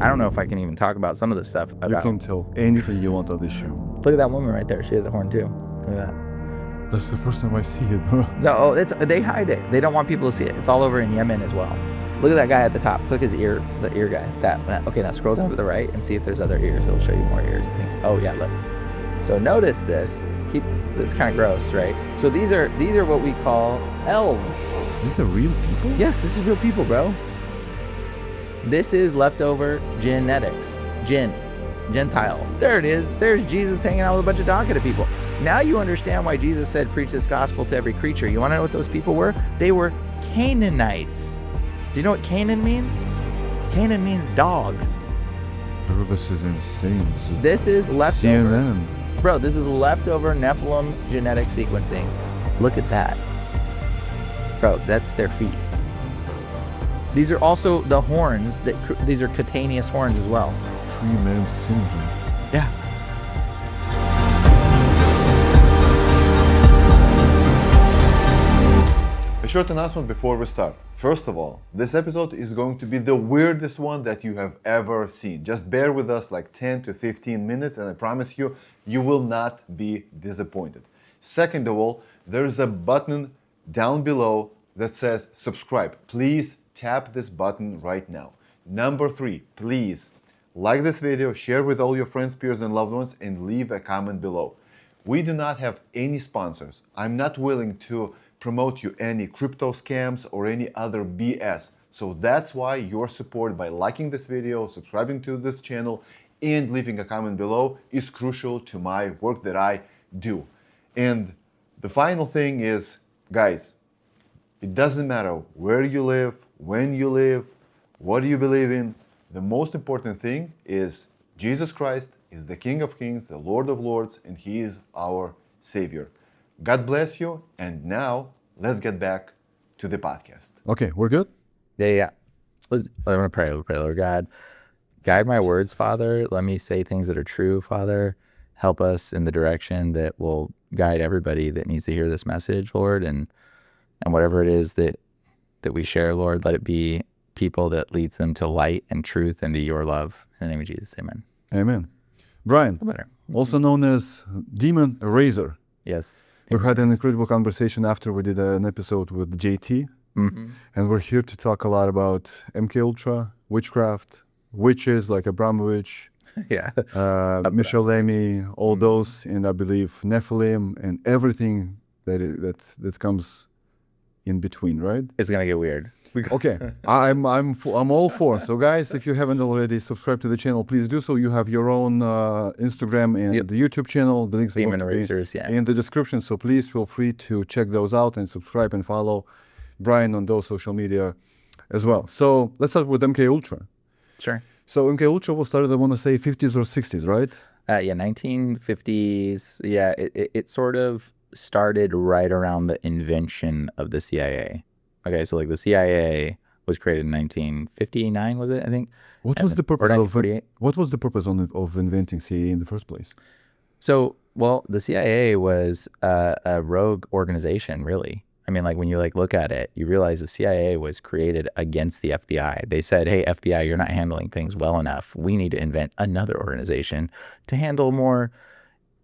I don't know if I can even talk about some of the stuff about. You can tell anything you want on this show. Look at that woman right there. She has a horn too. Look at that. That's the first time I see it, bro. No, they hide it. They don't want people to see it. It's all over in Yemen as well. Look at that guy at the top. Click his ear, the ear guy. Okay, now scroll down to the right and see if there's other ears. It'll show you more ears. Oh yeah, look. So notice this. It's kind of gross, right? So these are what we call elves. These are real people? Yes, this is real people, bro. This is leftover genetics. Gentile. There it is. There's Jesus hanging out with a bunch of Donkata people. Now you understand why Jesus said, preach this gospel to every creature. You want to know what those people were? They were Canaanites. Do you know what Canaan means? Canaan means dog. Bro, this is insane. This is leftover. CNN. Bro, this is leftover Nephilim genetic sequencing. Look at that. Bro, that's their feet. These are also the horns. These are cutaneous horns as well. Tree-man syndrome. Yeah. A short announcement before we start. First of all, this episode is going to be the weirdest one that you have ever seen. Just bear with us like 10 to 15 minutes and I promise you, you will not be disappointed. Second of all, there's a button down below that says subscribe. Please tap this button right now. Number 3, please like this video, share with all your friends, peers and loved ones and leave a comment below. We do not have any sponsors. I'm not willing to promote you any crypto scams or any other BS. So that's why your support by liking this video, subscribing to this channel, and leaving a comment below is crucial to my work that I do. And the final thing is, guys, it doesn't matter where you live, when you live, what do you believe in. The most important thing is Jesus Christ is the King of Kings, the Lord of Lords, and He is our Savior. God bless you, and now let's get back to the podcast. Okay, we're good? Yeah. I'm going to pray. Lord God, guide my words, Father. Let me say things that are true, Father. Help us in the direction that will guide everybody that needs to hear this message, Lord. And whatever it is that we share, Lord, let it be people that leads them to light and truth and to your love. In the name of Jesus, amen. Amen. Brian, also known as Demon Eraser. Yes. We had an incredible conversation after we did an episode with JT. Mm-hmm. And we're here to talk a lot about mkultra, witchcraft, witches like Abramovich, yeah, Michel Lamy, all those, and I believe Nephilim and everything that comes in between, right? It's gonna get weird. Okay, I'm all for. So guys, if you haven't already subscribed to the channel, please do so. You have your own Instagram and the YouTube channel. The links are going to be in the description. So please feel free to check those out and subscribe and follow Brian on those social media as well. So let's start with mkultra. Sure. So mkultra was started, I want to say 50s or 60s, right? Yeah, 1950s. Yeah, it sort of started right around the invention of the CIA. Okay, so like the CIA was created in 1959, was it? I think. What was the purpose of inventing CIA in the first place? So, well, the CIA was a rogue organization, really. I mean, like when you look at it, you realize the CIA was created against the FBI. They said, hey, FBI, you're not handling things well enough. We need to invent another organization to handle more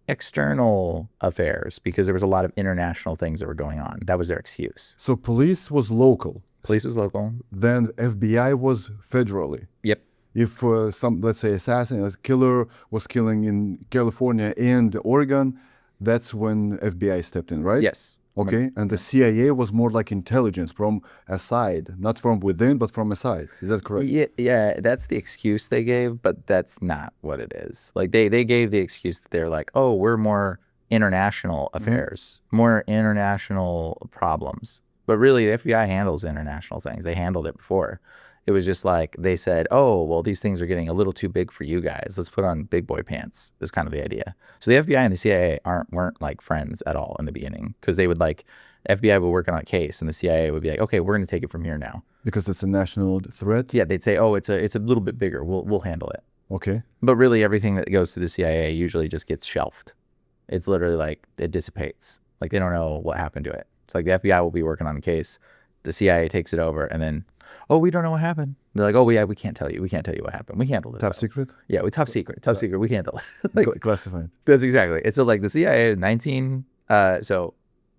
external affairs, because there was a lot of international things that were going on. That was their excuse. So police was local. Police was local. Then FBI was federally. Yep. If let's say a killer was killing in California and Oregon, that's when FBI stepped in, right? Yes. Okay, and the CIA was more like intelligence from a side, not from within, but from a side. Is that correct? Yeah, that's the excuse they gave, but that's not what it is. Like they gave the excuse that they're like, oh, we're more international affairs, more international problems. But really, the FBI handles international things. They handled it before. It was just like they said, oh, well, these things are getting a little too big for you guys. Let's put on big boy pants. Is kind of the idea. So the FBI and the CIA weren't like friends at all in the beginning, because they would FBI would work on a case and the CIA would be like, okay, we're going to take it from here now. Because it's a national threat? Yeah, they'd say, oh, it's a little bit bigger. We'll handle it. Okay. But really everything that goes to the CIA usually just gets shelved. It's literally like it dissipates. Like they don't know what happened to it. It's like the FBI will be working on a case. The CIA takes it over and then Oh, we don't know what happened. They're like, oh, yeah, we can't tell you. We can't tell you what happened. We handled it. Top though. secret? Yeah, we top secret. We handle it. Like, Classified. that's exactly it. So like the CIA 19 so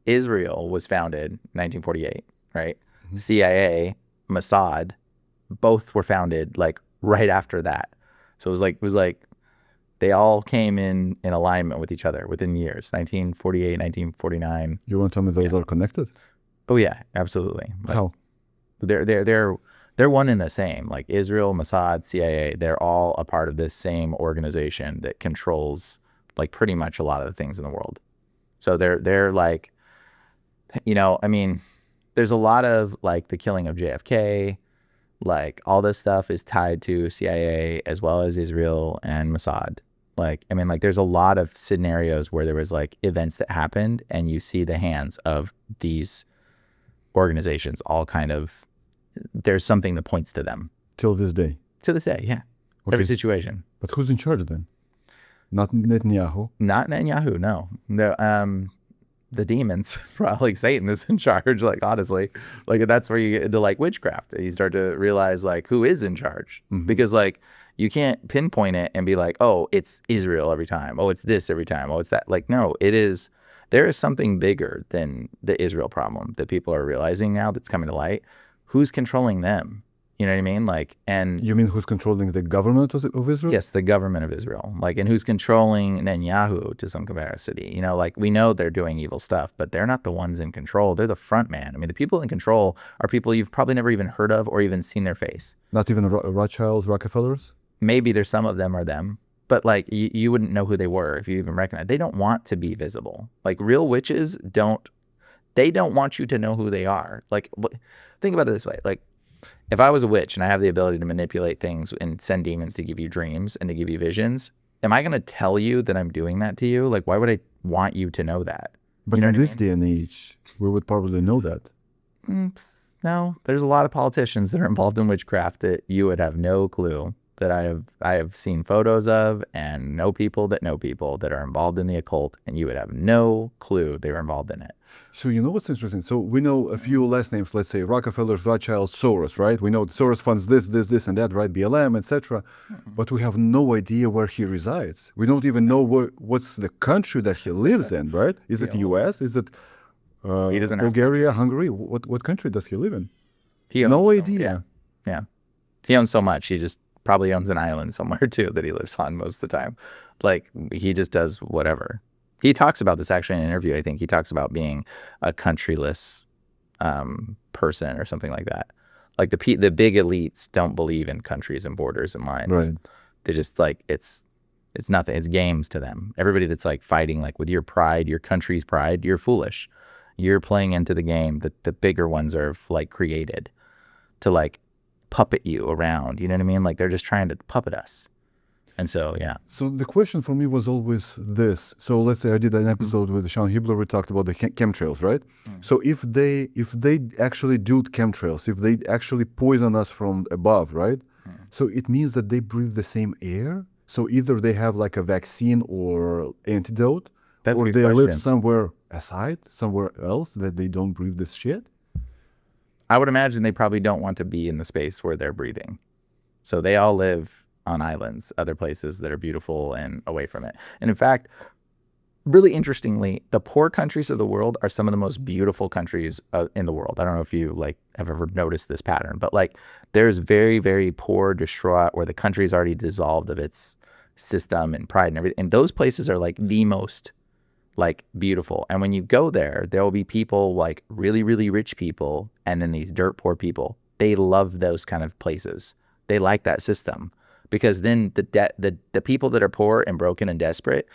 Israel was founded 1948, right? CIA, Mossad, both were founded like right after that. So it was like they all came in alignment with each other within years. 1948, 1949. You want to tell me those are connected? Oh yeah, absolutely. Like, How? they're one and the same. Like Israel, Mossad, CIA, they're all a part of this same organization that controls like pretty much a lot of the things in the world. So they're like, you know, I mean, there's a lot of like the killing of JFK, like all this stuff is tied to CIA as well as Israel and Mossad. Like, I mean, like there's a lot of scenarios where there was like events that happened and you see the hands of these organizations all kind of, there's something that points to them. Till this day. To this day, yeah. Okay. Every situation. But who's in charge then? Not Netanyahu. Not Netanyahu, no. The demons, probably Satan is in charge, like honestly. Like that's where you get into like witchcraft. You start to realize like who is in charge. Because like you can't pinpoint it and be like, oh, it's Israel every time. Oh, it's this every time. Oh, it's that. Like, no, there is something bigger than the Israel problem that people are realizing now that's coming to light. Who's controlling them? You know what I mean? Like, and You mean who's controlling the government of Israel? yes, the government of Israel. Like, and who's controlling Netanyahu to some capacity? You know, like we know they're doing evil stuff, but they're not the ones in control. They're the front man. I mean, the people in control are people you've probably never even heard of or even seen their face. Not even Rothschilds, Rockefellers? Maybe there's some of them are them, but like you wouldn't know who they were if you even recognize. They don't want to be visible. Like real witches don't want you to know who they are. Like, think about it this way. Like, if I was a witch and I have the ability to manipulate things and send demons to give you dreams and to give you visions, am I going to tell you that I'm doing that to you? Like, why would I want you to know that? But You know in what I this day and age, we would probably know that. No, there's a lot of politicians that are involved in witchcraft that you would have no clue that I have seen photos of and know people that are involved in the occult, and you would have no clue they were involved in it. So you know what's interesting? So we know a few last names, let's say Rockefellers, Rothschilds, Soros, right? We know Soros funds this, and that, right? BLM, etc. But we have no idea where he resides. We don't even know what's the country that he lives in, right? Is it U.S.? Is it He doesn't have Bulgaria, Hungary? What country does he live in? He owns No so- idea. Yeah. He owns so much. He just probably owns an island somewhere too that he lives on most of the time. Like he just does whatever. He talks about this actually in an interview. I think he talks about being a countryless person or something like that. Like the big elites don't believe in countries and borders and lines. Right. They just like it's nothing. It's games to them. Everybody that's like fighting like with your pride, your country's pride, you're foolish. You're playing into the game that the bigger ones are like created to like puppet you around. You know what I mean? Like they're just trying to puppet us. And so, yeah. So the question for me was always this. So let's say I did an episode with Sean Hibler. We talked about the chemtrails, right? So if they actually do chemtrails, if they actually poison us from above, right? So it means that they breathe the same air. So either they have like a vaccine or antidote, That's a or good they live question. somewhere aside, somewhere else that they don't breathe this shit. I would imagine they probably don't want to be in the space where they're breathing. So they all live on islands, other places that are beautiful and away from it. And in fact, really interestingly, the poor countries of the world are some of the most beautiful countries in the world. I don't know if you like have ever noticed this pattern, but like there's very, very poor, distraught, where the country's already dissolved of its system and pride and everything. And those places are like the most like beautiful. And when you go there, there will be people like really, really rich people and then these dirt poor people. They love those kind of places. They like that system. Because then the people that are poor and broken and desperate,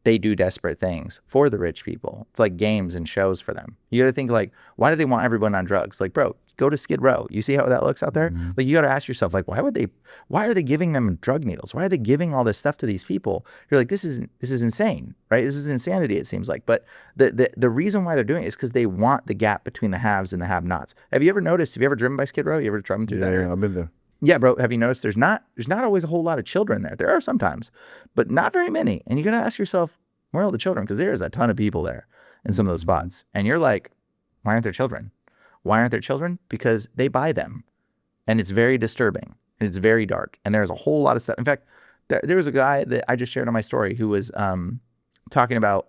they do desperate things for the rich people. It's like games and shows for them. You got to think like, why do they want everyone on drugs? Like, bro, go to Skid Row. You see how that looks out there? Like, you got to ask yourself, like, why are they giving them drug needles? Why are they giving all this stuff to these people? You're like, this is insane, right? This is insanity, it seems like. But the reason why they're doing it is because they want the gap between the haves and the have-nots. Have you ever driven by Skid Row? You ever driven through there? Yeah, I've been there. Yeah, bro, have you noticed there's not always a whole lot of children there. There are sometimes, but not very many. And you got to ask yourself, where are all the children? Because there's a ton of people there in some of those spots. And you're like, why aren't there children? Why aren't there children? Because they buy them. and it's very disturbing. And it's very dark, and there's a whole lot of stuff. In fact, there was a guy that I just shared on my story who was talking about,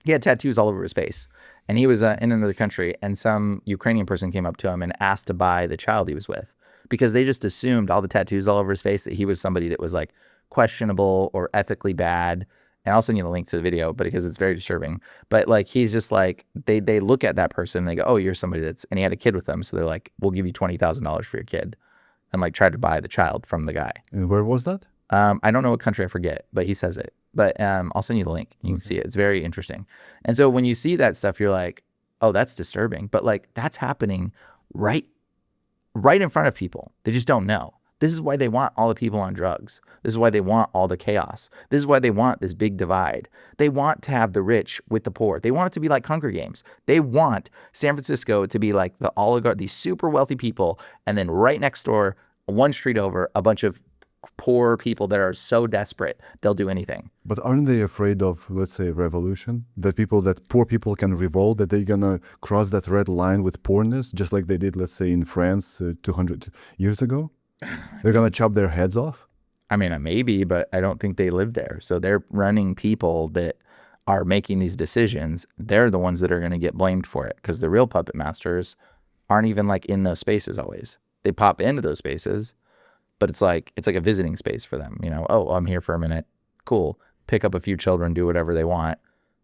he had tattoos all over his face, and he was in another country, and some Ukrainian person came up to him and asked to buy the child he was with, because they just assumed all the tattoos all over his face that he was somebody that was like questionable or ethically bad. And I'll send you the link to the video, but because it's very disturbing. But like, he's just like, they look at that person and they go, oh, you're somebody that's, and he had a kid with them. So they're like, we'll give you $20,000 for your kid, and like tried to buy the child from the guy. And where was that? I don't know what country, I forget, but he says it. But I'll send you the link. You can see it. It's very interesting. And so when you see that stuff, you're like, oh, that's disturbing. But like, that's happening right in front of people. They just don't know. This is why they want all the people on drugs. This is why they want all the chaos. This is why they want this big divide. They want to have the rich with the poor. They want it to be like Hunger Games. They want San Francisco to be like the oligarch, these super wealthy people, and then right next door, one street over, a bunch of poor people that are so desperate they'll do anything. But aren't they afraid of, let's say, revolution? That poor people can revolt, that they're gonna cross that red line with poorness, just like they did, let's say, in France 200 years ago? They're gonna chop their heads off? I mean, maybe, but I don't think they live there. So they're running people that are making these decisions. They're the ones that are going to get blamed for it, because the real puppet masters aren't even like in those spaces always. They pop into those spaces, but it's like a visiting space for them. You know, oh, I'm here for a minute. Cool. Pick up a few children, do whatever they want,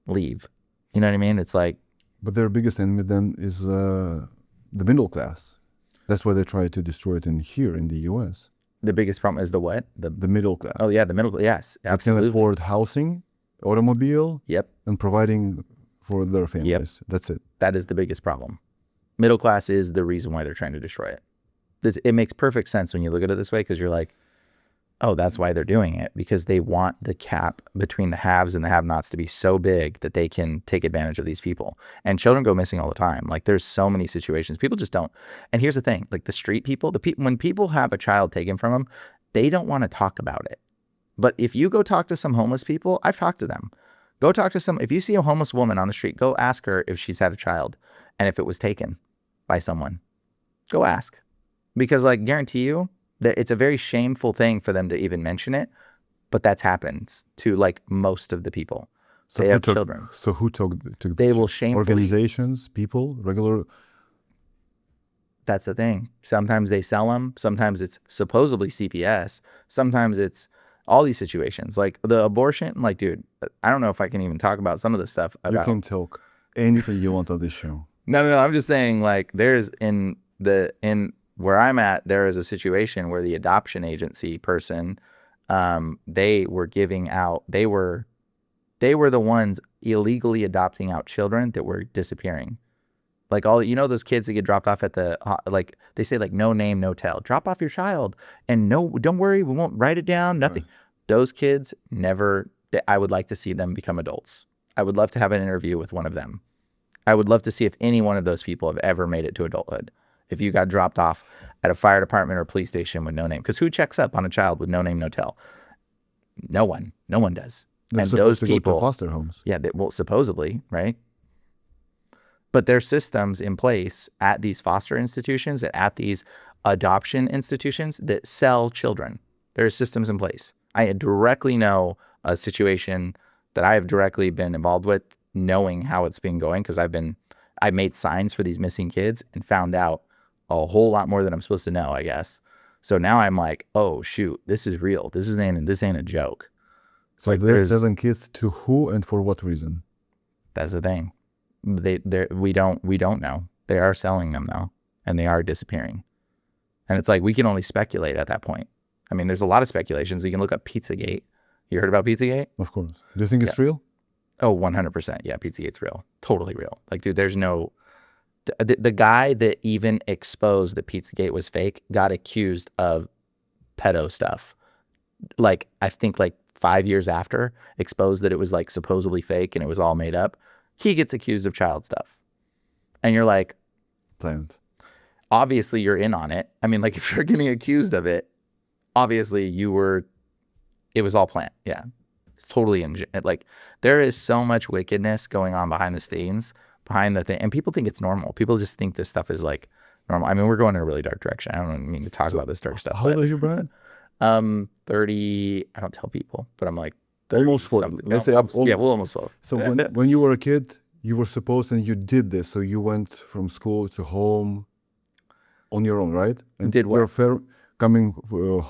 leave. You know what I mean? It's like. But their biggest enemy then is the middle class. That's why they try to destroy it here in the U.S. The biggest problem is the what? The middle class. Oh yeah, the middle class. Yes, absolutely. They can afford housing, automobile. Yep. And providing for their families. Yep. That's it. That is the biggest problem. Middle class is the reason why they're trying to destroy it. It makes perfect sense when you look at it this way, because you're like, oh, that's why they're doing it, because they want the cap between the haves and the have-nots to be so big that they can take advantage of these people. And children go missing all the time. Like, there's so many situations. People just don't. And here's the thing, like the street people, when people have a child taken from them, they don't want to talk about it. But if you go talk to some homeless people, I've talked to them. Go talk to if you see a homeless woman on the street, go ask her if she's had a child and if it was taken by someone. Go ask. Because like, guarantee you, that it's a very shameful thing for them to even mention it, but that's happened to like most of the people. So they have children. So who took they will shamefully. Organizations, people, regular. That's the thing. Sometimes they sell them. Sometimes it's supposedly CPS. Sometimes it's all these situations. Like the abortion, like, dude, I don't know if I can even talk about some of the stuff about. You can talk anything you want on this show. No. I'm just saying, like, there's where I'm at, there is a situation where the adoption agency person, they were the ones illegally adopting out children that were disappearing. Like those kids that get dropped off at like they say, like, no name, no tell, drop off your child, and no, don't worry, we won't write it down, nothing. Right. Those kids never, I would like to see them become adults. I would love to have an interview with one of them. I would love to see if any one of those people have ever made it to adulthood. If you got dropped off at a fire department or a police station with no name. Because who checks up on a child with no name, no tell? No one. No one does. They're and those to people. Go to foster homes. Yeah, well, supposedly, right? But there's systems in place at these foster institutions, at these adoption institutions that sell children. There are systems in place. I directly know a situation that I have directly been involved with, knowing how it's been going, because I made signs for these missing kids and found out a whole lot more than I'm supposed to know, I guess. So now I'm like, oh shoot, this is real. This ain't a joke. So like they're selling kids to who and for what reason? That's the thing. We don't know. They are selling them though, and they are disappearing. And it's like, we can only speculate at that point. I mean, there's a lot of speculations. You can look up Pizzagate. You heard about Pizzagate? Of course. Do you think it's real? Oh, 100%. Yeah, Pizzagate's real. Totally real. Like, dude, there's no. The guy that even exposed that Pizzagate was fake got accused of pedo stuff. Like, I think like 5 years after, exposed that it was like supposedly fake and it was all made up. He gets accused of child stuff. And you're like, planned. Obviously you're in on it. I mean, like, if you're getting accused of it, obviously it was all planned. Yeah. It's totally like, there is so much wickedness going on behind the scenes, behind the thing, and people think it's normal. People just think this stuff is like normal. I mean, we're going in a really dark direction. I don't mean to talk about this dark stuff. How old are you, Brian? 30. I don't tell people, but I'm like Almost 40. something. Let's No, say almost, yeah, almost. we'll almost 12. So when you were a kid, you were supposed, and you did this. So you went from school to home on your own, right? And Did what? You're coming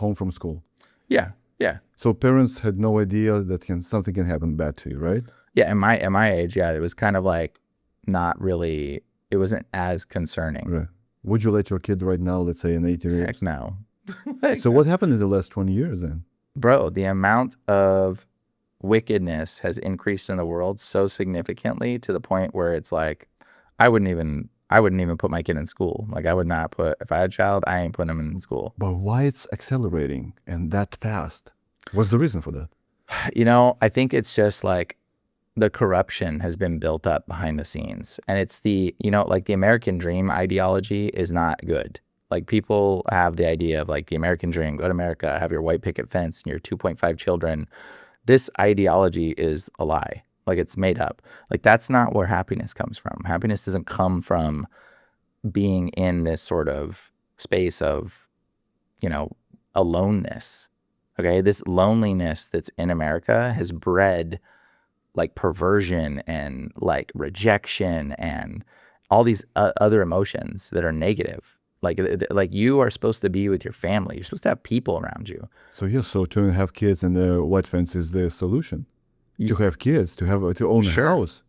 home from school. Yeah, yeah, So parents had no idea that something can happen bad to you, right? yeah. At my age, yeah, it was kind of like not really. It wasn't as concerning. Right. Would you let your kid right now, let's say an 8-year-old? Heck no. So what happened in the last 20 years then? Bro, the amount of wickedness has increased in the world so significantly to the point where it's like I wouldn't even put my kid in school. Like I would not put, if I had a child, I ain't putting him in school. But why it's accelerating and that fast? What's the reason for that? You know, I think it's just like the corruption has been built up behind the scenes. And it's the, you know, like the American dream ideology is not good. Like people have the idea of like the American dream, go to America, have your white picket fence and your 2.5 children. This ideology is a lie. Like it's made up. Like that's not where happiness comes from. Happiness doesn't come from being in this sort of space of, you know, aloneness. Okay. This loneliness that's in America has bred like perversion and like rejection and all these other emotions that are negative. Like you are supposed to be with your family. You're supposed to have people around you. So yeah, so to have kids and the white fence is the solution. To have kids, to own a house.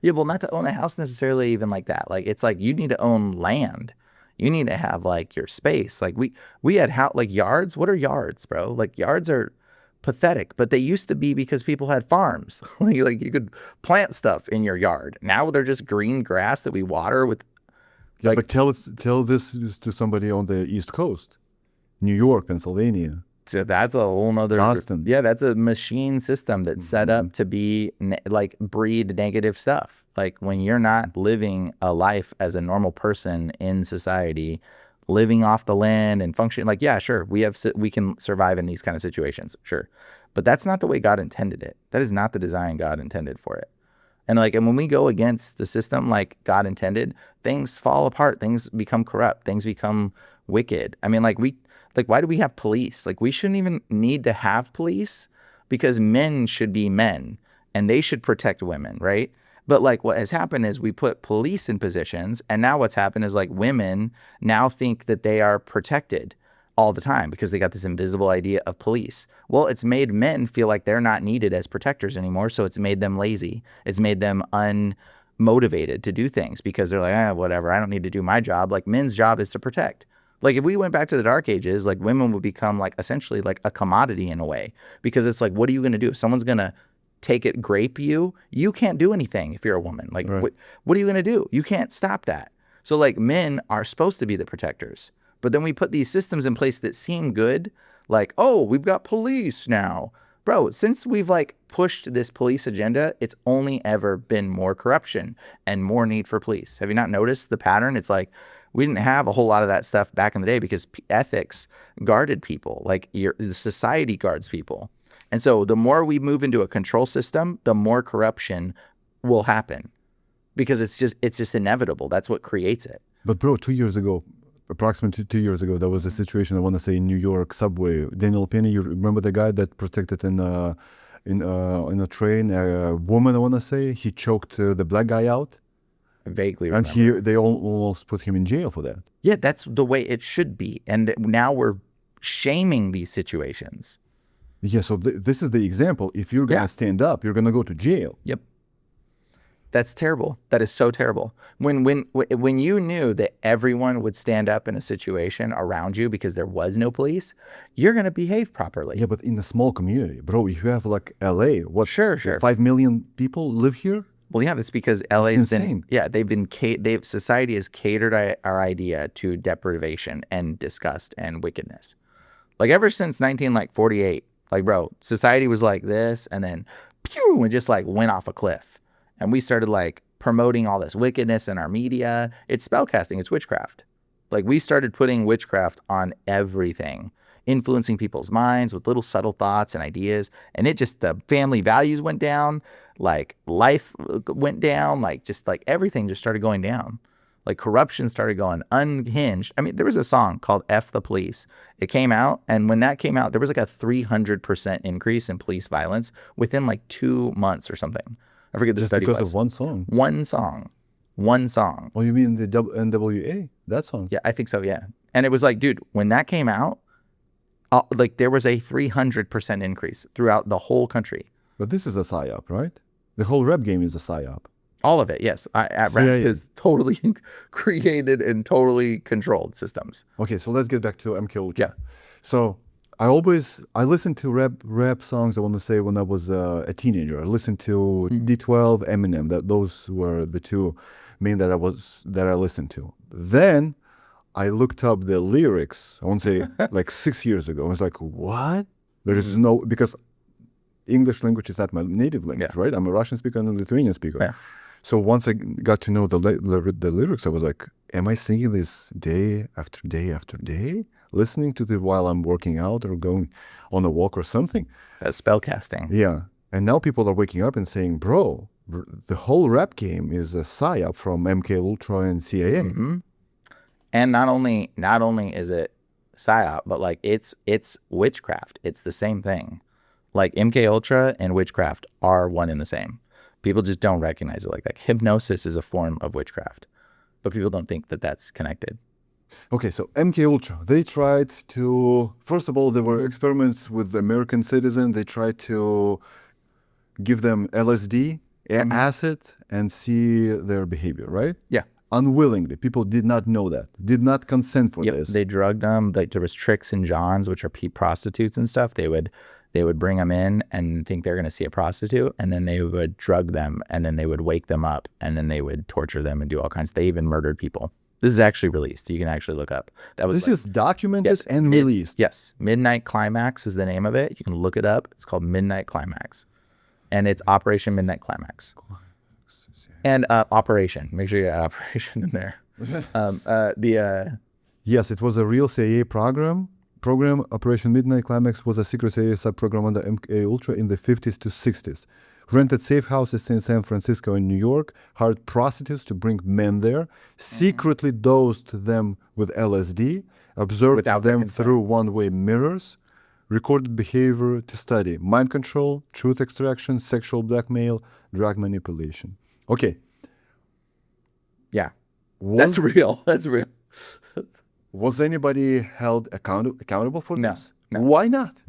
Yeah, well, not to own a house necessarily even like that. Like it's like you need to own land. You need to have like your space. Like we had like yards. What are yards, bro? Like yards are pathetic, but they used to be because people had farms. Like you could plant stuff in your yard. Now they're just green grass that we water with. Yeah, but tell this to somebody on the East Coast, New York, Pennsylvania. So that's a whole nother. Boston. Yeah, that's a machine system that's set up to be like breed negative stuff. Like when you're not living a life as a normal person in society, living off the land and functioning. Like, yeah, sure, we can survive in these kind of situations, sure, but that's not the way God intended it. That is not the design God intended for it. And when we go against the system like God intended, things fall apart. Things become corrupt. Things become wicked. I mean, why do we have police? Like we shouldn't even need to have police because men should be men and they should protect women, right? But like what has happened is we put police in positions, and now what's happened is like women now think that they are protected all the time because they got this invisible idea of police. Well, it's made men feel like they're not needed as protectors anymore. So it's made them lazy. It's made them unmotivated to do things because they're like, whatever, I don't need to do my job. Like men's job is to protect. Like if we went back to the dark ages, like women would become like essentially like a commodity in a way, because it's like, what are you going to do? If someone's going to grape you can't do anything if you're a woman. Like right. What are you going to do? You can't stop that. So like men are supposed to be the protectors. But then we put these systems in place that seem good, like, oh, we've got police now. Bro, since we've like pushed this police agenda, it's only ever been more corruption and more need for police. Have you not noticed the pattern? It's like we didn't have a whole lot of that stuff back in the day because ethics guarded people. Like the society guards people. And so the more we move into a control system, the more corruption will happen because it's just inevitable. That's what creates it. But bro, 2 years ago, approximately 2 years ago, there was a situation, I want to say, in New York subway. Daniel Penny, you remember the guy that protected in a train, a woman, I want to say, he choked the black guy out. I vaguely remember. And they almost put him in jail for that. Yeah, that's the way it should be. And now we're shaming these situations. Yeah, so this is the example. If you're going to stand up, you're going to go to jail. Yep. That's terrible. That is so terrible. When you knew that everyone would stand up in a situation around you because there was no police, you're going to behave properly. Yeah, but in a small community, bro, if you have like LA, what? Sure. 5 million people live here? Well, yeah, that's because LA's insane. society has catered our idea to deprivation and disgust and wickedness. Like ever since 1948, like bro, society was like this, and then pew, and just like went off a cliff. And we started like promoting all this wickedness in our media. It's spellcasting, it's witchcraft. Like we started putting witchcraft on everything, influencing people's minds with little subtle thoughts and ideas. And the family values went down, like life went down, like just like everything just started going down. Like corruption started going unhinged. I mean, there was a song called F the Police. It came out, and when that came out, there was like a 300% increase in police violence within like 2 months or something. I forget the Just study because was. of one song. One song. One song. Oh, you mean the NWA? That song? Yeah, I think so, yeah. And it was like, dude, when that came out, like there was a 300% increase throughout the whole country. But this is a psyop, right? The whole rap game is a psyop. All of it, yes. Rap is totally created and totally controlled systems. Okay, so let's get back to mkultra. Yeah. So I listened to rap songs, I want to say, when I was a teenager. I listened to D12, Eminem. Those were the two main that I listened to. Then I looked up the lyrics, I want to say like 6 years ago. I was like, what? There is no, because English language is not my native language, right? I'm a Russian speaker and a Lithuanian speaker. Yeah. So once I got to know the lyrics, I was like, am I singing this day after day after day? Listening to it while I'm working out or going on a walk or something? That's spellcasting. Yeah. And now people are waking up and saying, bro, the whole rap game is a psyop from mkultra and CIA. Mm-hmm. And not only is it psyop, but like it's witchcraft. It's the same thing. Like mkultra and witchcraft are one and the same. People just don't recognize it like that. Hypnosis is a form of witchcraft, but people don't think that that's connected. Okay, so MKUltra, they tried to, first of all, there were experiments with American citizens. They tried to give them LSD, acid, and see their behavior, right? Yeah. Unwillingly. People did not know that, did not consent for this. They drugged them. Like, there was tricks and johns, which are prostitutes and stuff. They would bring them in and think they're going to see a prostitute, and then they would drug them, and then they would wake them up, and then they would torture them and do all kinds. They even murdered people. This is actually released. You can actually look up. That was This is documented and released. Yes. Midnight Climax is the name of it. You can look it up. It's called Midnight Climax. And it's Operation Midnight Climax. And Operation. Make sure you add Operation in there. Yes, it was a real CIA program. Operation Midnight Climax was a secret CIA sub-program under MKUltra in the 50s to 60s. Rented safe houses in San Francisco and New York, hired prostitutes to bring men there, secretly dosed them with LSD, observed them through one-way mirrors, recorded behavior to study mind control, truth extraction, sexual blackmail, drug manipulation. Okay. Yeah. That's real. That's real. Was anybody held accountable for this? No. Why not?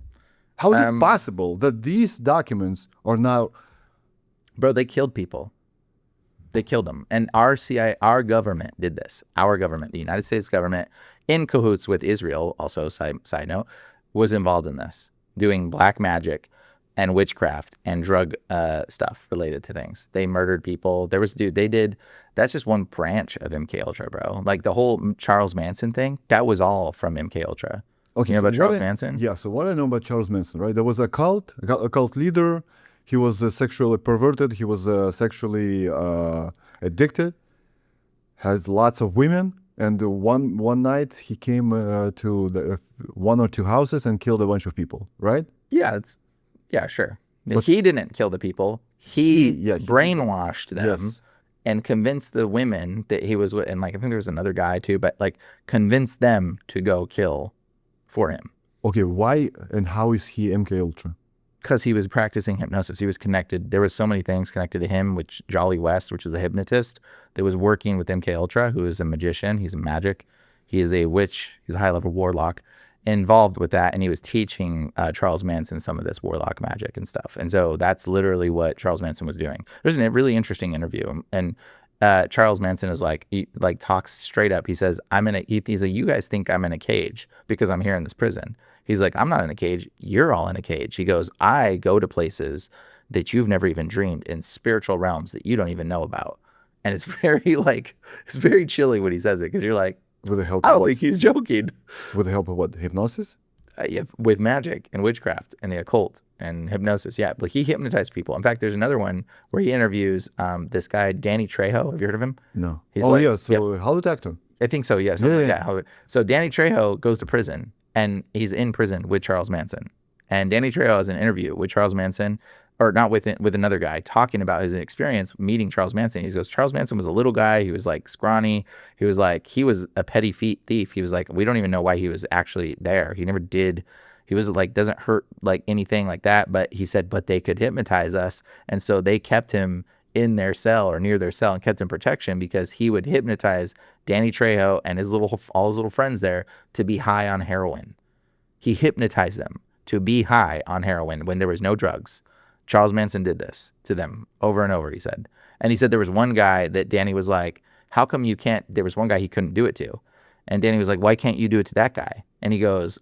How is it possible that these documents are now... Bro, they killed people. They killed them. And our CIA, our government did this. Our government, the United States government, in cahoots with Israel, also side note, was involved in this, doing black magic and witchcraft and drug stuff related to things. They murdered people. There was, dude, they did, that's just one branch of MKUltra, bro. Like the whole Charles Manson thing, that was all from MKUltra. Okay, you know about Charles Manson? Yeah, so what I know about Charles Manson, right? There was a cult leader. He was sexually perverted. He was sexually addicted. Has lots of women. And one night he came to the, 1 or 2 houses and killed a bunch of people, right? Yeah, sure. But he didn't kill the people. He brainwashed them and convinced the women that he was with. And like, I think there was another guy too, but like convinced them to go kill for him. Okay, why and how is he MKUltra? Because he was practicing hypnosis. He was connected. There was so many things connected to him, which Jolly West, which is a hypnotist, that was working with MKUltra, who is a magician. He's a magic. He is a witch. He's a high-level warlock involved with that. And he was teaching Charles Manson some of this warlock magic and stuff. And so that's literally what Charles Manson was doing. There's a really interesting interview. And Charles Manson is like, he talks straight up. He says, he's like, you guys think I'm in a cage because I'm here in this prison. He's like, I'm not in a cage. You're all in a cage. He goes, I go to places that you've never even dreamed, in spiritual realms that you don't even know about. And it's very it's very chilly when he says it, because you're like, with the help I don't think he's joking. With the help of what? Hypnosis? Yeah, with magic and witchcraft and the occult and hypnosis. Yeah, but he hypnotized people. In fact, there's another one where he interviews this guy, Danny Trejo. Have you heard of him? No. He's Hollywood actor. I think so, yes. Yeah. So Danny Trejo goes to prison, and he's in prison with Charles Manson. And Danny Trejo has an interview with Charles Manson or not with another guy, talking about his experience meeting Charles Manson. He goes, Charles Manson was a little guy. He was like scrawny. He was a petty thief. He was like, we don't even know why he was actually there. He never did. He was like, doesn't hurt like anything like that. But he said, but they could hypnotize us. And so they kept him in their cell or near their cell and kept him protection because he would hypnotize Danny Trejo and all his little friends there to be high on heroin. He hypnotized them to be high on heroin when there was no drugs. Charles Manson did this to them over and over, he said. And he said there was one guy that Danny was like, how come you can't? There was one guy he couldn't do it to. And Danny was like, why can't you do it to that guy? And he goes,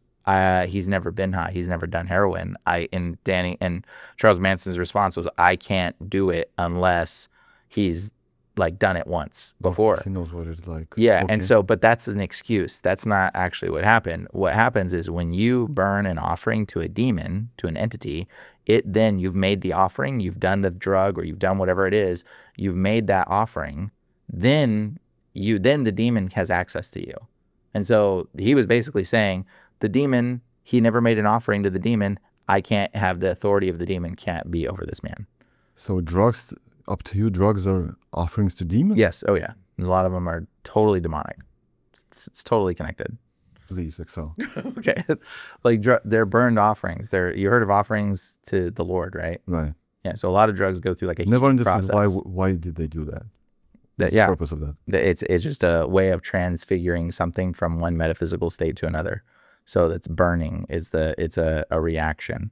he's never been high. He's never done heroin. And Charles Manson's response was, I can't do it unless he's like done it once before. He knows what it's like. Yeah. Okay. And so, but that's an excuse. That's not actually what happened. What happens is when you burn an offering to a demon, to an entity, then you've made the offering, you've done the drug or you've done whatever it is, you've made that offering, then the demon has access to you. And so he was basically saying the demon, he never made an offering to the demon. I can't have the authority of the demon can't be over this man. So drugs, up to you, drugs are offerings to demons? Yes. Oh yeah. And a lot of them are totally demonic. It's totally connected. Please, Excel. Okay. Like they're burned offerings. You heard of offerings to the Lord, right? Right. Yeah. So a lot of drugs go through like a Never healing understood process. why did they do that? What's Yeah. the purpose of that? It's just a way of transfiguring something from one metaphysical state to another. So that's burning it's a reaction.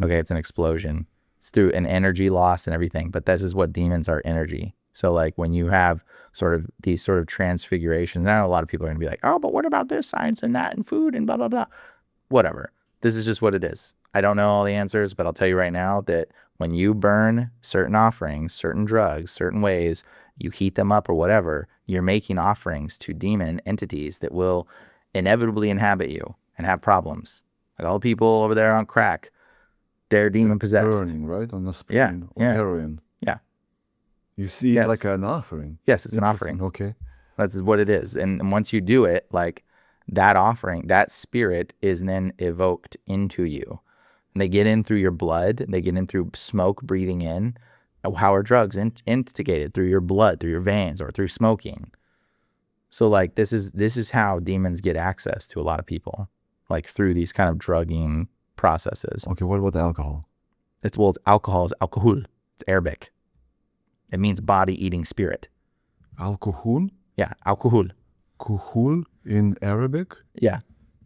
Okay. It's an explosion. It's through an energy loss and everything. But this is what demons are, energy. So like when you have sort of these sort of transfigurations, now a lot of people are going to be like, oh, but what about this science and that and food and blah, blah, blah. Whatever. This is just what it is. I don't know all the answers, but I'll tell you right now that when you burn certain offerings, certain drugs, certain ways, you heat them up or whatever, you're making offerings to demon entities that will inevitably inhabit you and have problems. Like all the people over there on crack, they're demon possessed. Burning, right? On aspirin or yeah. heroin. Yeah. You see it like an offering. Yes, it's an offering. Okay. That's what it is. And once you do it, like that offering, that spirit is then evoked into you. And they get in through your blood. They get in through smoke, breathing in. How are drugs instigated? Through your blood, through your veins, or through smoking. So like this is how demons get access to a lot of people, like through these kind of drugging processes. Okay, what about alcohol? Alcohol is alkohol. It's Arabic. It means body-eating spirit. Alcohol? Yeah, alcohol. Kuhul in Arabic? Yeah.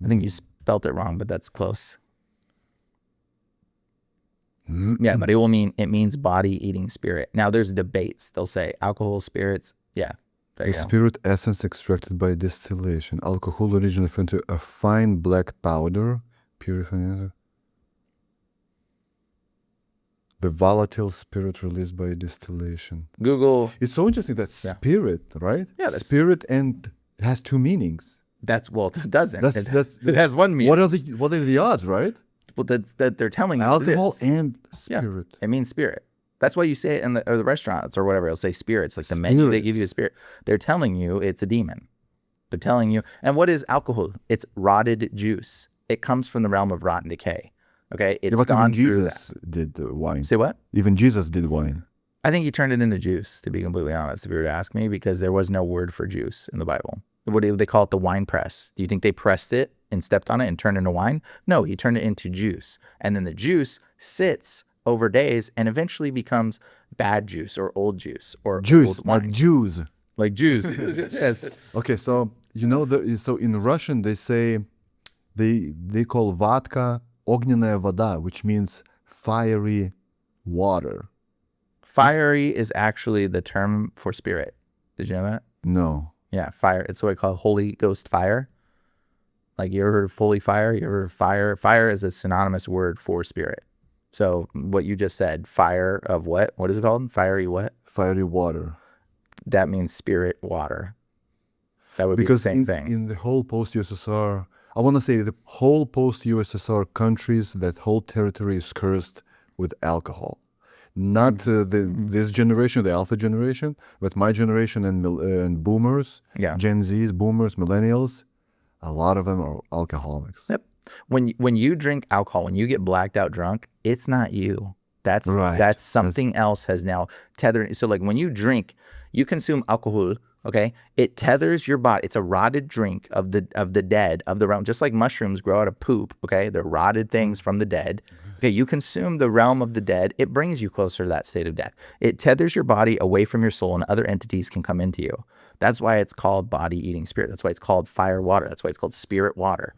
I think you spelt it wrong, but that's close. Yeah, but it means body-eating spirit. Now there's debates. They'll say alcohol, spirits. Yeah. There The you go. spirit essence extracted by distillation. Alcohol originally fell into a fine black powder. Purified. The volatile spirit released by distillation. Google. It's so interesting that spirit, right? Yeah, that's- Spirit and it has two meanings. It doesn't. That's it has one meaning. What are the odds, right? Well, that they're telling you Alcohol it is. and spirit. It means spirit. That's why you say it in the restaurants or whatever. It'll say spirits. Like the menu, they give you a spirit. They're telling you it's a demon. They're telling you. And what is alcohol? It's rotted juice. It comes from the realm of rot and decay. Okay, it's But gone even through Jesus did wine. Say what? Even Jesus did wine. I think he turned it into juice, to be completely honest, if you were to ask me, because there was no word for juice in the Bible. What do they call it? The wine press. Do you think they pressed it and stepped on it and turned it into wine? No, he turned it into juice. And then the juice sits over days and eventually becomes bad juice or old juice or Juice, old not wine. Jews. Like juice. Yes. Okay, so so in Russian they say they call vodka огненная вода, which means fiery water. Fiery is actually the term for spirit. Did you know that? No. Yeah, fire. It's what I call Holy Ghost fire. Like you ever heard of holy fire? You ever heard of fire? Fire is a synonymous word for spirit. So what you just said, fire of what? What is it called? Fiery what? Fiery water. That means spirit water. That would Because be the same thing. in the whole post-USSR, I want to say the whole post-USSR countries, that whole territory is cursed with alcohol. Not this generation, the alpha generation, but my generation and boomers, Yeah. Gen Zs, boomers, millennials, a lot of them are alcoholics. Yep. When you drink alcohol, when you get blacked out drunk, it's not you. That's Right. that's something else has now tethered. So like when you drink, you consume alcohol. Okay, it tethers your body. It's a rotted drink of the dead of the realm, just like mushrooms grow out of poop. Okay, they're rotted things from the dead. Okay, you consume the realm of the dead. It brings you closer to that state of death. It tethers your body away from your soul, and other entities can come into you. That's why it's called body eating spirit. That's why it's called fire water. That's why it's called spirit water.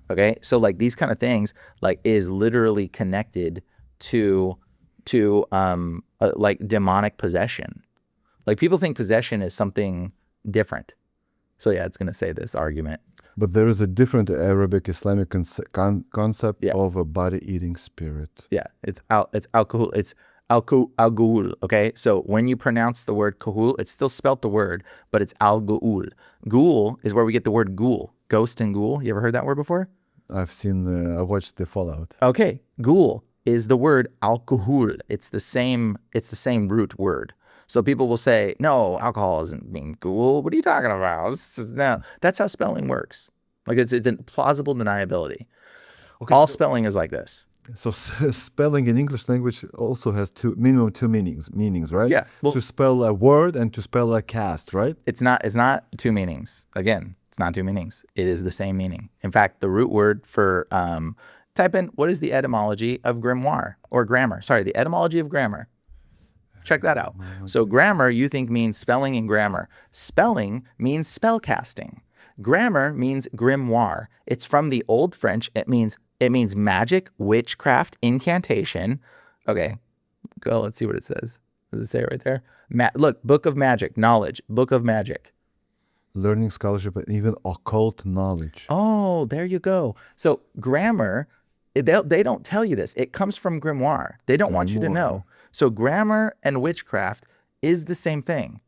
Okay, so like these kind of things like is literally connected to like demonic possession. Like people think possession is something different. So yeah, it's going to say this argument. But there is a different Arabic Islamic concept Yeah. of a body-eating spirit. Yeah, it's alcohol. It's al-gul. Okay, so when you pronounce the word kahul, it's still spelt the word, but it's al-gul. Ghoul is where we get the word ghoul, ghost and ghoul. You ever heard that word before? I watched the Fallout. Okay, ghoul is the word alcohol. It's the same root word. So people will say, no, alcohol doesn't mean ghoul. What are you talking about? No, that's how spelling works. Like it's a plausible deniability. Okay, All spelling is like this. So spelling in English language also has minimum two meanings, right? Yeah, well- to spell a word and to spell a cast, right? It's not two meanings. Again, it's not two meanings. It is the same meaning. In fact, the root word for type in what is the etymology of grimoire or grammar? Sorry, the etymology of grammar. Check that out. So grammar you think means spelling and grammar. Spelling means spellcasting. Grammar means grimoire. It's from the Old French. It means magic, witchcraft, incantation. Okay, go. Let's see what it says. Does it say it right there? Look, book of magic, knowledge, book of magic. Learning, scholarship, and even occult knowledge. Oh, there you go. So grammar, they don't tell you this. It comes from grimoire. They don't want you to know. So grammar and witchcraft is the same thing.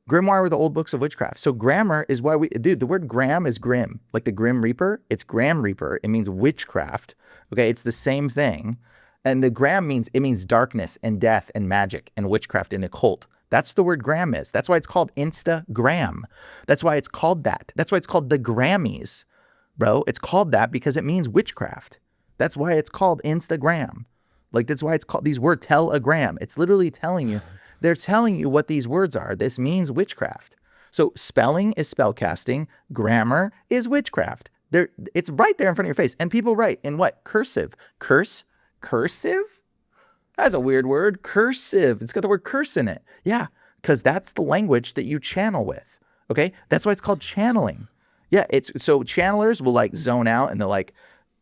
Grimoire were the old books of witchcraft. So grammar is why the word gram is grim, like the Grim Reaper. It's Gram Reaper. It means witchcraft. Okay, it's the same thing. And the gram means darkness and death and magic and witchcraft and occult. That's what the word gram is. That's why it's called Instagram. That's why it's called that. That's why it's called the Grammys, bro. It's called that because it means witchcraft. That's why it's called Instagram. Like that's why it's called these words telegram. It's literally telling you, they're telling you what these words are. This means witchcraft. So spelling is spellcasting. Grammar is witchcraft. It's right there in front of your face. And people write in what? Cursive. Cursive? That's a weird word. Cursive. It's got the word curse in it. Yeah, because that's the language that you channel with. Okay? That's why it's called channeling. Yeah, so channelers will like zone out and they'll like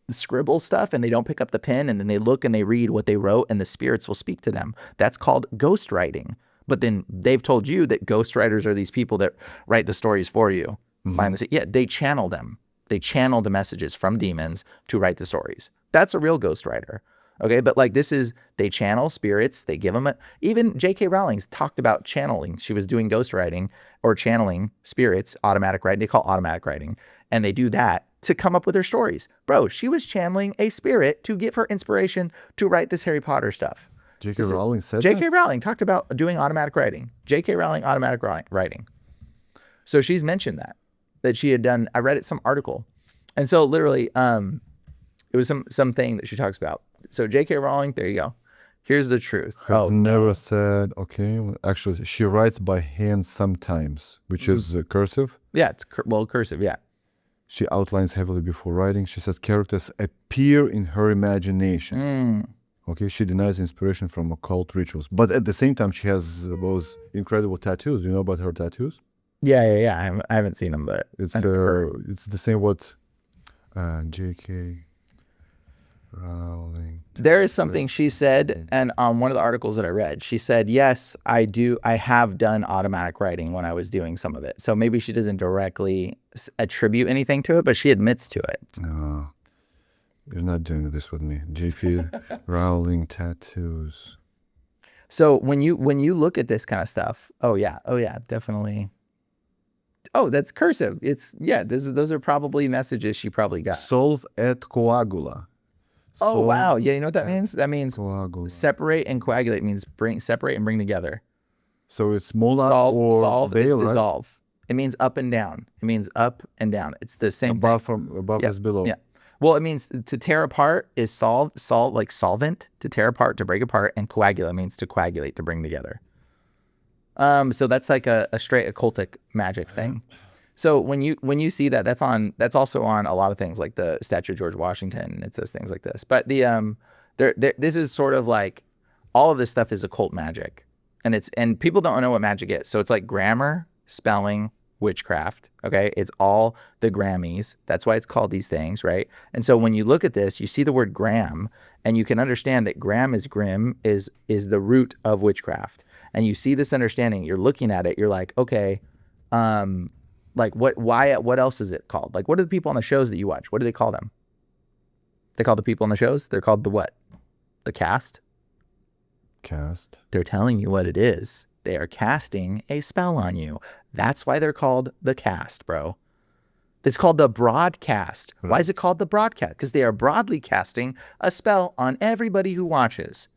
scribble stuff and they don't pick up the pen and then they look and they read what they wrote and the spirits will speak to them. That's called ghostwriting. But then they've told you that ghostwriters are these people that write the stories for you. Yeah, they channel them. They channel the messages from demons to write the stories. That's a real ghostwriter. Okay, but like they channel spirits, they give them even J.K. Rowling's talked about channeling. She was doing ghostwriting or channeling spirits, automatic writing. They call it automatic writing. And they do that to come up with her stories. Bro, she was channeling a spirit to give her inspiration to write this Harry Potter stuff. J.K. Rowling said J.K. Rowling talked about doing automatic writing. J.K. Rowling, automatic writing. So she's mentioned that she had done, I read it some article. And so literally, it was something that she talks about. So J.K. Rowling, there you go. Here's the truth. Has never said, okay, actually, she writes by hand sometimes, which is cursive. Yeah, it's cursive, yeah. She outlines heavily before writing. She says characters appear in her imagination. Okay, she denies inspiration from occult rituals. But at the same time, she has those incredible tattoos. You know about her tattoos? Yeah. I haven't seen them, but it's the same what J.K. Rowling. There is something she said, and on one of the articles that I read, she said, yes, I have done automatic writing when I was doing some of it. So maybe she doesn't directly attribute anything to it, but she admits to it. No, you're not doing this with me. J.K. Rowling tattoos. So when you look at this kind of stuff, oh yeah, definitely. Oh, that's cursive. Those are probably messages she probably got. Solve et coagula. Oh, wow. Yeah, you know what that means? That means coagula. Separate and coagulate means separate and bring together. So it's mola or solve veil, is right? dissolve. It means up and down. It means up and down. It's the same above thing. Above is below. Yeah. Well, it means to tear apart is like solvent, to tear apart, to break apart, and coagulate means to coagulate, to bring together. So that's like a straight occultic magic thing. So when you see that, that's also on a lot of things, like the statue of George Washington. It says things like this. But this is sort of like, all of this stuff is occult magic, and people don't know what magic is. So it's like grammar, spelling, witchcraft. Okay, it's all the Grammys. That's why it's called these things, right? And so when you look at this, you see the word gram, and you can understand that gram is grim is the root of witchcraft. And you see this understanding. You're looking at it. You're like, okay. Like what else is it called? Like, what are the people on the shows that you watch? What do they call them? They call the people on the shows? They're called the what? The cast? Cast. They're telling you what it is. They are casting a spell on you. That's why they're called the cast, bro. It's called the broadcast. Right. Why is it called the broadcast? Because they are broadly casting a spell on everybody who watches.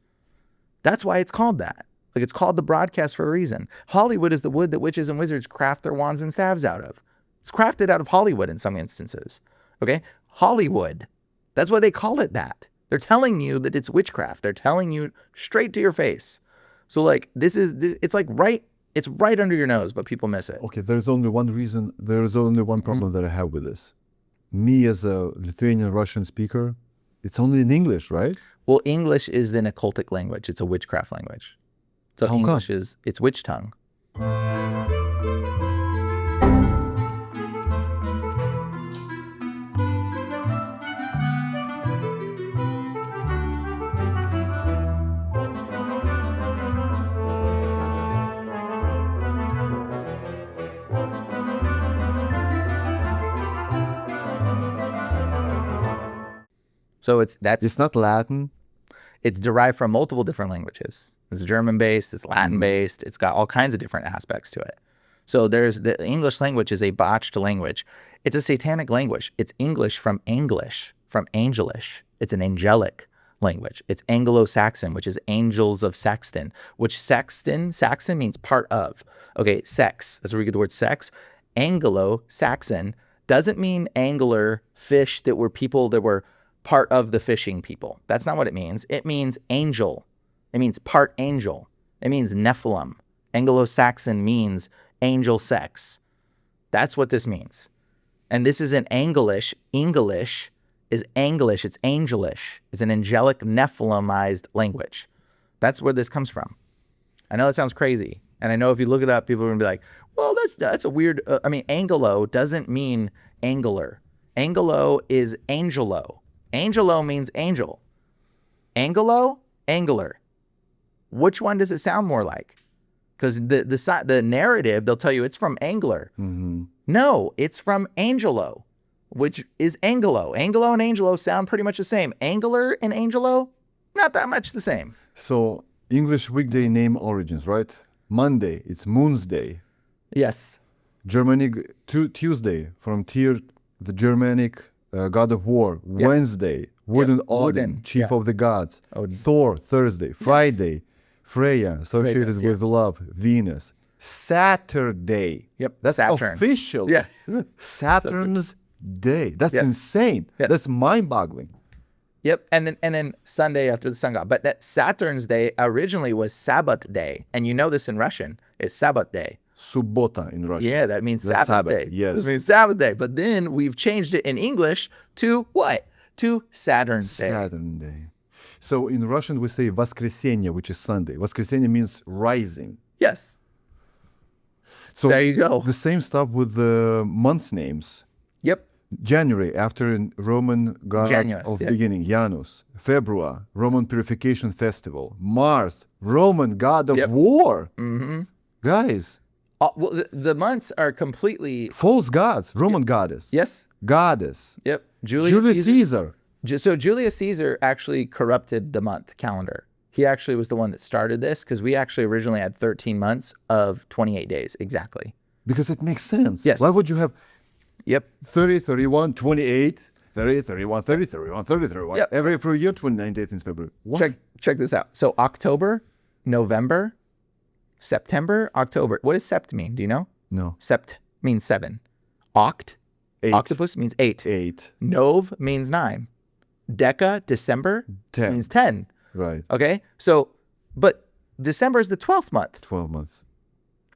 That's why it's called that. Like, it's called the broadcast for a reason. Hollywood is the wood that witches and wizards craft their wands and staves out of. It's crafted out of Hollywood in some instances. Okay? Hollywood. That's why they call it that. They're telling you that it's witchcraft. They're telling you straight to your face. So, like, it's like it's right under your nose, but people miss it. Okay, there's only one reason, there's only one problem that I have with this. Me as a Lithuanian Russian speaker, it's only in English, right? Well, English is an occultic language. It's a witchcraft language. So English it's witch tongue. So it's not Latin. It's derived from multiple different languages. It's German-based, it's Latin-based, it's got all kinds of different aspects to it. So the English language is a botched language. It's a satanic language. It's English, from angelish. It's an angelic language. It's Anglo-Saxon, which is angels of Saxon, which Saxon means part of. Okay, sex, that's where we get the word sex. Anglo-Saxon doesn't mean angler, fish that were people that were part of the fishing people. That's not what it means. It means angel. It means part angel. It means Nephilim. Anglo-Saxon means angel sex. That's what this means. And this is an English. English is English. It's angelish. It's an angelic Nephilimized language. That's where this comes from. I know that sounds crazy. And I know if you look it up, people are going to be like, well, that's a weird... Angelo doesn't mean angler. Angelo is angelo. Angelo means angel. Angelo, angler. Which one does it sound more like? Because the narrative, they'll tell you it's from angler. Mm-hmm. No, it's from angelo, which is angelo. Angelo and angelo sound pretty much the same. Angler and angelo, not that much the same. So English weekday name origins, right? Monday, it's Moon's Day. Yes. Germanic Tuesday, from Tyr, the Germanic god of war. Yes. Wednesday, Odin, Odin, chief of the gods. Odin. Thor, Thursday. Friday, yes. Freya, associated with love. Venus. Saturday. Yep. That's Saturn. Official. Yeah. Saturn's day. That's insane. Yes. That's mind-boggling. Yep. And then Sunday after the sun god. But that Saturn's day originally was Sabbath day. And you know this in Russian. It's Sabbath day. Subota in Russian. Yeah, that means Sabbath day. Yes. That means Sabbath day. But then we've changed it in English to what? To Saturn's day. Saturn day. So in Russian we say Воскресенье, which is Sunday. Воскресенье means rising. Yes. So there you go. The same stuff with the months names. Yep. January, after Roman god Janus, of beginning, Janus. February, Roman purification festival. Mars, Roman god of war. Mm-hmm. Guys. Well, the months are completely... false gods, Roman goddess. Yes. Goddess. Yep. Julius Caesar. So Julius Caesar actually corrupted the month calendar. He actually was the one that started this, because we actually originally had 13 months of 28 days, exactly. Because it makes sense. Yes. Why would you have 30, 30, 31, 28, 30, 31, 30, 31, 30, 31, every year, 29 days in February? Why? Check this out. So October, November, September, October. What does sept mean? Do you know? No. Sept means 7. Oct, 8. Octopus means 8. 8. Nov means 9. Deca, December, 10. means 10. Right. Okay? So, but December is the 12th month. 12 months.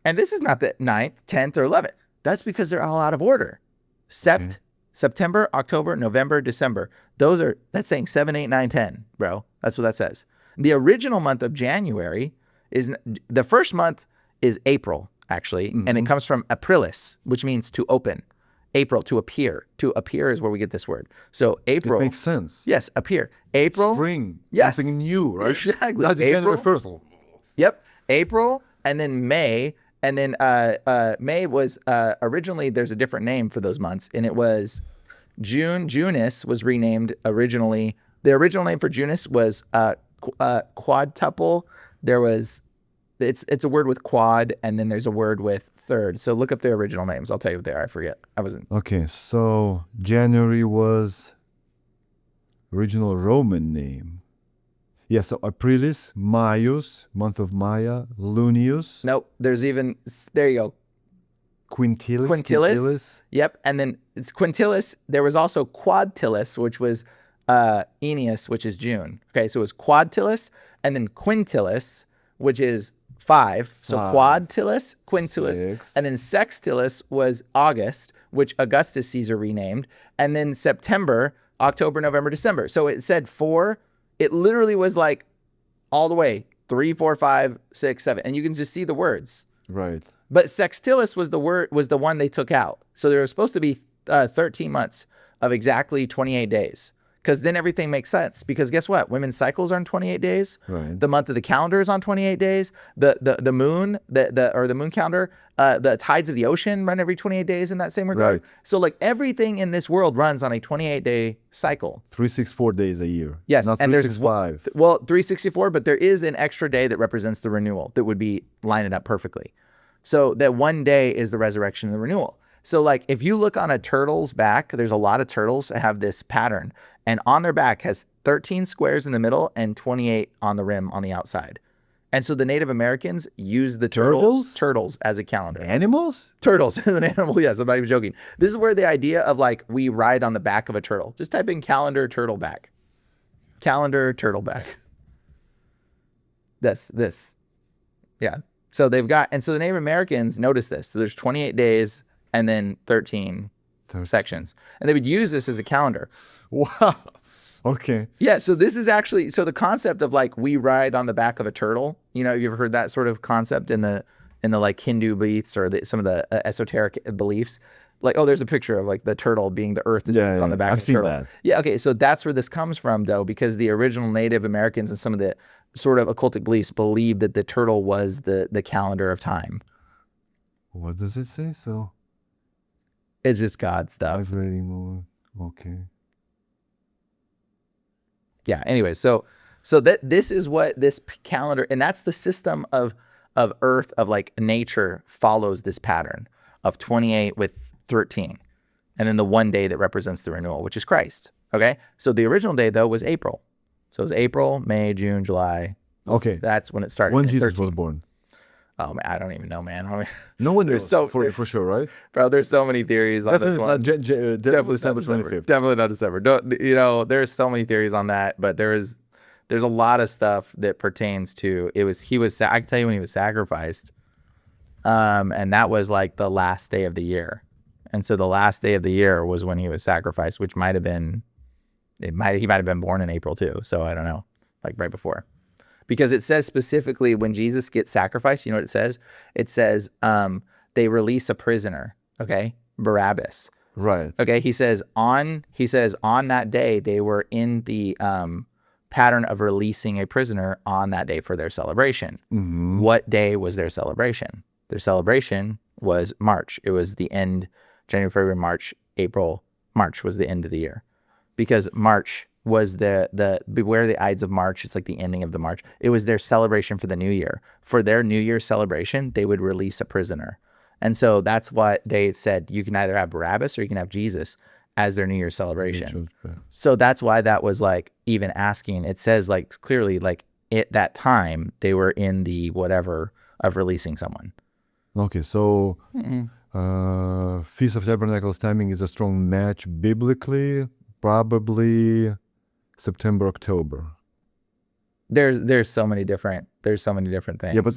And this is not the 9th, 10th, or 11th. That's because they're all out of order. September, October, November, December. That's saying 7, 8, 9, 10, bro. That's what that says. The original month of January the first month is April, actually, and it comes from aprilis, which means to open. April, to appear. To appear is where we get this word. So April. It makes sense. Yes, appear. April. Spring. Yes. Something new, right? Exactly. Not January 1st. Yep. April, and then May. And then May was originally, there's a different name for those months, and it was June. Junus was renamed originally. The original name for Junus was quadtuple. It's a word with quad, and then there's a word with third. So look up the original names. I'll tell you what they are. I forget. I wasn't. Okay, so January was original Roman name. Yeah, so Aprilis, Maius, month of Maya, Lunius. Nope. There's even, there you go. Quintilis. Yep. And then it's Quintilis. There was also Quadtilis, which was Aeneas, which is June. Okay, so it was Quadtilis, and then Quintilis, which is 5. So Quadtilis, Quintilis, 6. and then Sextilis was August, which Augustus Caesar renamed, and then September, October, November, December. So it said 4. It literally was like all the way 3, 4, 5, 6, 7, and you can just see the words. Right. But Sextilis was the one they took out. So there was supposed to be 13 months of exactly 28 days. Because then everything makes sense. Because guess what? Women's cycles are on 28 days. Right. The month of the calendar is on 28 days. The moon, the moon calendar, the tides of the ocean run every 28 days in that same regard. Right. So like everything in this world runs on a 28-day cycle. 364 days a year. Yes, Not and there's 365. well 364, but there is an extra day that represents the renewal that would be lining up perfectly. So that one day is the resurrection and the renewal. So like if you look on a turtle's back, there's a lot of turtles that have this pattern, and on their back has 13 squares in the middle and 28 on the rim on the outside. And so the Native Americans use the turtles as a calendar. Animals? Turtles as an animal. Yes, I'm not even joking. This is where the idea of like we ride on the back of a turtle. Just type in calendar turtle back. Calendar turtle back. That's this. Yeah. So they've got, and so the Native Americans notice this. So there's 28 days and then 13 sections. And they would use this as a calendar. Wow. Okay. Yeah. So this is actually, so the concept of like we ride on the back of a turtle, you know, you've heard that sort of concept in the like Hindu beliefs or some of the esoteric beliefs. Like, oh, there's a picture of like the turtle being the earth that sits on the back of the turtle. I've seen that. Yeah. Okay. So that's where this comes from though, because the original Native Americans and some of the sort of occultic beliefs believed that the turtle was the calendar of time. What does it say? So it's just God stuff. I've read more. Okay. Yeah. Anyway, so that this is what this calendar, and that's the system of Earth, of like nature follows this pattern of 28 with 13, and then the one day that represents the renewal, which is Christ. Okay. So the original day though was April. So it was April, May, June, July. Okay. That's when it started. When Jesus was born. Oh man, I don't even know, man. I mean, no one knows for sure, right? Bro, there's so many theories on this one. Definitely December 25th. Definitely not December. There's so many theories on that, but there's a lot of stuff that pertains to I can tell you when he was sacrificed. And that was like the last day of the year. And so the last day of the year was when he was sacrificed, which might have been he might have been born in April too. So I don't know, like right before. Because it says specifically when Jesus gets sacrificed, you know what it says? It says they release a prisoner, okay? Barabbas. Right. Okay, he says on that day they were in the pattern of releasing a prisoner on that day for their celebration. Mm-hmm. What day was their celebration? Their celebration was March. It was the end, January, February, March, April. March was the end of the year. Because March was the Beware the Ides of March. It's like the ending of the March. It was their celebration for the new year. For their New Year celebration, they would release a prisoner. And so that's what they said. You can either have Barabbas or you can have Jesus as their New Year celebration. So that's why that was like even asking. It says like clearly like at that time they were in the whatever of releasing someone. Okay, so Feast of Tabernacles timing is a strong match biblically, probably September, October. There's so many different things. Yeah, but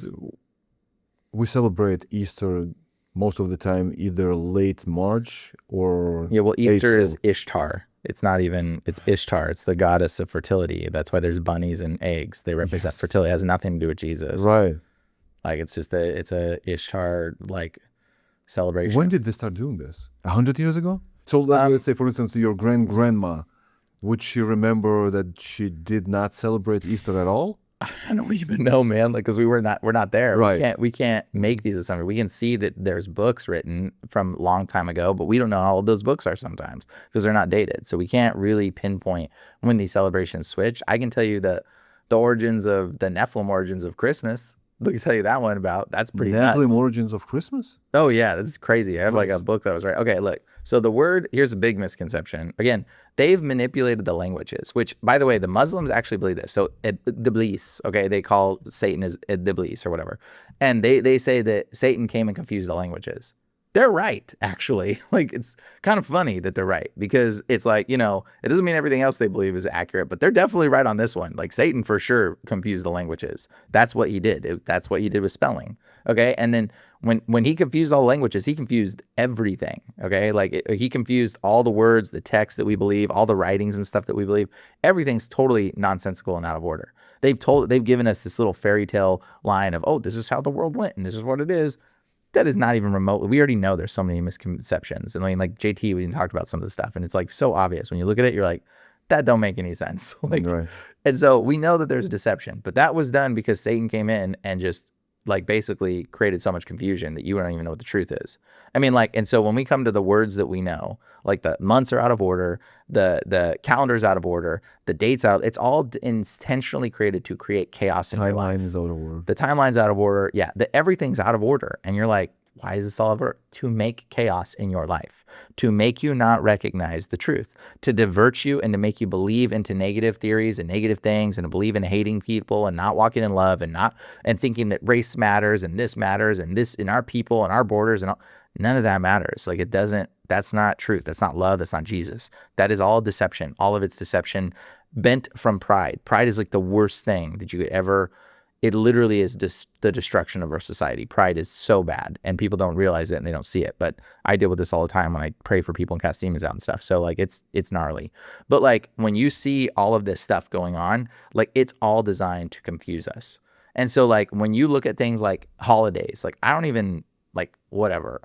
we celebrate Easter most of the time either late March or yeah, well, Easter April. is Ishtar. It's not even, it's Ishtar. It's the goddess of fertility. That's why there's bunnies and eggs. They represent Yes. fertility. It has nothing to do with Jesus. Right. Like it's just it's a Ishtar like celebration. When did they start doing this? 100 years ago? So let's say, for instance, your grandma, would she remember that she did not celebrate Easter at all? I don't even know, man. Like, because we're not there. Right. We can't make these assumptions. We can see that there's books written from a long time ago, but we don't know how old those books are sometimes because they're not dated. So we can't really pinpoint when these celebrations switch. I can tell you the origins of the Nephilim origins of Christmas. Let me tell you that one about. That's pretty Nephilim nuts. origins of Christmas? Oh yeah, that's crazy. I have like a book that was right. Okay, look. So the word, here's a big misconception. Again, they've manipulated the languages, which by the way, the Muslims actually believe this. So Iblis, okay, they call Satan as Iblis or whatever. And they say that Satan came and confused the languages. They're right, actually. Like, it's kind of funny that they're right because it's like, you know, it doesn't mean everything else they believe is accurate, but they're definitely right on this one. Like, Satan for sure confused the languages. That's what he did. That's what he did with spelling. Okay. And then when he confused all languages, he confused everything. Okay. Like, he confused all the words, the text that we believe, all the writings and stuff that we believe. Everything's totally nonsensical and out of order. They've given us this little fairy tale line of, oh, this is how the world went and this is what it is. That is not even remotely. We already know there's so many misconceptions. And I mean, like JT, we talked about some of the stuff, and it's like so obvious when you look at it. You're like, that don't make any sense. Like, Right. And so we know that there's deception, but that was done because Satan came in and just like basically created so much confusion that you don't even know what the truth is. I mean, like, and so when we come to the words that we know, like the months are out of order, the calendar's out of order, the dates out, it's all intentionally created to create chaos in your life. Timeline is out of order. The timeline's out of order. Yeah, everything's out of order. And you're like, why is this all over? To make chaos in your life, to make you not recognize the truth, to divert you and to make you believe into negative theories and negative things and to believe in hating people and not walking in love and thinking that race matters and this in our people and our borders and all. None of that matters. Like, it doesn't, that's not truth. That's not love. That's not Jesus. That is all deception. All of it's deception bent from pride. Pride is like the worst thing that you could ever. It literally is the destruction of our society. Pride is so bad, and people don't realize it and they don't see it. But I deal with this all the time when I pray for people and cast demons out and stuff. So like it's gnarly. But like when you see all of this stuff going on, like it's all designed to confuse us. And so like when you look at things like holidays, like I don't even like whatever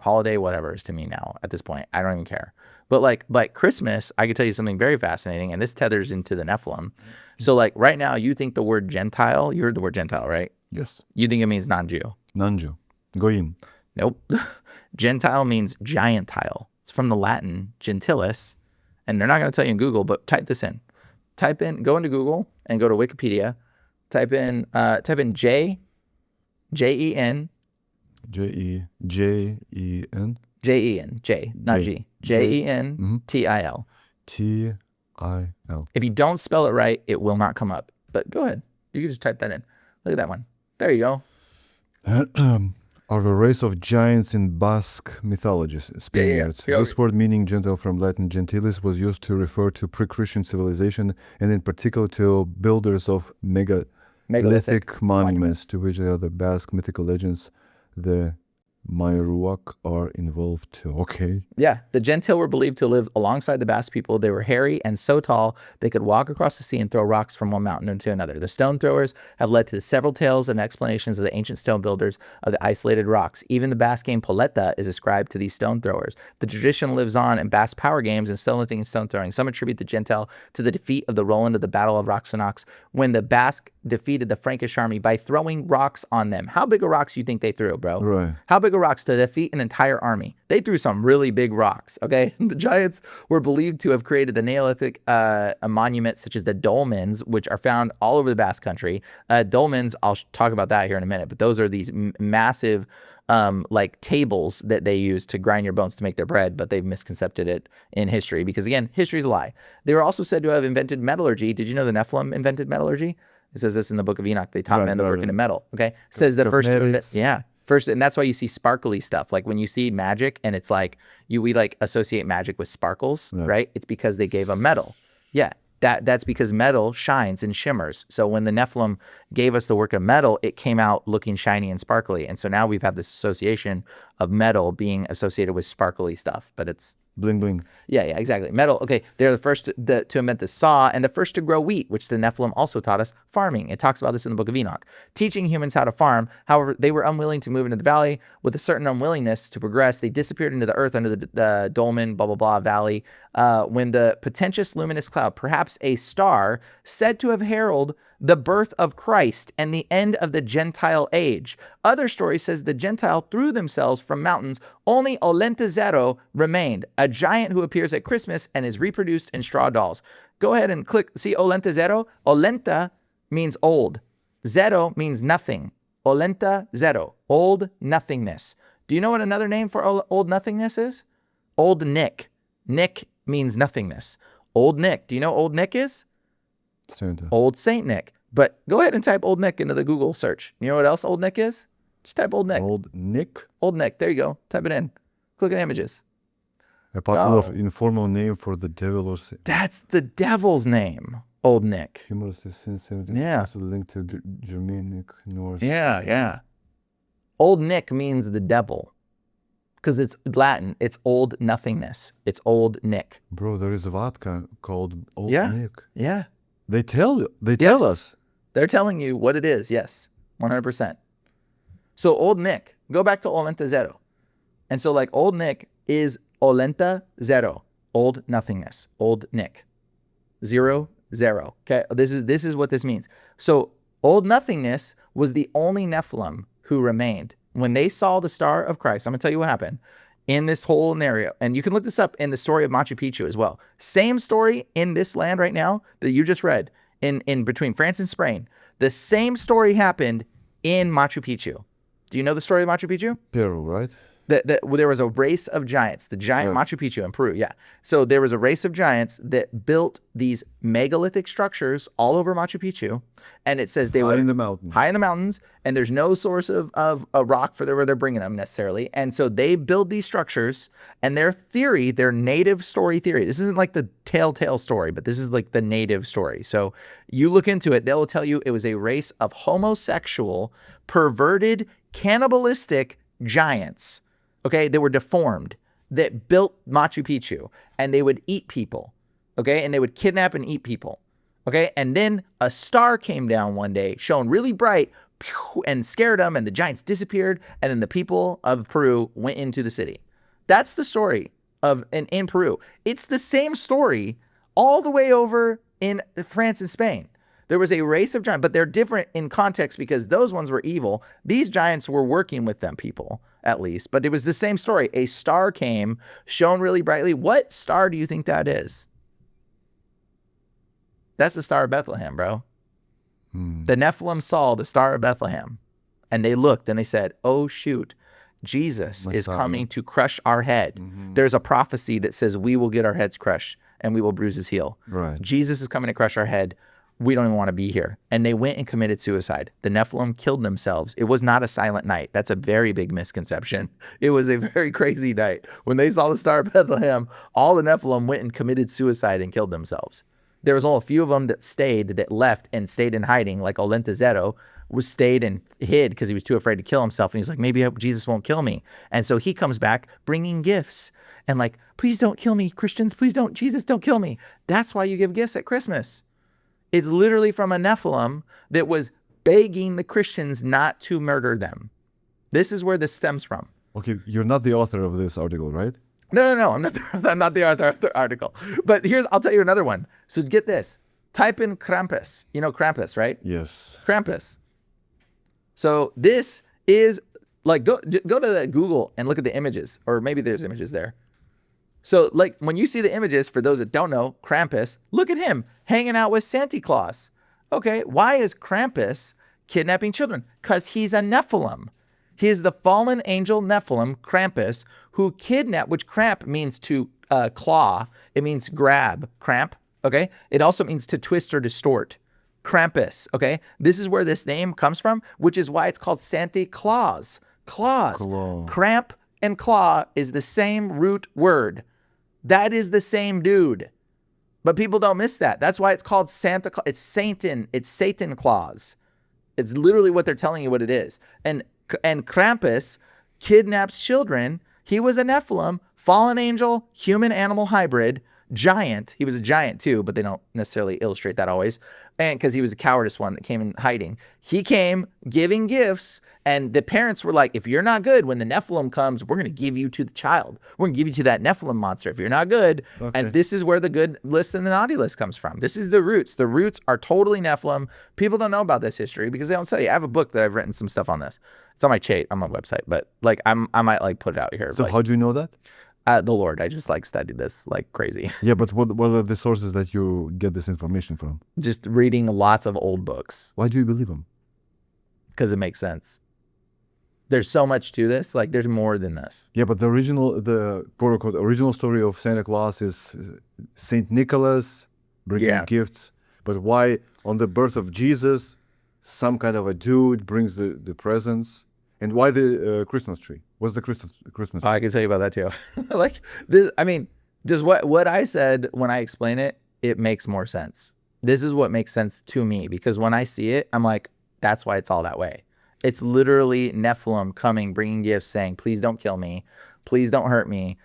is to me now at this point. I don't even care. But like Christmas, I could tell you something very fascinating, and this tethers into the Nephilim. So like right now, you think the word Gentile, you heard the word Gentile, right? Yes. You think it means non-Jew. Non-Jew. Goyim. Nope. Gentile means giant tile. It's from the Latin gentilis. And they're not going to tell you in Google, but type this in. Go into Google and go to Wikipedia. Type in J-E-N. J-E-J-E-N. J-E-N, J, not G. J-E-N-T-I-L. T-I-L. If you don't spell it right, it will not come up. But go ahead. You can just type that in. Look at that one. There you go. Are a race of giants in Basque mythology, Spaniards. Yeah. This word meaning Gentile from Latin gentilis was used to refer to pre-Christian civilization and in particular to builders of megalithic monuments to which the other Basque mythical legends, the Mayruak, are involved too. Okay. Yeah, the Gentile were believed to live alongside the Basque people. They were hairy and so tall they could walk across the sea and throw rocks from one mountain into another. The stone throwers have led to several tales and explanations of the ancient stone builders of the isolated rocks. Even the Basque game Poleta is ascribed to these stone throwers. The tradition lives on in Basque power games and stone lifting and stone throwing. Some attribute the Gentile to the defeat of the Roland of the Battle of Roxanox when the Basque defeated the Frankish army by throwing rocks on them. How big of rocks do you think they threw, bro? Right. How big of rocks to defeat an entire army? They threw some really big rocks, okay? The giants were believed to have created the Neolithic monuments such as the dolmens, which are found all over the Basque country. Dolmens, I'll talk about that here in a minute, but those are these massive like tables that they use to grind your bones to make their bread, but they've misconcepted it in history because, again, history is a lie. They were also said to have invented metallurgy. Did you know the Nephilim invented metallurgy? It says this in the book of Enoch. They taught men to work in metal, okay? Says the first to invent, yeah. First, and that's why you see sparkly stuff. Like when you see magic and it's like we like associate magic with sparkles, right? It's because they gave them metal. Yeah, that's because metal shines and shimmers. So when the Nephilim gave us the work of metal, it came out looking shiny and sparkly. And so now we've had this association of metal being associated with sparkly stuff, but it's Bling bling. yeah, exactly. Metal. Okay, they're the first to invent the saw and the first to grow wheat, which the Nephilim also taught us farming. It talks about this in the book of Enoch, teaching humans how to farm. However, they were unwilling to move into the valley. With a certain unwillingness to progress, they disappeared into the earth under the dolmen, blah, blah, blah, valley. When the potentious luminous cloud, perhaps a star, said to have heralded the birth of Christ and the end of the Gentile age. Other story says the Gentile threw themselves from mountains. Only Olenta Zero remained, a giant who appears at Christmas and is reproduced in straw dolls. Go ahead and click, see Olenta Zero? Olenta means old. Zero means nothing. Olenta Zero, old nothingness. Do you know what another name for old nothingness is? Old Nick. Nick means nothingness. Old Nick. Do you know what Old Nick is? Santa. Old Saint Nick. But go ahead and type Old Nick into the Google search. You know what else Old Nick is? Just type Old Nick. Old Nick? Old Nick. There you go. Type it in. Click on images. A popular informal name for the devil or That's the devil's name. Old Nick. humorous sensitive. Yeah. Also linked to Germanic North. Yeah. Old Nick means the devil. Because it's Latin. It's old nothingness. It's Old Nick. Bro, there is a vodka called Old Yeah. Nick. Yeah. They tell you. They Yes. tell us. They're telling you what it is. Yes. 100%. So Old Nick, go back to Olenta Zero. And so like Old Nick is Olenta Zero. Old nothingness. Old Nick. 0, 0. Okay. This is what this means. So old nothingness was the only Nephilim who remained. When they saw the star of Christ, I'm going to tell you what happened in this whole scenario. And you can look this up in the story of Machu Picchu as well. Same story in this land right now that you just read in between France and Spain. The same story happened in Machu Picchu. Do you know the story of Machu Picchu? Peru, right? There was a race of giants, the giant Machu Picchu in Peru. Yeah. So there was a race of giants that built these megalithic structures all over Machu Picchu. And it says they were High in the mountains. high in the mountains, and there's no source of a rock for where they're bringing them necessarily. And so they build these structures, and their theory, their native story theory, this isn't like the telltale story, but this is like the native story. So you look into it, they'll tell you it was a race of homosexual, perverted, cannibalistic giants. Okay, they were deformed, that built Machu Picchu, and they would eat people, okay, and they would kidnap and eat people, okay, and then a star came down one day, shone really bright, and scared them, and the giants disappeared, and then the people of Peru went into the city. That's the story of in Peru. It's the same story all the way over in France and Spain. There was a race of giants, but they're different in context because those ones were evil. These giants were working with them people, at least. But it was the same story. A star came, shone really brightly. What star do you think that is? That's the Star of Bethlehem, bro. The Nephilim saw the Star of Bethlehem, and they looked and they said, oh, shoot, Jesus is coming to crush our head. There's a prophecy that says we will get our heads crushed and we will bruise his heel. Right. Jesus is coming to crush our head. We don't even want to be here. And they went and committed suicide. The Nephilim killed themselves. It was not a silent night. That's a very big misconception. It was a very crazy night. When they saw the Star of Bethlehem, all the Nephilim went and committed suicide and killed themselves. There was only a few of them that left and stayed in hiding, like Olenta Zero stayed and hid because he was too afraid to kill himself. And he's like, maybe Jesus won't kill me. And so he comes back bringing gifts and like, please don't kill me, Christians. Please don't, Jesus, don't kill me. That's why you give gifts at Christmas. It's literally from a Nephilim that was begging the Christians not to murder them. This is where this stems from. Okay, you're not the author of this article, right? No. I'm not the author of the article. But I'll tell you another one. So get this. Type in Krampus. You know Krampus, right? Yes. Krampus. So this is like, go to the Google and look at the images, or maybe there's images there. So like when you see the images, for those that don't know, Krampus, look at him hanging out with Santa Claus. Okay, why is Krampus kidnapping children? Because he's a Nephilim. He is the fallen angel Nephilim, Krampus, who kidnapped, which cramp means to claw. It means grab, cramp, okay? It also means to twist or distort. Krampus, okay? This is where this name comes from, which is why it's called Santa Claus. Claus. Claw. Cramp and claw is the same root word. That is the same dude. But people don't miss that. That's why it's called Santa Claus. It's Satan. It's Satan Claus. It's literally what they're telling you what it is. And Krampus kidnaps children. He was a Nephilim, fallen angel, human animal hybrid, giant. He was a giant too, but they don't necessarily illustrate that always. And because he was a cowardice one that came in hiding. He came giving gifts, and the parents were like, if you're not good, when the Nephilim comes, we're going to give you to the child. We're going to give you to that Nephilim monster if you're not good. Okay. And this is where the good list and the naughty list comes from. This is the roots. The roots are totally Nephilim. People don't know about this history because they don't study. I have a book that I've written some stuff on this. It's on my website, but like I might like put it out here. So like, how do you know that? The Lord. I just like studied this like crazy. Yeah, but what are the sources that you get this information from? Just reading lots of old books. Why do you believe them? Because it makes sense. There's so much to this. Like there's more than this. Yeah, but the quote unquote original story of Santa Claus is Saint Nicholas bringing gifts. But why on the birth of Jesus, some kind of a dude brings the presents? And why the Christmas tree? What's the Christmas tree? I can tell you about that too. Like this, I mean, just what I said when I explain it, it makes more sense. This is what makes sense to me because when I see it, I'm like, that's why it's all that way. It's literally Nephilim coming, bringing gifts, saying, please don't kill me. Please don't hurt me.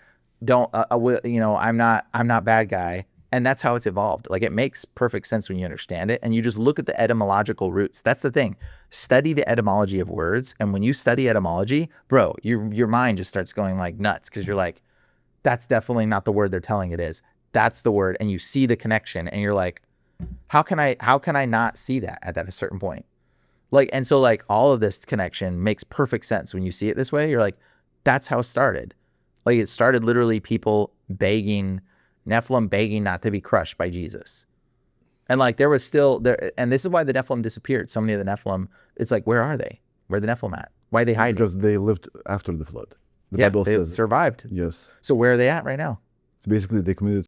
Don't, I'm not bad guy. And that's how it's evolved. Like it makes perfect sense when you understand it. And you just look at the etymological roots. That's the thing. Study the etymology of words. And when you study etymology, bro, your mind just starts going like nuts because you're like, that's definitely not the word they're telling it is. That's the word. And you see the connection and you're like, how can I not see that at a certain point? Like, and so like all of this connection makes perfect sense when you see it this way. You're like, that's how it started. Like it started literally people Nephilim begging not to be crushed by Jesus. And like there was still there, and this is why the Nephilim disappeared. So many of the Nephilim, it's like, where are they? Where are the Nephilim at? Why are they hiding? Because they lived after the flood. The yeah, Bible they says survived. Yes. So where are they at right now? So basically they committed.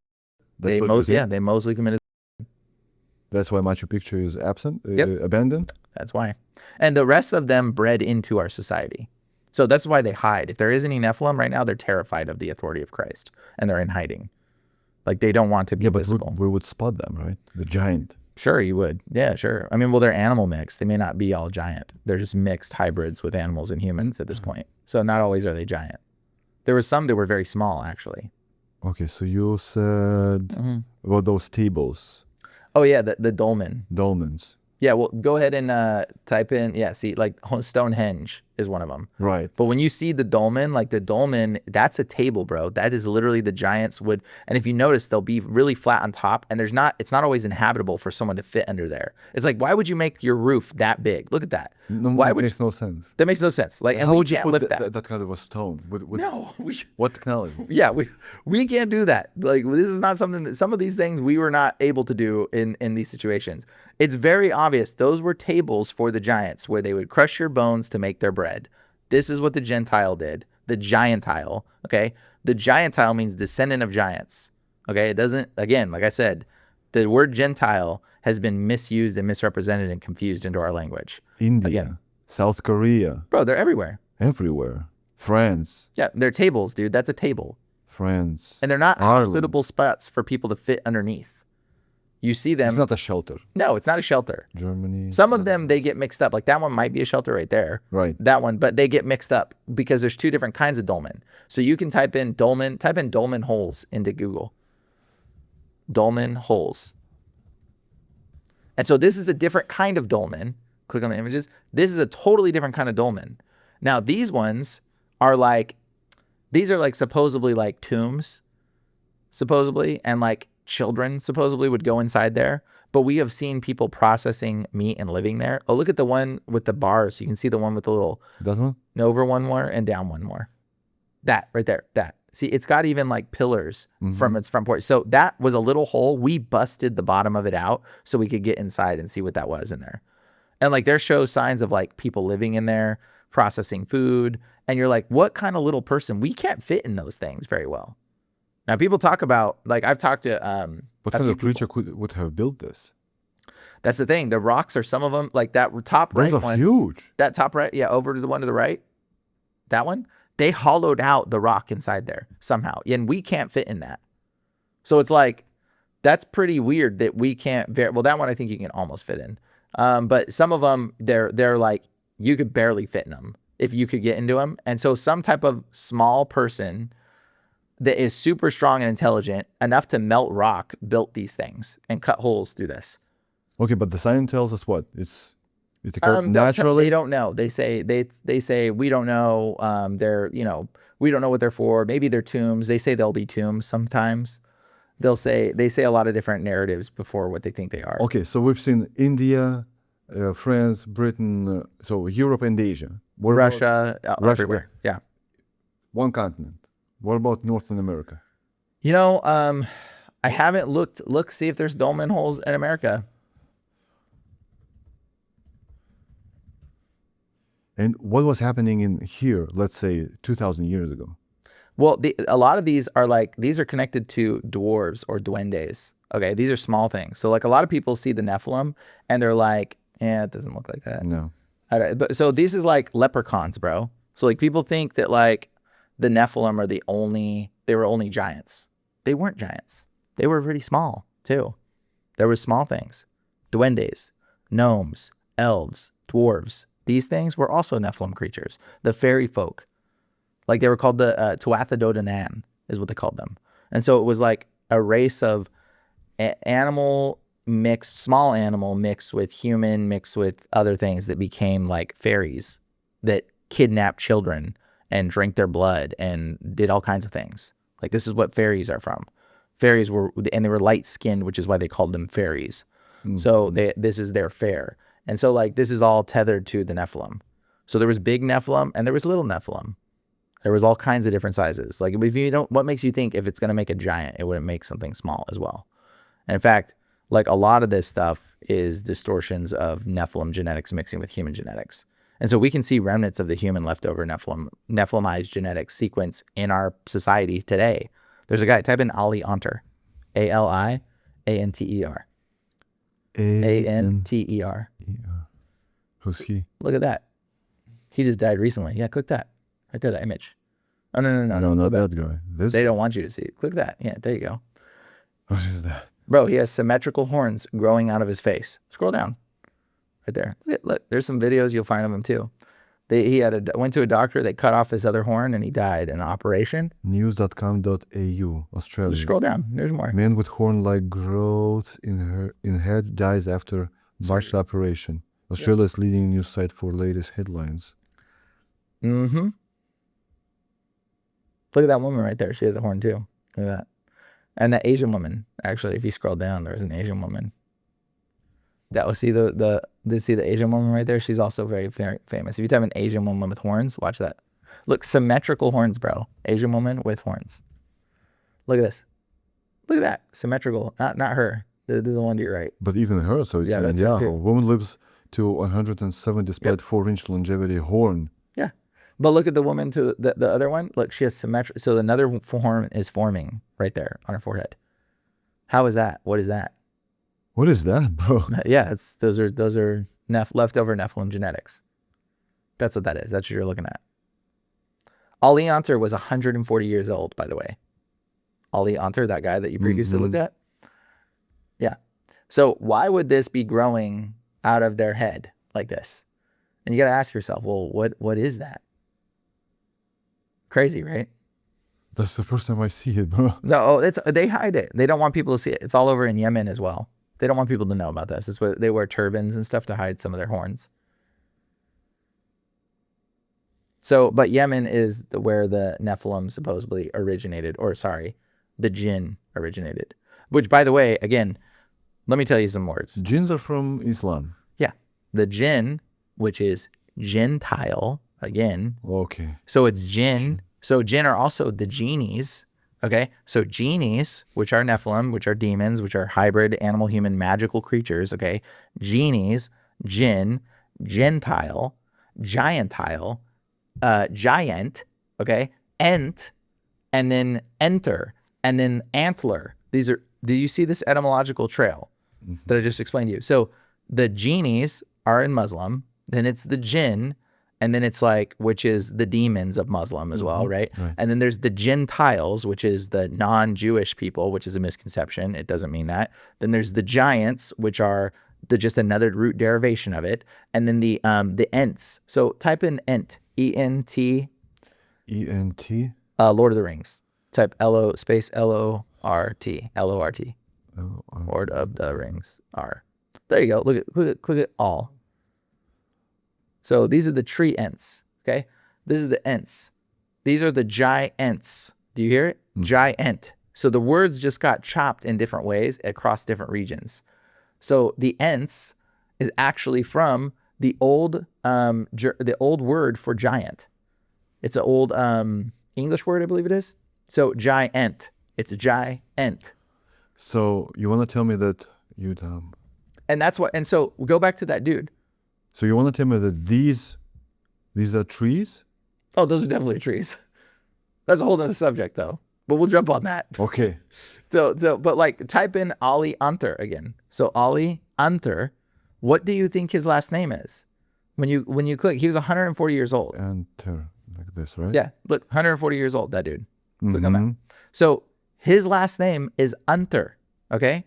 They mostly committed. That's why Machu Picchu is abandoned. That's why. And the rest of them bred into our society. So that's why they hide. If there is any Nephilim right now, they're terrified of the authority of Christ and they're in hiding. Like they don't want to be visible. But we would spot them, right? The giant. Sure, you would. Yeah, sure. I mean, well, they're animal mixed. They may not be all giant. They're just mixed hybrids with animals and humans at this point. So not always are they giant. There were some that were very small, actually. Okay, so you said about those tables. Oh, yeah, the dolmen. Dolmens. Yeah, well, go ahead and type in, see, like Stonehenge is one of them. Right. But when you see the dolmen, like the dolmen, that's a table, bro. That is literally the giants would, and if you notice, they'll be really flat on top, and it's not always inhabitable for someone to fit under there. It's like, why would you make your roof that big? Look at that. No, why that makes no sense. That makes no sense. Like, and how would you can't put lift that kind of a stone? What technology? Yeah, we can't do that. Like, this is not something that, some of these things we were not able to do in these situations. It's very obvious. Those were tables for the giants where they would crush your bones to make their bread. This is what the Gentile did. The giantile, okay? The giantile means descendant of giants, okay? It doesn't, again, like I said, the word Gentile has been misused and misrepresented and confused into our language. India, again, South Korea. Bro, they're everywhere. Everywhere. France. Yeah, they're tables, dude. That's a table. France. And they're not Ireland. hospitable spots for people to fit underneath. You see them. It's not a shelter. No, it's not a shelter. Germany. Some of them, they get mixed up. Like that one might be a shelter right there. Right. That one, but they get mixed up because there's two different kinds of dolmen. So you can type in dolmen holes into Google. Dolmen holes. And so this is a different kind of dolmen. Click on the images. This is a totally different kind of dolmen. Now these ones are like, these are like supposedly like tombs, supposedly, and like children supposedly would go inside there, but we have seen people processing meat and living there. Oh, look at the one with the bars. You can see the one with the little, that one? Over one more and down one more. That right there, that. See, it's got even like pillars from its front porch. So that was a little hole. We busted the bottom of it out so we could get inside and see what that was in there. And like there shows signs of like people living in there, processing food. And you're like, what kind of little person? We can't fit in those things very well. Now, people talk about, like, I've talked to what kind of creature would have built this? That's the thing. The rocks are some of them, like that top right one. Those are huge. That top right, yeah, over to the one to the right. that one, they hollowed out the rock inside there somehow, and we can't fit in that. So it's like, that's pretty weird that we can't. Well, that one I think you can almost fit in, but some of them they're like you could barely fit in them if you could get into them. And so some type of small person that is super strong and intelligent enough to melt rock built these things and cut holes through this. Okay, but the science tells us what? It occurred naturally? They don't know. They say we don't know. They're, we don't know what they're for. Maybe they're tombs. They say they'll be tombs sometimes. They say a lot of different narratives before what they think they are. Okay, so we've seen India, France, Britain, so Europe and Asia. What Russia, Russia, everywhere. Yeah. One continent. What about Northern America? I haven't looked, see if there's dolmen holes in America. And what was happening in here, let's say 2,000 years ago? Well, a lot of these are connected to dwarves or duendes. Okay, these are small things. So like a lot of people see the Nephilim and they're like, it doesn't look like that. No. But so this is like leprechauns, bro. So like people think that like the Nephilim are they were only giants. They weren't giants. They were pretty small too. There were small things. Duendes, gnomes, elves, dwarves. These things were also Nephilim creatures. The fairy folk. Like they were called the Tuatha is what they called them. And so it was like a race of small animal mixed with human, mixed with other things that became like fairies that kidnapped children and drank their blood and did all kinds of things. Like this is what fairies are from. Fairies they were light skinned, which is why they called them fairies. Mm-hmm. So this is their fair. And so like this is all tethered to the Nephilim. So there was big Nephilim and there was little Nephilim. There was all kinds of different sizes. Like if you don't, what makes you think if it's going to make a giant, it wouldn't make something small as well? And in fact, like a lot of this stuff is distortions of Nephilim genetics mixing with human genetics. And so we can see remnants of the human leftover Nephilimized genetic sequence in our society today. There's a guy, type in Ali Anter, Alianter. Anter. Who's he? Look at that. He just died recently. Yeah, click that. Right there, that image. Oh, no. I don't know that guy. They don't want you to see it. Click that. Yeah, there you go. What is that? Bro, he has symmetrical horns growing out of his face. Scroll down. Right there. Look, there's some videos you'll find of him too. He went to a doctor, they cut off his other horn and he died in an operation. News.com.au, Australia. Just scroll down. There's more. Man with horn-like growth in head dies after botched operation. Australia's leading news site for latest headlines. Mm-hmm. Look at that woman right there. She has a horn too. Look at that. And that Asian woman, actually, if you scroll down, there's an Asian woman. That will see the Asian woman right there. She's also very, very famous. If you type an Asian woman with horns, watch that. Look, symmetrical horns, bro. Asian woman with horns. Look at this. Look at that. Symmetrical. Not her. The one to your right. But even her, so it's a woman lives to 107 despite 4-inch longevity horn. Yeah. But look at the woman to the other one. Look, she has symmetric. So another horn is forming right there on her forehead. How is that? What is that? What is that, bro? Yeah, those are leftover Nephilim genetics. That's what that is. That's what you're looking at. Ali Anter was 140 years old, by the way. Ali Anter, that guy that you previously looked at. Yeah. So why would this be growing out of their head like this? And you got to ask yourself, well, what is that? Crazy, right? That's the first time I see it, bro. No, they hide it. They don't want people to see it. It's all over in Yemen as well. They don't want people to know about this. It's what they wear turbans and stuff to hide some of their horns. So, but Yemen is where the Nephilim supposedly originated, the jinn originated. Which, by the way, again, let me tell you some words. Jinns are from Islam. Yeah. The jinn, which is Gentile, again. Okay. So it's jinn. So jinn are also the genies. Okay, so genies, which are Nephilim, which are demons, which are hybrid animal-human magical creatures, okay? Genies, jinn, Gentile, giantile, giant, okay? Ent, and then enter, and then antler. Do you see this etymological trail that I just explained to you? So the genies are in Muslim, then it's the jinn, And then it's like, which is the demons of Muslim as well, right? And then there's the Gentiles, which is the non-Jewish people, which is a misconception. It doesn't mean that. Then there's the giants, which are just another root derivation of it. And then the Ents. So type in Ent, E-N-T. E-N-T? Lord of the Rings. Type space L-O-R-T, L-O-R-T. Lord of the Rings, R. There you go. Click it all. So these are the tree Ents, okay? This is the Ents. These are the giants. Do you hear it? Giant. So the words just got chopped in different ways across different regions. So the Ents is actually from the old word for giant. It's an old English word, I believe it is. So giant. It's a giant. So you want to tell me that you'd and that's what. And so we'll go back to that dude. So you want to tell me that these are trees? Oh, those are definitely trees. That's a whole other subject, though. But we'll jump on that. Okay. But like, type in Ali Anter again. So Ali Anter, what do you think his last name is? When you click, he was 140 years old. Anter, like this, right? Yeah, look, 140 years old, that dude. Click on that. So his last name is Anter. Okay,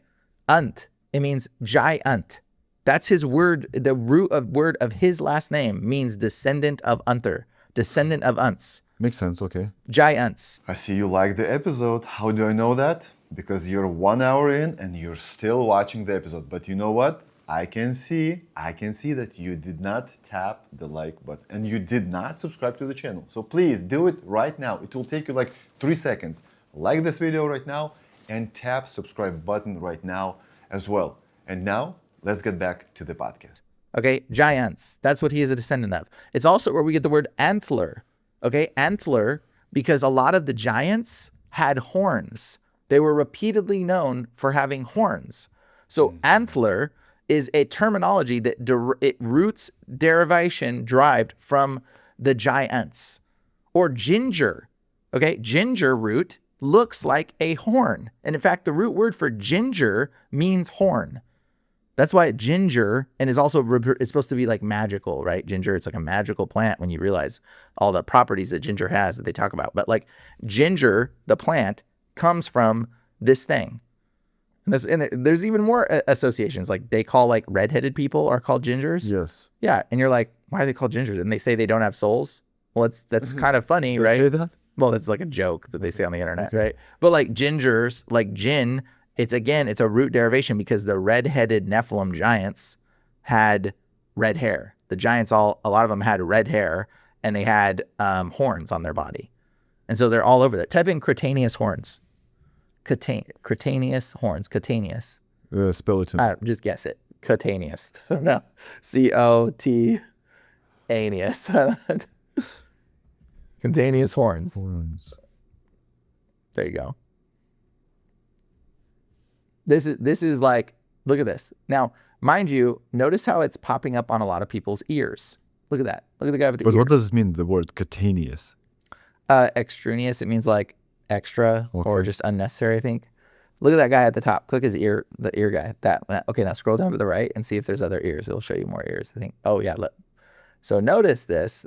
Unt. It means giant. That's his word. The word of his last name means descendant of Unter, descendant of Unts. Makes sense, okay. Giants. I see you like the episode. How do I know that? Because you're 1 hour in and you're still watching the episode. But you know what? I can see that you did not tap the like button and you did not subscribe to the channel. So please do it right now. It will take you like 3 seconds. Like this video right now and tap subscribe button right now as well. And now, let's get back to the podcast. Okay, giants. That's what he is a descendant of. It's also where we get the word antler. Okay, antler, because a lot of the giants had horns. They were repeatedly known for having horns. So antler is a terminology that it roots derivation derived from the giants. Or ginger. Okay, ginger root looks like a horn. And in fact, the root word for ginger means horn. That's why ginger, and is also, it's supposed to be like magical, right? Ginger, it's like a magical plant when you realize all the properties that ginger has that they talk about. But like ginger, the plant, comes from this thing. And there's even more associations. Like they call like redheaded people are called gingers. Yes. Yeah. And you're like, why are they called gingers? And they say they don't have souls. Well, that's kind of funny, right? Say that? Well, that's like a joke that they say on the internet, right? But like gingers, like gin, it's a root derivation because the red-headed Nephilim giants had red hair. The giants, a lot of them had red hair and they had horns on their body. And so they're all over that. Type in cutaneous horns. Cutaneous horns. Cutaneous. Spell it to me. Just guess it. Cutaneous. No. C-O-T-aneous. Cutaneous horns. There you go. This is like, look at this. Now, mind you, notice how it's popping up on a lot of people's ears. Look at that. Look at the guy with the ear. But what does it mean, the word cutaneous? Extraneous, it means like extra or just unnecessary, I think. Look at that guy at the top. Click his ear, the ear guy. Okay, now scroll down to the right and see if there's other ears. It'll show you more ears, I think. Oh, yeah, look. So notice this.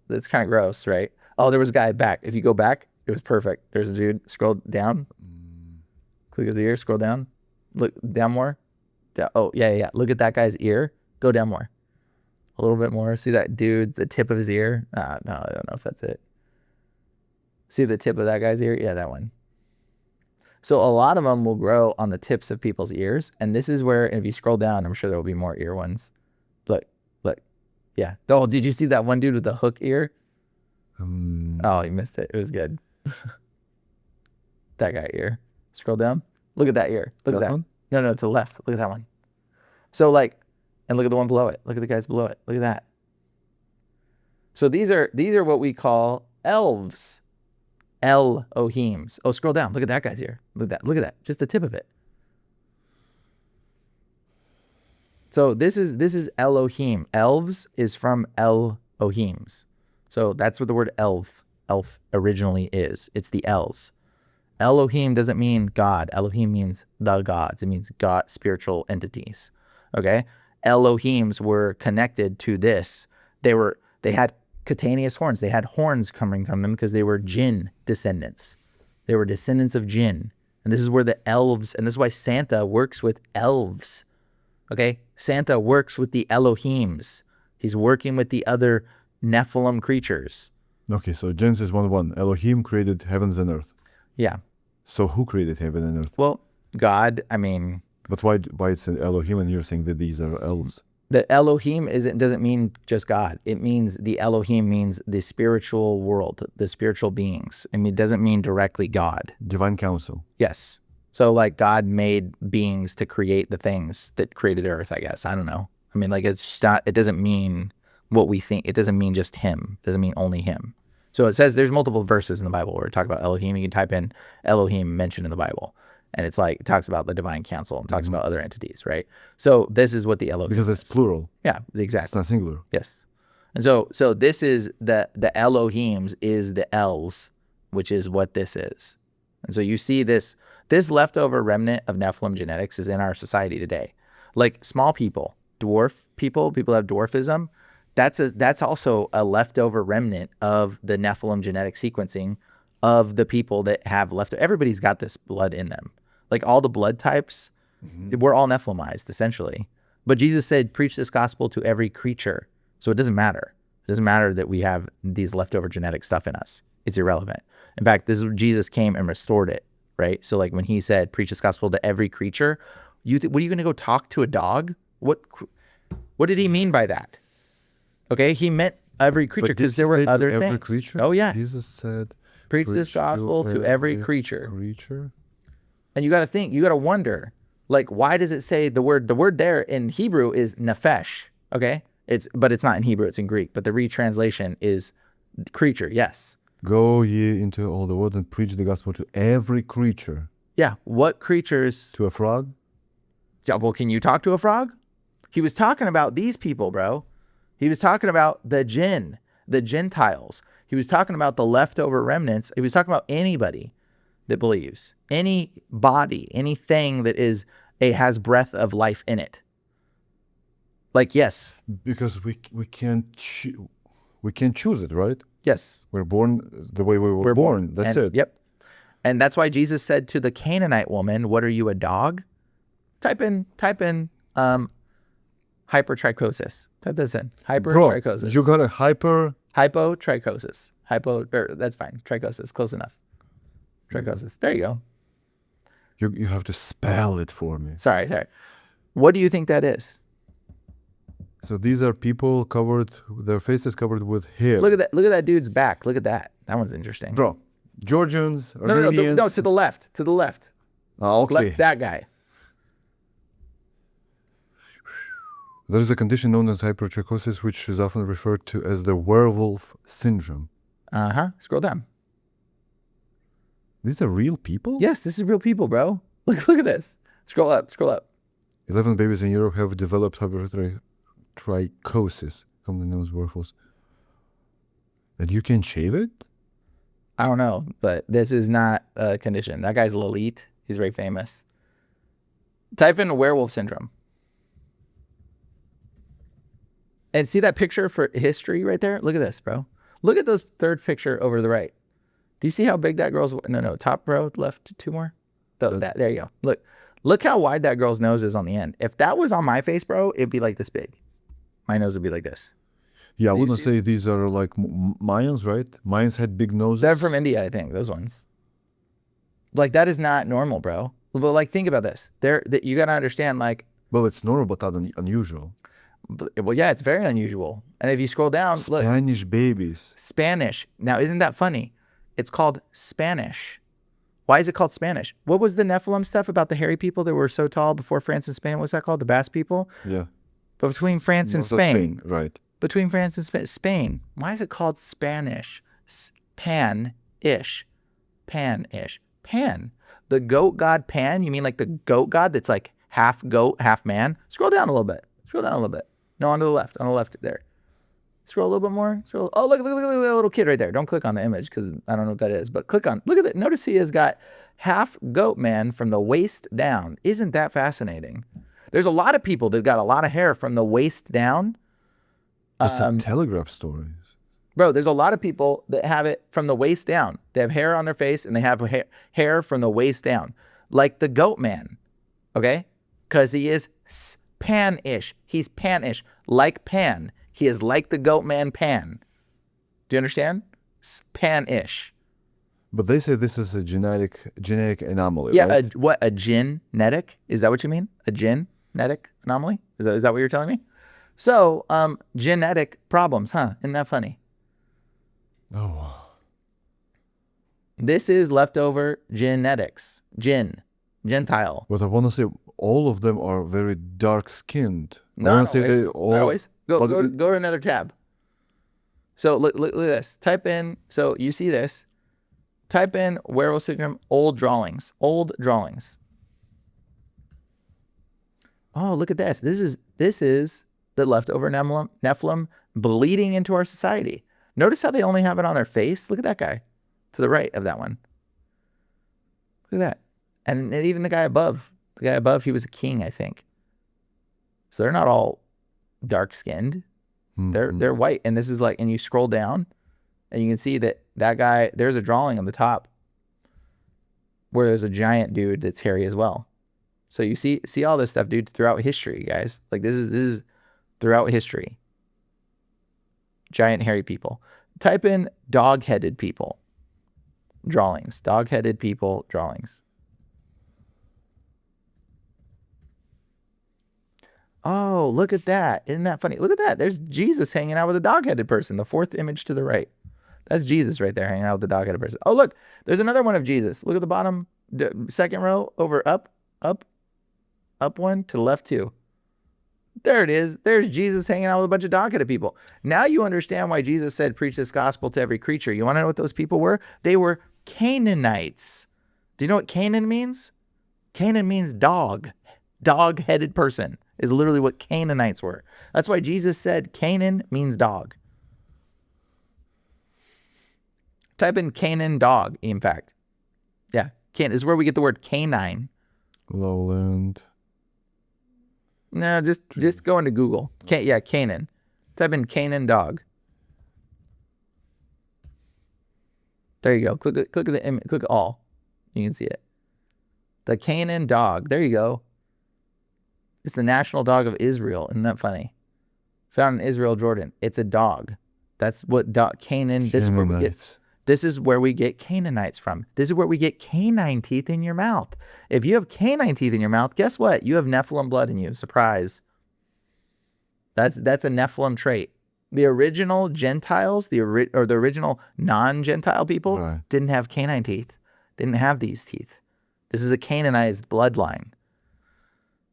It's kind of gross, right? Oh, there was a guy back. If you go back, it was perfect. There's a dude. Scroll down. Click his ear. Scroll down. Look down more. Oh, yeah. Look at that guy's ear. Go down more. A little bit more. See that dude, the tip of his ear? No, I don't know if that's it. See the tip of that guy's ear? Yeah, that one. So a lot of them will grow on the tips of people's ears. And this is where, if you scroll down, I'm sure there will be more ear ones. Look. Yeah. Oh, did you see that one dude with the hook ear? Oh, you missed it. It was good. That guy ear. Scroll down. Look at that ear. Look at that. One? No, to the left. Look at that one. So like, and look at the one below it. Look at the guys below it. Look at that. So these are what we call elves. Elohims. Oh, scroll down. Look at that guy's ear. Look at that. Look at that. Just the tip of it. So this is Elohim. Elves is from Elohims. So that's what the word elf originally is. It's the elves. Elohim doesn't mean God. Elohim means the gods. It means God, spiritual entities. Okay? Elohims were connected to this. They had cutaneous horns. They had horns coming from them because they were jinn descendants. They were descendants of jinn. And this is where the elves, and this is why Santa works with elves. Okay? Santa works with the Elohims. He's working with the other Nephilim creatures. Okay, so Genesis 1:1, Elohim created heavens and earth. Yeah. So who created heaven and earth? Well, God, I mean, But why it's an Elohim and you're saying that these are elves? the Elohim doesn't mean just God. It means the Elohim means the spiritual world, the spiritual beings. I mean, it doesn't mean directly God. Divine council. Yes. So like God made beings to create the things that created the earth, I guess. I don't know. I mean, like it's just not, it doesn't mean what we think. It doesn't mean just him. It doesn't mean only him. So it says there's multiple verses in the Bible where it talks about Elohim. You can type in Elohim mentioned in the Bible. And it's like, it talks about the divine council and talks about other entities, right? So this is what the Elohim Because it's is. plural. Yeah, It's exactly. not singular. Yes. And so this is the Elohims is the elves, which is what this is. And so you see this leftover remnant of Nephilim genetics is in our society today. Like small people, dwarf people have dwarfism. That's also a leftover remnant of the Nephilim genetic sequencing of the people that have left. Everybody's got this blood in them. Like all the blood types, we're all Nephilimized essentially. But Jesus said, preach this gospel to every creature. So it doesn't matter. It doesn't matter that we have these leftover genetic stuff in us. It's irrelevant. In fact, this is where Jesus came and restored it, right? So like when he said, preach this gospel to every creature, what are you going to go talk to a dog? What did he mean by that? Okay, he meant every creature because there were other every things. creature? Oh, yes. Jesus said, Preach this gospel to every creature. And you got to think, you got to wonder, like, why does it say the word there in Hebrew is nephesh, okay? But it's not in Hebrew, it's in Greek. But the retranslation is creature, yes. Go ye into all the world and preach the gospel to every creature. Yeah, what creatures? To a frog? Yeah, well, can you talk to a frog? He was talking about these people, bro. He was talking about the jinn, the Gentiles. He was talking about the leftover remnants. He was talking about anybody that believes, any body, anything that has breath of life in it. Like, yes. Because we can't choose it, right? Yes. We're born the way we were born. That's it. Yep. And that's why Jesus said to the Canaanite woman, "What are you, a dog?" Type in hypertrichosis. Type this in. Hypertrichosis. Bro, you got a hypotrichosis. That's fine. Trichosis. Close enough. Trichosis. There you go. You have to spell it for me. Sorry. What do you think that is? So these are people covered, their faces covered with hair. Look at that dude's back. Look at that. That one's interesting. Bro, Georgians, Armenians. No, to the left. To the left. Okay. That guy. There is a condition known as hypertrichosis, which is often referred to as the werewolf syndrome. Scroll down. These are real people? Yes, this is real people, bro. Look at this. Scroll up. 11 babies in Europe have developed hypertrichosis, commonly known as werewolves. And you can shave it? I don't know, but this is not a condition. That guy's Lalit. He's very famous. Type in werewolf syndrome. And see that picture for history right there? Look at this, bro. Look at those third picture over to the right. Do you see how big that girl's... No, top row, left, two more. There you go. Look how wide that girl's nose is on the end. If that was on my face, bro, it'd be like this big. My nose would be like this. Yeah, I wouldn't say these are like Mayans, right? Mayans had big noses. They're from India, I think, those ones. Like, that is not normal, bro. But, like, think about this. You got to understand, like... Well, it's normal, but not unusual. Well, yeah, it's very unusual. And if you scroll down, look. Spanish babies. Spanish. Now, isn't that funny? It's called Spanish. Why is it called Spanish? What was the Nephilim stuff about the hairy people that were so tall before France and Spain? What's that called? The Basque people? Yeah. But between France and Spain. Right. Between France and Spain. Why is it called Spanish? Pan-ish. Pan-ish. Pan. The goat god Pan? You mean like the goat god that's like half goat, half man? Scroll down a little bit. No, on the left. On the left there. Scroll a little bit more. Oh, look at the little kid right there. Don't click on the image because I don't know what that is. But look at it. Notice he has got half goat man from the waist down. Isn't that fascinating? There's a lot of people that got a lot of hair from the waist down. That's a Telegraph story. Bro, there's a lot of people that have it from the waist down. They have hair on their face and they have hair from the waist down. Like the goat man, okay? Because he is Pan-ish. He's Pan-ish. Like Pan. He is like the goat man Pan. Do you understand? Pan-ish. But they say this is a genetic anomaly, Yeah, right? a genetic? Is that what you mean? A genetic anomaly? Is that what you're telling me? So, genetic problems, huh? Isn't that funny? Oh. This is leftover genetics. Gentile. But I want to say all of them are very dark-skinned. I Not wanna say always. they Not all. always. Go but to another tab. So look at this. Type in, so you see this. Type in werewolf syndrome, old drawings. Old drawings. Oh, look at this. This is the leftover Nephilim bleeding into our society. Notice how they only have it on their face? Look at that guy to the right of that one. Look at that. And even the guy above. The guy above, he was a king, I think. So they're not all dark-skinned. They're white. And this is like, and you scroll down and you can see that guy, there's a drawing on the top where there's a giant dude that's hairy as well. So you see all this stuff, dude, throughout history, guys. Like this is throughout history. Giant hairy people. Type in dog-headed people. Drawings. Dog-headed people drawings. Oh, look at that. Isn't that funny? Look at that. There's Jesus hanging out with a dog-headed person. The fourth image to the right. That's Jesus right there hanging out with the dog-headed person. Oh, look. There's another one of Jesus. Look at the bottom, second row, over up one, to the left two. There it is. There's Jesus hanging out with a bunch of dog-headed people. Now you understand why Jesus said, preach this gospel to every creature. You want to know what those people were? They were Canaanites. Do you know what Canaan means? Canaan means dog. Dog-headed person is literally what Canaanites were. That's why Jesus said Canaan means dog. Type in Canaan dog, in fact. Yeah, this is where we get the word canine. Lowland. No, just go into Google. Canaan. Type in Canaan dog. There you go. Click at the image. Click all. You can see it. The Canaan dog. There you go. It's the national dog of Israel. Isn't that funny? Found in Israel, Jordan. It's a dog. That's what Canaan. This is where we get Canaanites from. This is where we get canine teeth in your mouth. If you have canine teeth in your mouth, guess what? You have Nephilim blood in you. Surprise. That's a Nephilim trait. The original Gentiles, the original non-Gentile people didn't have canine teeth. Didn't have these teeth. This is a Canaanized bloodline.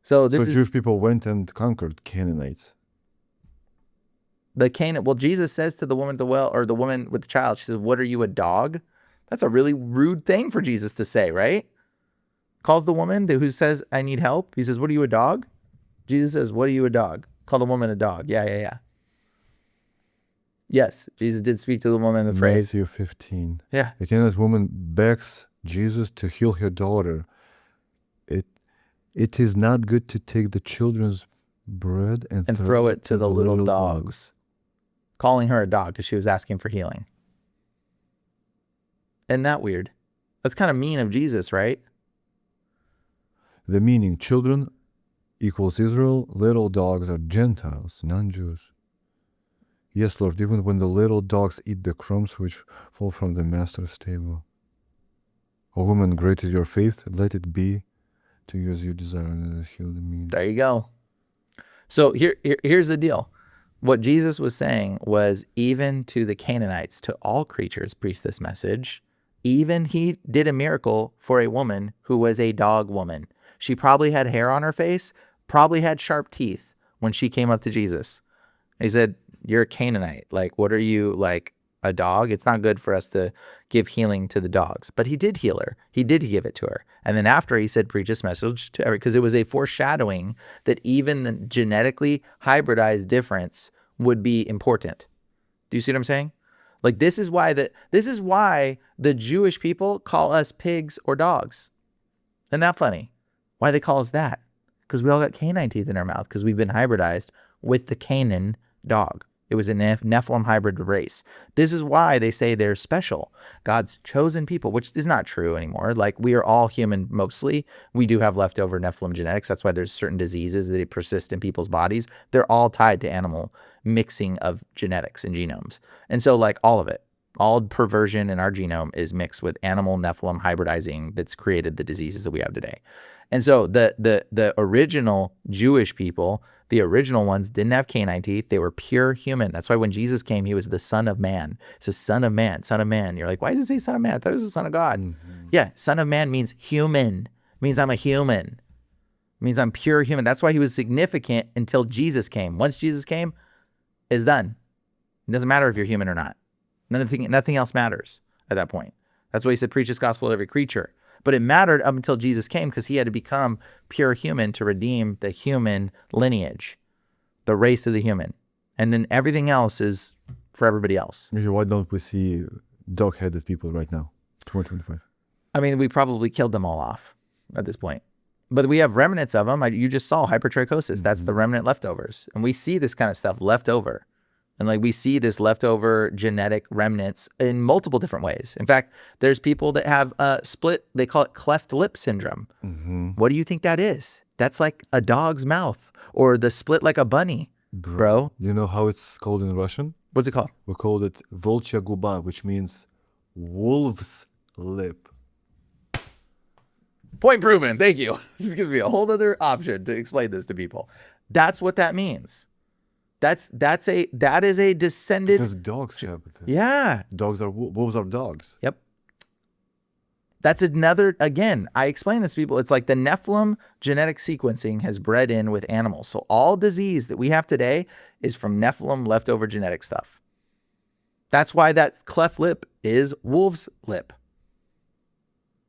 So Jewish people went and conquered Canaanites. Well, Jesus says to the woman at the well, or the woman with the child, she says, "What are you, a dog?" That's a really rude thing for Jesus to say, right? Calls the woman who says, "I need help." He says, "What are you, a dog?" Jesus says, "What are you, a dog?" Call the woman a dog. Yeah. Yes, Jesus did speak to the woman in the phrase. Matthew 15. Yeah. The Canaanite woman begs Jesus to heal her daughter. It is not good to take the children's bread and throw it to the little dogs. Calling her a dog because she was asking for healing. Isn't that weird? That's kind of mean of Jesus, right? The meaning, children equals Israel, little dogs are Gentiles, non-Jews. Yes, Lord, even when the little dogs eat the crumbs which fall from the master's table. O woman, great is your faith, let it be to you as you desire, and heal the mean. There you go. So here's the deal. What Jesus was saying was, even to the Canaanites, to all creatures, preach this message. Even he did a miracle for a woman who was a dog woman. She probably had hair on her face, probably had sharp teeth when she came up to Jesus. He said, "You're a Canaanite. Like, what are you, like a dog? It's not good for us to give healing to the dogs." But he did heal her. He did give it to her. And then after, he said, preach this message to every, because it was a foreshadowing that even the genetically hybridized difference would be important. Do you see what I'm saying? Like, this is why the Jewish people call us pigs or dogs. Isn't that funny? Why they call us that? Because we all got canine teeth in our mouth because we've been hybridized with the Canaan dog. It was a Nephilim hybrid race. This is why they say they're special. God's chosen people, which is not true anymore. Like, we are all human mostly. We do have leftover Nephilim genetics. That's why there's certain diseases that persist in people's bodies. They're all tied to animal mixing of genetics and genomes. And so, like, all of it, all perversion in our genome is mixed with animal Nephilim hybridizing that's created the diseases that we have today. And so the original Jewish people, the original ones, didn't have canine teeth. They were pure human. That's why when Jesus came, he was the Son of Man. It's a Son of Man, Son of Man. You're like, why does it say Son of Man? I thought it was the Son of God. Mm-hmm. Yeah, Son of Man means human. It means I'm a human. It means I'm pure human. That's why he was significant until Jesus came. Once Jesus came, it's done. It doesn't matter if you're human or not. Nothing else matters at that point. That's why he said, preach this gospel to every creature. But it mattered up until Jesus came because he had to become pure human to redeem the human lineage, the race of the human. And then everything else is for everybody else. Why don't we see dog-headed people right now, 2025? I mean, we probably killed them all off at this point. But we have remnants of them. You just saw hypertrichosis. That's the remnant leftovers. And we see this kind of stuff left over. And like we see this leftover genetic remnants in multiple different ways. In fact, there's people that have split, they call it cleft lip syndrome. Mm-hmm. What do you think that is? That's like a dog's mouth or the split like a bunny, bro. You know how it's called in Russian? What's it called? We call it volchya guba, which means wolf's lip. Point proven. Thank you. This gives me a whole other option to explain this to people. That's what that means. That is a descendant. Because dogs have this. Yeah. Wolves are dogs. Yep. That's another, again, I explain this to people. It's like the Nephilim genetic sequencing has bred in with animals. So all disease that we have today is from Nephilim leftover genetic stuff. That's why that cleft lip is wolf's lip.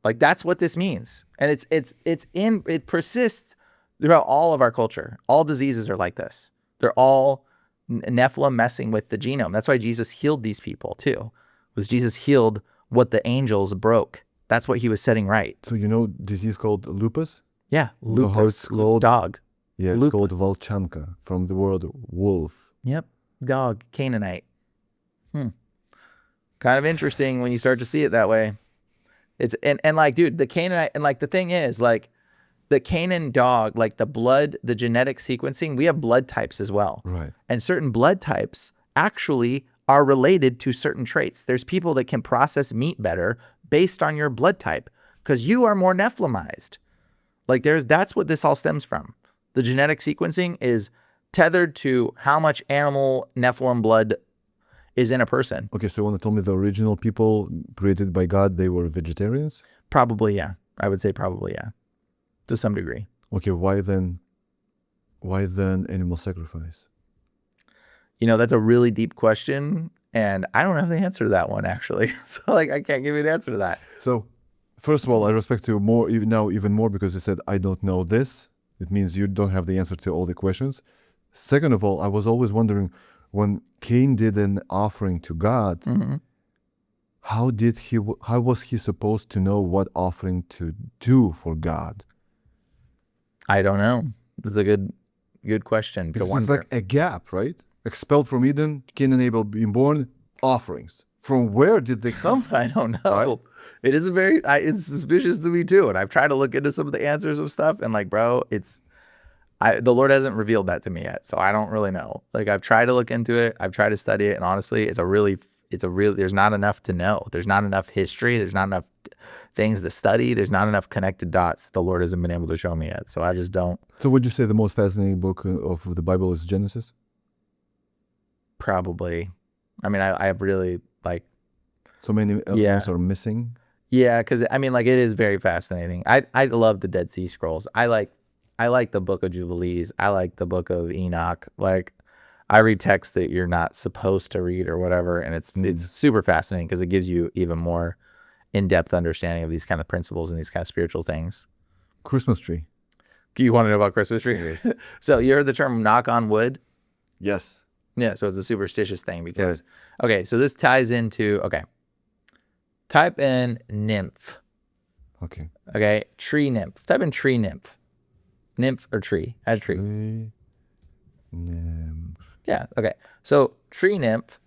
Like, that's what this means. And it persists throughout all of our culture. All diseases are like this. They're all Nephilim messing with the genome. That's why Jesus healed these people too. Was Jesus healed what the angels broke. That's what he was setting right. So you know disease called lupus? Yeah, lupus. You know how it's called? Dog. Yeah, it's called volchanka from the word wolf. Yep, dog, Canaanite. Kind of interesting when you start to see it that way. It's and like, dude, the Canaanite, and like the thing is, like, the Canaan dog, like the genetic sequencing, we have blood types as well. Right. And certain blood types actually are related to certain traits. There's people that can process meat better based on your blood type because you are more Nephilimized. Like that's what this all stems from. The genetic sequencing is tethered to how much animal Nephilim blood is in a person. Okay, so you want to tell me the original people created by God, they were vegetarians? Probably, yeah. I would say probably, yeah. To some degree. Okay, why then animal sacrifice? You know, that's a really deep question, and I don't have the answer to that one, actually. So, like, I can't give you an answer to that. So, first of all, I respect you more even more because you said, I don't know this. It means you don't have the answer to all the questions. Second of all, I was always wondering, when Cain did an offering to God, how was he supposed to know what offering to do for God? I don't know. It's a good question to wonder. It's like a gap, right? Expelled from Eden, Cain and Abel being born, offerings. From where did they come from? I don't know. Right? It is it's suspicious to me too. And I've tried to look into some of the answers of stuff, and like, bro, the Lord hasn't revealed that to me yet. So I don't really know. Like, I've tried to look into it. I've tried to study it. And honestly, there's not enough to know. There's not enough history. There's not enough things to study. There's not enough connected dots that the Lord hasn't been able to show me yet. So I just don't. So would you say the most fascinating book of the Bible is Genesis? Probably. I mean, I really like. So many elements are missing? Yeah, because I mean, like, it is very fascinating. I love the Dead Sea Scrolls. I like the Book of Jubilees. I like the Book of Enoch. Like, I read texts that you're not supposed to read or whatever, and it's super fascinating because it gives you even more in-depth understanding of these kind of principles and these kind of spiritual things. Christmas tree. Do you want to know about Christmas tree? So you heard the term knock on wood? Yes. Yeah, so it's a superstitious thing because, okay, so this ties into, type in nymph. Okay, tree nymph. Type in tree nymph. Nymph or tree. Add tree. Nymph. Yeah, okay. So tree nymph.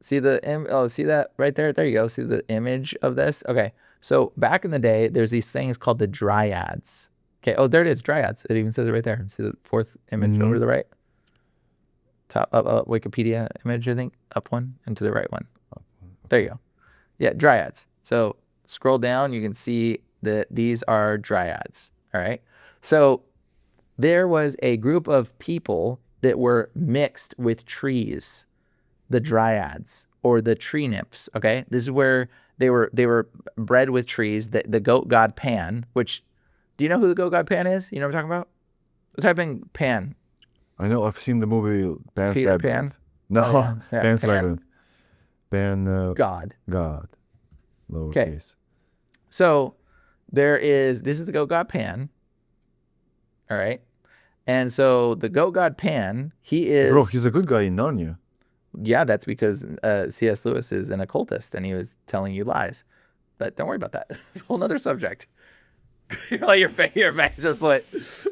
See see that right there? There you go. See the image of this? Okay. So back in the day, there's these things called the dryads. Okay. Oh, there it is. Dryads. It even says it right there. See the fourth image over to the right? Top up Wikipedia image, I think. Up one and to the right one. There you go. Yeah, dryads. So scroll down, you can see that these are dryads. All right. So there was a group of people that were mixed with trees, the dryads or the tree nymphs. Okay. This is where they were bred with trees. The goat god Pan, which, do you know who the goat god Pan is? You know what I'm talking about? Type in Pan. I know. I've seen the movie Pan's Peter Labyrinth. Pan? No, Yeah, Pan's Pan. Labyrinth. Pan. God. God. Lowercase. So this is the goat god Pan. All right. And so the goat god Pan, he is. Bro, he's a good guy in Narnia. Yeah, that's because C.S. Lewis is an occultist and he was telling you lies. But don't worry about that. It's a whole nother subject. You're like, your face just what? It's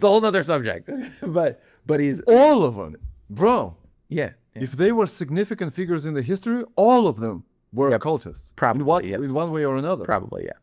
a whole nother subject. But he's. All of them. Bro. Yeah. If they were significant figures in the history, all of them were occultists. Probably, yes. In one way or another. Probably, yeah.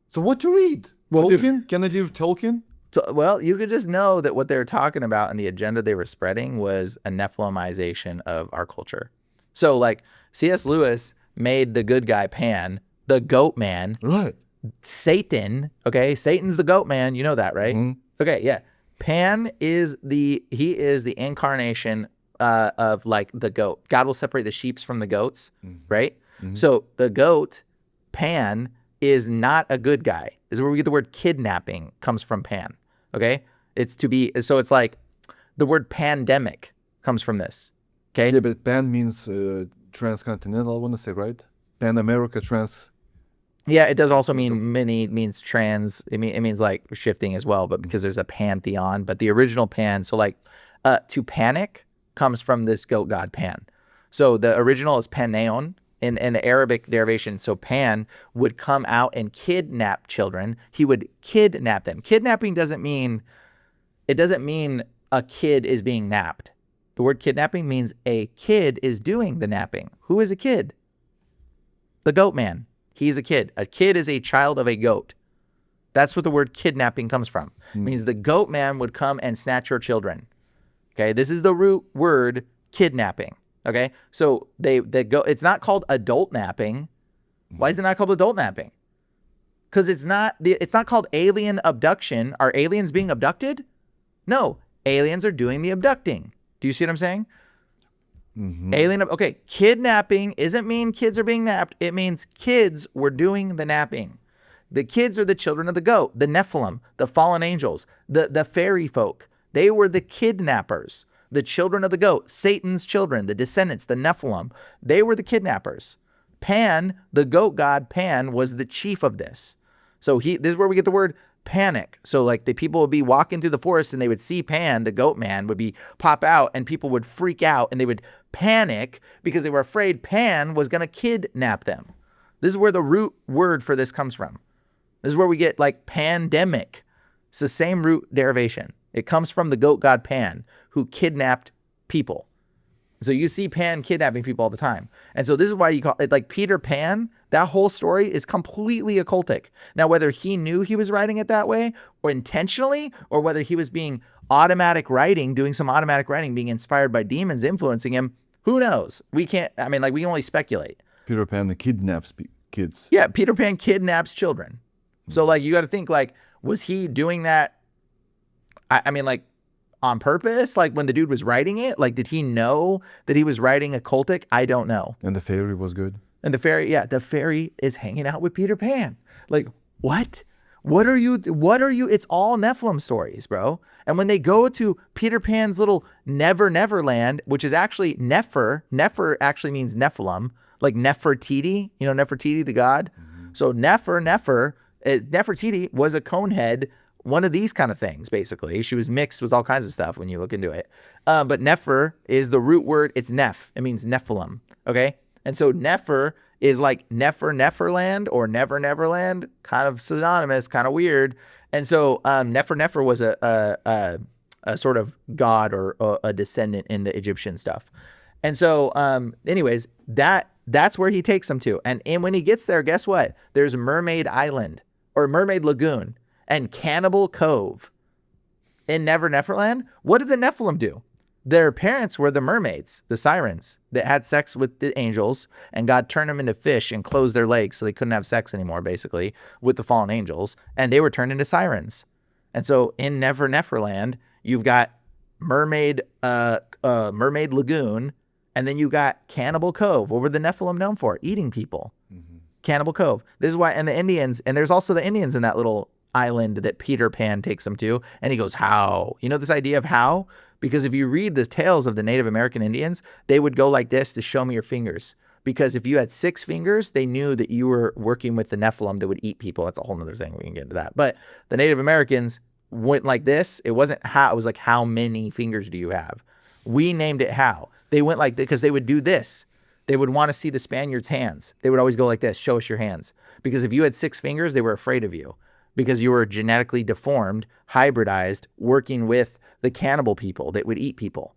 So what to read? Well, Tolkien? Can I do Tolkien? So, well, you could just know that what they were talking about and the agenda they were spreading was a Nephilimization of our culture. So, like, C.S. Lewis made the good guy Pan the goat man. Right. Satan, okay? Satan's the goat man. You know that, right? Mm-hmm. Okay, yeah. Pan is the incarnation of, like, the goat. God will separate the sheep from the goats, right? Mm-hmm. So the goat, Pan, is not a good guy. This is where we get the word kidnapping comes from Pan. Okay, it's like the word pandemic comes from this. Okay, yeah, but Pan means transcontinental. I want to say, right? Pan America trans. Yeah, it does also mean means trans. It means like shifting as well, but because there's a pantheon. But the original Pan, so like to panic comes from this goat god Pan. So the original is Paneon in the Arabic derivation. So Pan would come out and kidnap children. He would kidnap them. Kidnapping doesn't mean a kid is being napped. The word kidnapping means a kid is doing the napping. Who is a kid? The goat man. He's a kid. A kid is a child of a goat. That's what the word kidnapping comes from. It means the goat man would come and snatch your children. Okay, this is the root word kidnapping. Okay, so they go. It's not called adult napping. Why is it not called adult napping? Because it's not called alien abduction. Are aliens being abducted? No, aliens are doing the abducting. Do you see what I'm saying? Mm-hmm. Okay, kidnapping isn't mean kids are being napped. It means kids were doing the napping. The kids are the children of the goat, the Nephilim, the fallen angels, the fairy folk. They were the kidnappers. The children of the goat, Satan's children, the descendants, the Nephilim, they were the kidnappers. Pan, the goat god Pan, was the chief of this. So this is where we get the word panic. So like the people would be walking through the forest and they would see Pan, the goat man, would be pop out and people would freak out and they would panic because they were afraid Pan was going to kidnap them. This is where the root word for this comes from. This is where we get like pandemic. It's the same root derivation. It comes from the goat god Pan, who kidnapped people. So you see Pan kidnapping people all the time. And so this is why you call it like Peter Pan. That whole story is completely occultic. Now, whether he knew he was writing it that way or intentionally, or whether he was being doing some automatic writing, being inspired by demons influencing him, who knows? We can only speculate. Peter Pan kidnaps kids. Yeah, Peter Pan kidnaps children. So like you got to think like, was he doing that? I mean, like on purpose? Like when the dude was writing it, like did he know that he was writing occultic? I don't know. And the fairy was good. And the fairy is hanging out with Peter Pan. Like what? What are you? It's all Nephilim stories, bro. And when they go to Peter Pan's little Neverland, which is actually Nefer actually means Nephilim, like Nefertiti, Nefertiti, the god. Mm-hmm. So Nefertiti was a conehead, one of these kind of things, basically. She was mixed with all kinds of stuff when you look into it. But Nefer is the root word. It's Neph. It means Nephilim, okay? And so Nefer is like Neverland or Neverland, kind of synonymous, kind of weird. And so Nefer was a a sort of god or a descendant in the Egyptian stuff. And so, anyways, that's where he takes them to. And when he gets there, guess what? There's Mermaid Island or Mermaid Lagoon and Cannibal Cove in Neverland. What did the Nephilim do? Their parents were the mermaids, the sirens that had sex with the angels, and God turned them into fish and closed their legs so they couldn't have sex anymore, basically, with the fallen angels, and they were turned into sirens. And so in Neverland, you've got Mermaid Lagoon, and then you got Cannibal Cove. What were the Nephilim known for? Eating people. Cannibal Cove. This is why, and the Indians, and there's also the Indians in that little island that Peter Pan takes them to, and he goes, how? You know this idea of how? Because if you read the tales of the Native American Indians, they would go like this to show me your fingers. Because if you had 6 fingers, they knew that you were working with the Nephilim that would eat people. That's a whole nother thing. We can get into that. But the Native Americans went like this. It wasn't how. It was like, how many fingers do you have? We named it how. They went like this because they would do this. They would want to see the Spaniards' hands. They would always go like this, show us your hands. Because if you had 6 fingers, they were afraid of you. Because you were genetically deformed, hybridized, working with the cannibal people that would eat people.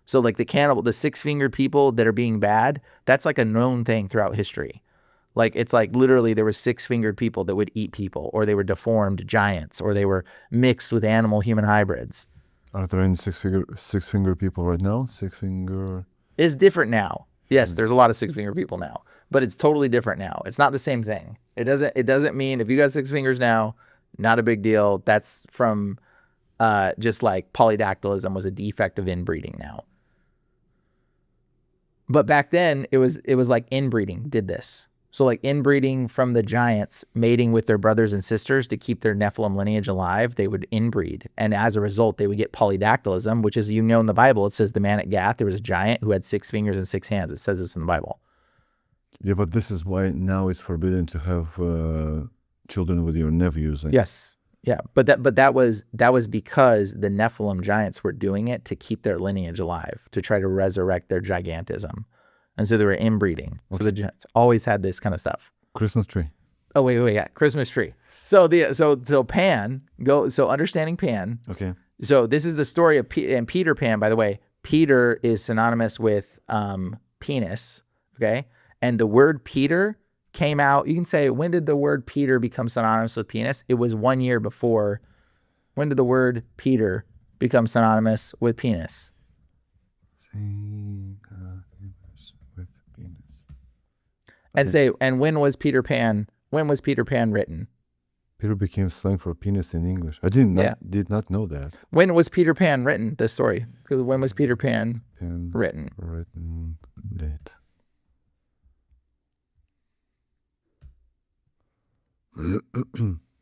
So like the 6-fingered people that are being bad, that's like a known thing throughout history. Like it's like literally there were 6-fingered people that would eat people, or they were deformed giants, or they were mixed with animal human hybrids. Are there any six-finger people right now? 6-finger... It's different now. Yes, there's a lot of 6-finger people now, but it's totally different now. It's not the same thing. It doesn't mean if you got 6 fingers now, not a big deal. That's from just like polydactylism was a defect of inbreeding now. But back then it was like inbreeding did this. So like inbreeding from the giants, mating with their brothers and sisters to keep their Nephilim lineage alive, they would inbreed. And as a result, they would get polydactylism, which is, you know, in the Bible, it says the man at Gath, there was a giant who had 6 fingers and 6 hands. It says this in the Bible. Yeah, but this is why now it's forbidden to have children with your nephews. Yes. Yeah. But that was because the Nephilim giants were doing it to keep their lineage alive, to try to resurrect their gigantism. And so they were inbreeding. Okay. So the giants always had this kind of stuff. Christmas tree. Oh, wait, yeah. Christmas tree. So Pan, so understanding Pan. Okay. So this is the story of and Peter Pan, by the way. Peter is synonymous with penis. Okay. And the word Peter came out. You can say, when did the word Peter become synonymous with penis? It was 1 year before. When did the word Peter become synonymous with penis? And when was Peter Pan written? Peter became slang for penis in English. I did not know that. When was Peter Pan written? The story. When was Peter Pan written? Written late.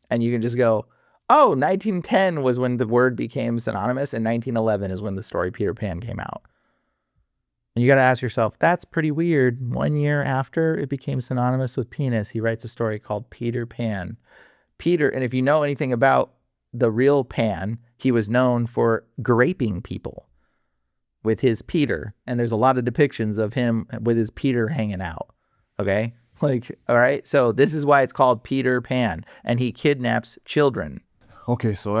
And you can just go, oh, 1910 was when the word became synonymous, and 1911 is when the story Peter Pan came out. And you got to ask yourself, that's pretty weird. 1 year after it became synonymous with penis, he writes a story called Peter Pan. Peter, and if you know anything about the real Pan, he was known for graping people with his Peter. And there's a lot of depictions of him with his Peter hanging out. Okay? Like, all right? So this is why it's called Peter Pan. And he kidnaps children. Okay, so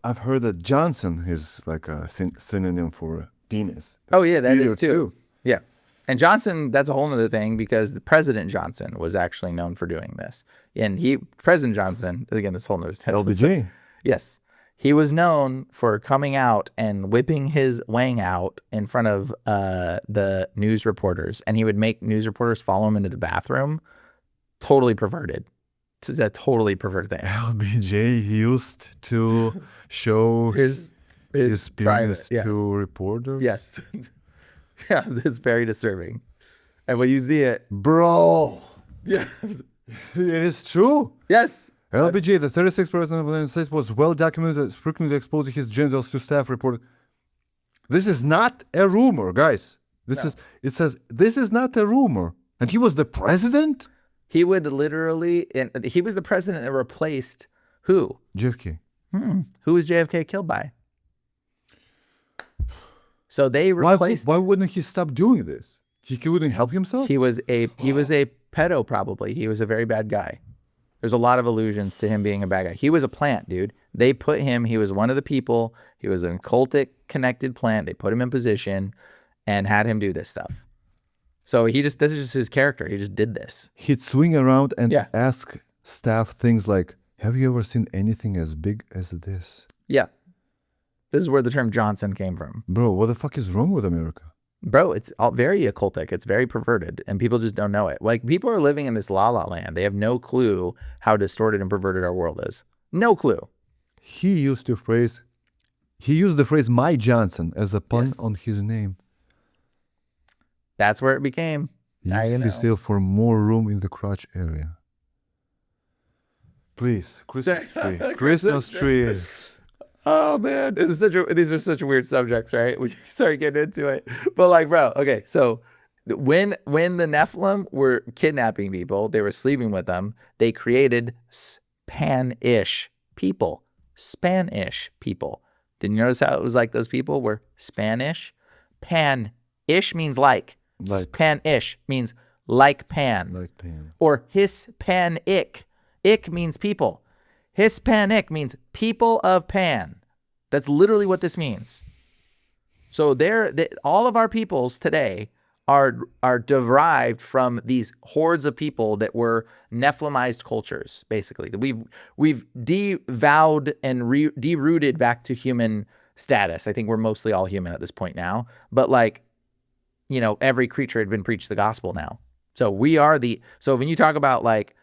I've heard that Johnson is like a synonym for penis. Oh, yeah, that is Peter too. Yeah. And Johnson, that's a whole other thing, because the President Johnson was actually known for doing this. And President Johnson, again, this whole other LBJ. Yes. He was known for coming out and whipping his wang out in front of the news reporters. And he would make news reporters follow him into the bathroom. Totally perverted. It's a totally perverted thing. LBJ used to show his penis to reporters. Yes. Yeah, it's very disturbing. And when you see it, bro, yeah, it is true. Yes. LBJ, the 36th president of the United States, was well documented frequently exposing his genitals to staff reporters. This is not a rumor, guys. It says this is not a rumor. And he was the president? He would literally, and he was the president that replaced who? JFK. Who was JFK killed by? So they replaced. Why wouldn't he stop doing this? He couldn't help himself? He was a pedo, probably. He was a very bad guy. There's a lot of allusions to him being a bad guy. He was a plant, dude. They put him, he was one of the people. He was an occultic connected plant. They put him in position and had him do this stuff. So this is just his character. He just did this. He'd swing around and Yeah. ask staff things like, have you ever seen anything as big as this? Yeah. This is where the term Johnson came from. Bro, what the fuck is wrong with America? Bro, it's all very occultic. It's very perverted, and people just don't know it. Like, people are living in this la-la land. They have no clue how distorted and perverted our world is. No clue. He used the phrase "my Johnson" as a pun Yes. on his name. That's where it became. Now you Use know. his tail for more room in the crotch area. Please, Christmas tree. Christmas tree. Oh man, these are such weird subjects, right? We start getting into it. But like, bro, okay, so when the Nephilim were kidnapping people, they were sleeping with them, they created Spanish people. Spanish people. Did you notice how it was like those people were Spanish? Pan-ish means like. Spanish means like pan. Like pan. Or Hispanic. Ick means people. Hispanic means people of Pan. That's literally what this means. So all of our peoples today are derived from these hordes of people that were Nephilimized cultures, basically. We've devowed and derooted back to human status. I think we're mostly all human at this point now. But like, you know, every creature had been preached the gospel now. So so when you talk about like,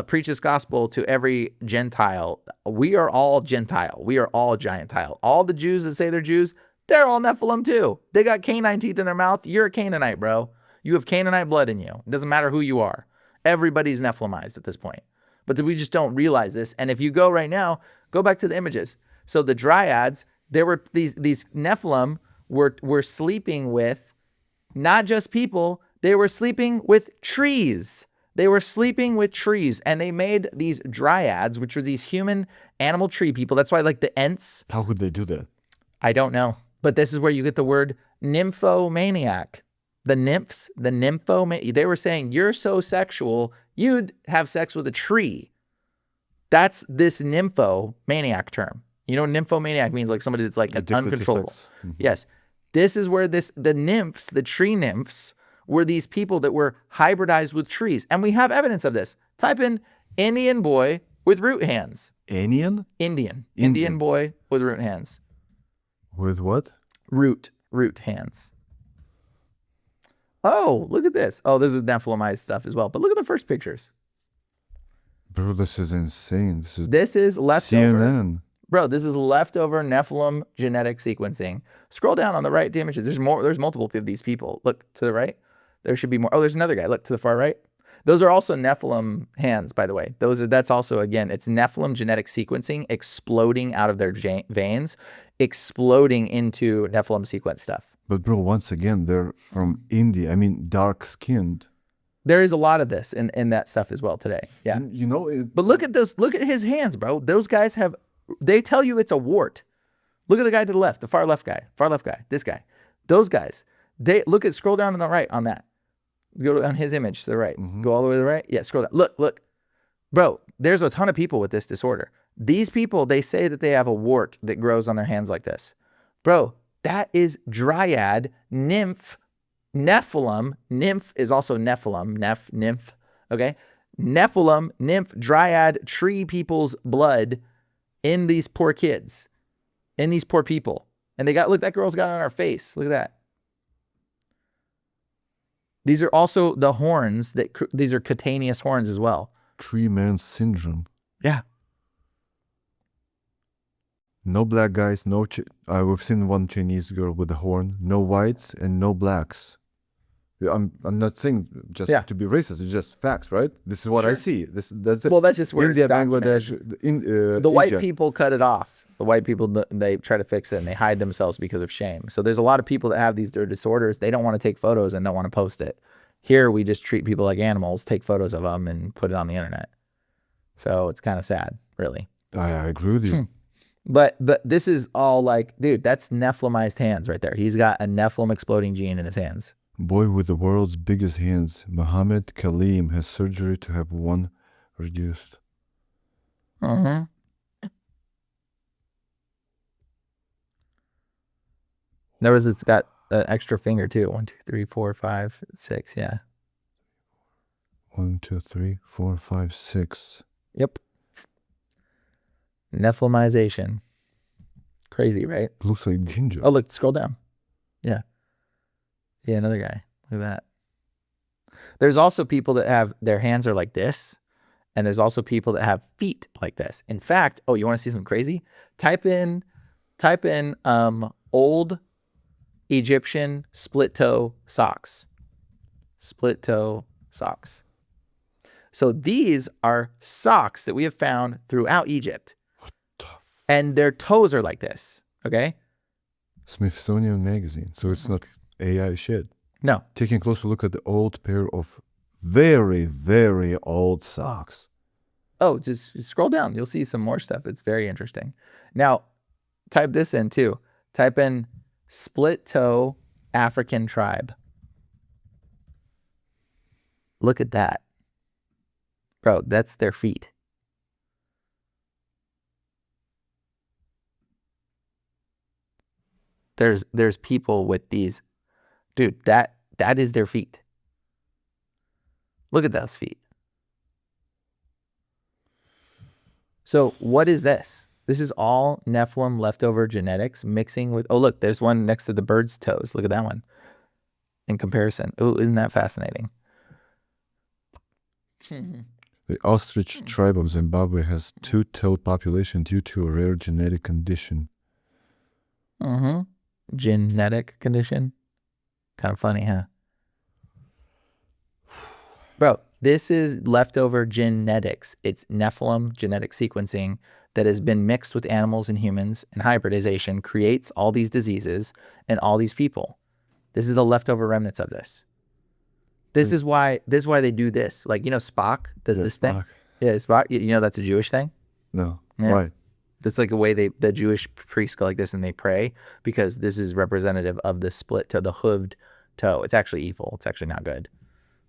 preach this gospel to every Gentile. We are all Gentile. We are all Gentile. All the Jews that say they're Jews, they're all Nephilim too. They got canine teeth in their mouth. You're a Canaanite, bro. You have Canaanite blood in you. It doesn't matter who you are. Everybody's Nephilimized at this point. But we just don't realize this. And if you go right now, go back to the images. So the dryads, there were these Nephilim were sleeping with not just people, they were sleeping with trees. They were sleeping with trees, and they made these dryads, which were these human animal tree people. That's why, like, the Ents. How could they do that? I don't know. But this is where you get the word nymphomaniac. The nymphs, they were saying, you're so sexual, you'd have sex with a tree. That's this nymphomaniac term. You know, nymphomaniac means like somebody that's like uncontrollable. Mm-hmm. Yes. This is where the nymphs, the tree nymphs, were these people that were hybridized with trees. And we have evidence of this. Type in Indian boy with root hands. Indian Boy with root hands. with what? Root hands. Oh, look at this. Oh, this is Nephilimized stuff as well. But look at the first pictures. Bro, this is insane. This is leftover. CNN. Bro, this is leftover Nephilim genetic sequencing. Scroll down on the right to images. There's multiple of these people. Look to the right. There should be more. Oh, there's another guy. Look to the far right. Those are also Nephilim hands, by the way. That's also, again, it's Nephilim genetic sequencing exploding out of their veins, exploding into Nephilim sequence stuff. But bro, once again, they're from India. I mean, dark-skinned. There is a lot of this in that stuff as well today. Yeah. And, you know, But look at this. Look at his hands, bro. Those guys they tell you it's a wart. Look at the guy to the left, the far left guy, this guy. Those guys, scroll down on the right on that. Go on his image to the right. Mm-hmm. Go all the way to the right. Yeah, scroll down. Look. Bro, there's a ton of people with this disorder. These people, they say that they have a wart that grows on their hands like this. Bro, that is dryad, nymph, Nephilim. Nymph is also Nephilim. Nymph. Okay? Nephilim, nymph, dryad, tree people's blood in these poor kids, in these poor people. And look, that girl's got it on her face. Look at that. These are also the horns these are cutaneous horns as well. Tree-man syndrome. Yeah. No black guys, I've seen one Chinese girl with a horn, no whites and no blacks. I'm not saying just to be racist, it's just facts, right? This is what I see. That's it. Well, that's just where India, it's Bangladesh, the white Asia. people cut it off. The white people, they try to fix it and they hide themselves because of shame. So there's a lot of people that have their disorders. They don't want to take photos and don't want to post it. Here, we just treat people like animals, take photos of them and put it on the internet. So it's kind of sad, really. I agree with you. But this is all like, dude, that's Nephilimized hands right there. He's got a Nephilim exploding gene in his hands. Boy with the world's biggest hands, Muhammad Kaleem, has surgery to have one reduced. Mm-hmm. Notice it's got an extra finger too. 1, 2, 3, 4, 5, 6. Yeah. 1, 2, 3, 4, 5, 6. Yep. Nephilimization. Crazy, right? Looks like ginger. Oh, look, scroll down. Yeah. Yeah, another guy. Look at that. There's also people that have their hands are like this, and there's also people that have feet like this. In fact, oh, you want to see something crazy? Type in old Egyptian split toe socks. Split toe socks. So these are socks that we have found throughout Egypt. And their toes are like this, okay? Smithsonian Magazine. So it's not AI shit. No. Taking a closer look at the old pair of very, very old socks. Oh, just scroll down. You'll see some more stuff. It's very interesting. Now, type this in too. Type in split toe African tribe. Look at that. Bro, that's their feet. There's people with these. Dude, that is their feet. Look at those feet. So what is this? This is all Nephilim leftover genetics mixing with, oh, look, there's one next to the bird's toes. Look at that one in comparison. Oh, isn't that fascinating? The ostrich tribe of Zimbabwe has two-tailed population due to a rare genetic condition. Mm-hmm. Genetic condition. Kind of funny, huh? Bro, this is leftover genetics. It's Nephilim genetic sequencing that has been mixed with animals and humans, and hybridization creates all these diseases and all these people. This is the leftover remnants of this. This is why they do this. Like, you know, Spock does this thing. Spock. Yeah, Spock. You know that's a Jewish thing? No. Yeah. Why? That's like a way the Jewish priests go like this and they pray, because this is representative of the split toe, the hooved toe. It's actually evil. It's actually not good.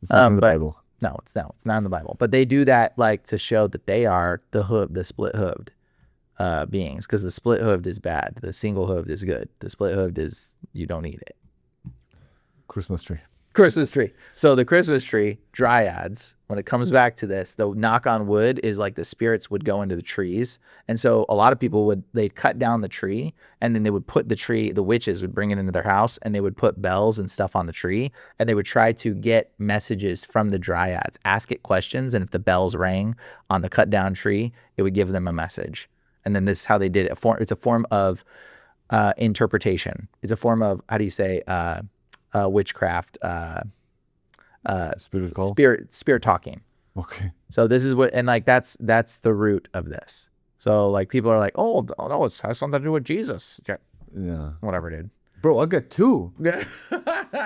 It's not in the Bible. No, it's not in the Bible. But they do that like to show that they are the split hooved beings, because the split hooved is bad. The single hooved is good. The split hooved is, you don't need it. Christmas tree. Christmas tree. So the Christmas tree, dryads, when it comes back to this, the knock on wood is like the spirits would go into the trees. And so a lot of people they'd cut down the tree, and then they would put the tree, the witches would bring it into their house, and they would put bells and stuff on the tree, and they would try to get messages from the dryads, ask it questions, and if the bells rang on the cut down tree, it would give them a message. And then this is how they did it. It's a form of interpretation. It's a form of, how do you say, witchcraft, Spirit call? spirit talking. Okay. So this is what, and like that's the root of this. So like people are like, oh no, it has something to do with Jesus. Yeah. Whatever, dude. Bro, I got two.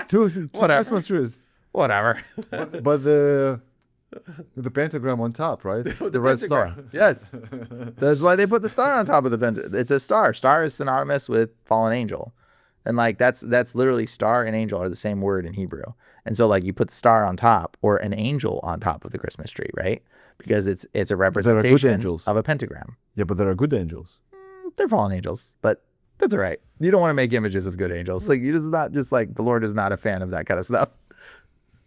Two Whatever. Christmas trees. Whatever. But the pentagram on top, right? The red star. Yes. That's why they put the star on top of the pentagram. It's a star. Star is synonymous with fallen angel. And like that's literally star and angel are the same word in Hebrew. And so like you put the star on top, or an angel on top of the Christmas tree, right? Because it's a representation of a pentagram. Yeah, but there are good angels. They're fallen angels, but that's all right. You don't want to make images of good angels. Like, you just not just like, the Lord is not a fan of that kind of stuff.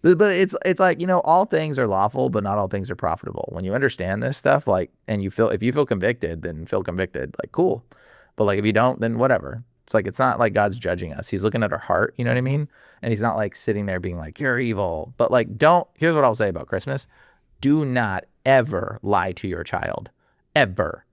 But it's like, you know, all things are lawful, but not all things are profitable. When you understand this stuff, like, and if you feel convicted, then feel convicted. Like, cool. But like, if you don't, then whatever. It's like, it's not like God's judging us. He's looking at our heart, you know what I mean? And he's not like sitting there being like, you're evil. But like, here's what I'll say about Christmas. Do not ever lie to your child, ever,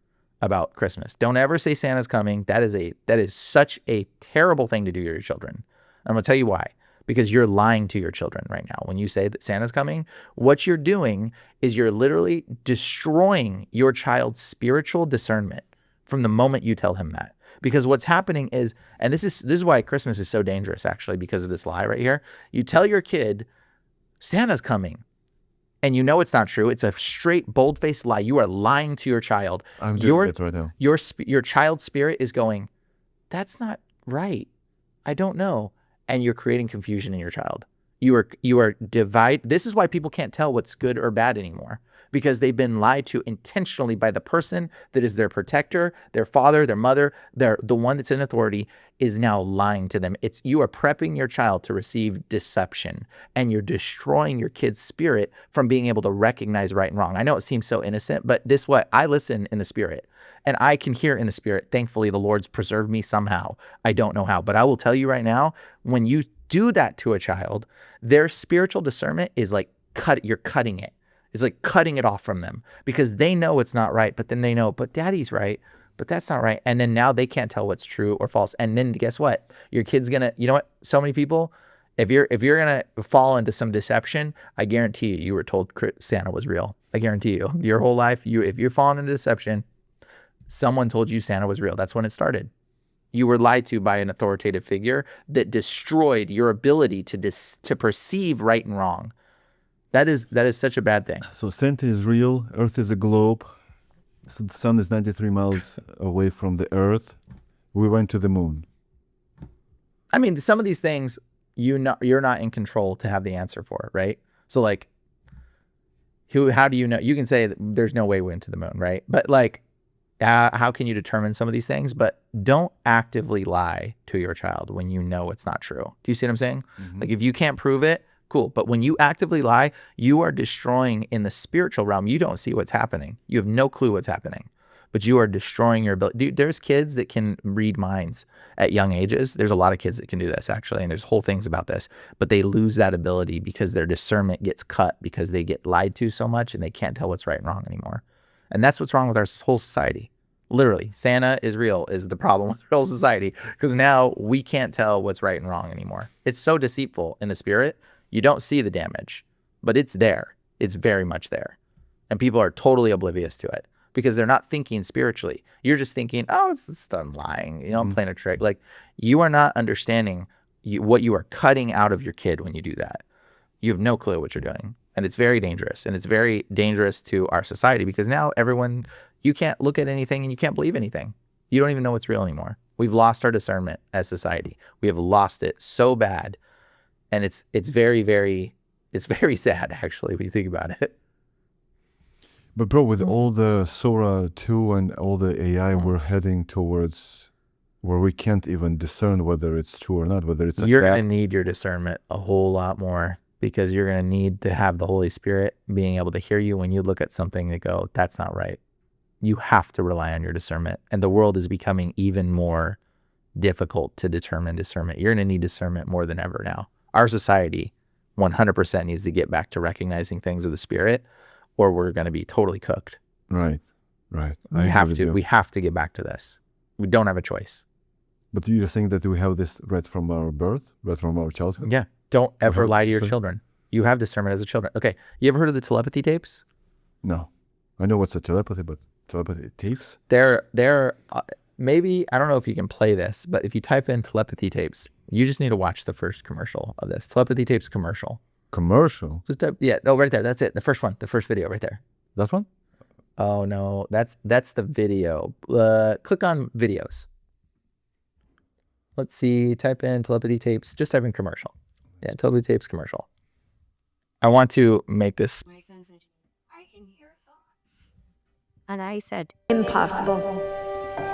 about Christmas. Don't ever say Santa's coming. That is such a terrible thing to do to your children. I'm going to tell you why. Because you're lying to your children right now. When you say that Santa's coming, what you're doing is you're literally destroying your child's spiritual discernment from the moment you tell him that. Because what's happening is, and this is why Christmas is so dangerous, actually, because of this lie right here. You tell your kid, Santa's coming, and you know it's not true. It's a straight, bold-faced lie. You are lying to your child. I'm doing it right now. Your child's spirit is going, that's not right. I don't know. And you're creating confusion in your child. You are divide. This is why people can't tell what's good or bad anymore. because they've been lied to intentionally by the person that is their protector, their father, their mother, the one that's in authority is now lying to them. You are prepping your child to receive deception, and you're destroying your kid's spirit from being able to recognize right and wrong. I know it seems so innocent, but I listen in the spirit and I can hear in the spirit. Thankfully, the Lord's preserved me somehow. I don't know how, but I will tell you right now, when you do that to a child, their spiritual discernment is like you're cutting it. It's like cutting it off from them because they know it's not right, but then they know, but daddy's right, but that's not right. And then now they can't tell what's true or false. And then guess what? Your kid's gonna, you know what? So many people, if you're gonna fall into some deception, I guarantee you were told Santa was real. I guarantee you, your whole life, if you're falling into deception, someone told you Santa was real. That's when it started. You were lied to by an authoritative figure that destroyed your ability to perceive right and wrong. That is such a bad thing. So Santa is real. Earth is a globe. So the sun is 93 miles away from the Earth. We went to the moon. I mean, some of these things you're not in control to have the answer for, right? So like, how do you know? You can say that there's no way we went to the moon, right? But like, how can you determine some of these things? But don't actively lie to your child when you know it's not true. Do you see what I'm saying? Mm-hmm. Like if you can't prove it, cool. But when you actively lie, you are destroying in the spiritual realm. You don't see what's happening. You have no clue what's happening, but you are destroying your ability. Dude, there's kids that can read minds at young ages. There's a lot of kids that can do this actually. And there's whole things about this, but they lose that ability because their discernment gets cut because they get lied to so much and they can't tell what's right and wrong anymore. And that's what's wrong with our whole society. Literally, Santa is real is the problem with the whole society because now we can't tell what's right and wrong anymore. It's so deceitful in the spirit. You don't see the damage, but it's there. It's very much there. And people are totally oblivious to it because they're not thinking spiritually. You're just thinking, oh, it's just I'm lying. You know, I'm playing a trick. Like you are not understanding what you are cutting out of your kid when you do that. You have no clue what you're doing. And it's very dangerous. And it's very dangerous to our society because now you can't look at anything and you can't believe anything. You don't even know what's real anymore. We've lost our discernment as society. We have lost it so bad. And it's very, very sad actually when you think about it. But bro, with all the Sora 2 and all the AI, we're heading towards where we can't even discern whether it's true or not, whether it's You're going to need your discernment a whole lot more because you're going to need to have the Holy Spirit being able to hear you when you look at something and go, that's not right. You have to rely on your discernment. And the world is becoming even more difficult to determine discernment. You're going to need discernment more than ever now. Our society 100% needs to get back to recognizing things of the spirit or we're going to be totally cooked. Right. We have to get back to this. We don't have a choice. But you're saying that we have this right from our birth, right from our childhood? Yeah. Don't ever lie to your children. You have discernment as a children. Okay. You ever heard of the telepathy tapes? No. I know what's a telepathy, but telepathy tapes? They're maybe, I don't know if you can play this, but if you type in telepathy tapes, you just need to watch the first commercial of this. Telepathy tapes commercial. Commercial? Just type, yeah, no, right there. That's it. The first one. The first video right there. That one? Oh, no. That's the video. Click on videos. Let's see. Type in telepathy tapes. Just type in commercial. Yeah, telepathy tapes commercial. I want to make this. My son said, I can hear thoughts. And I said, impossible.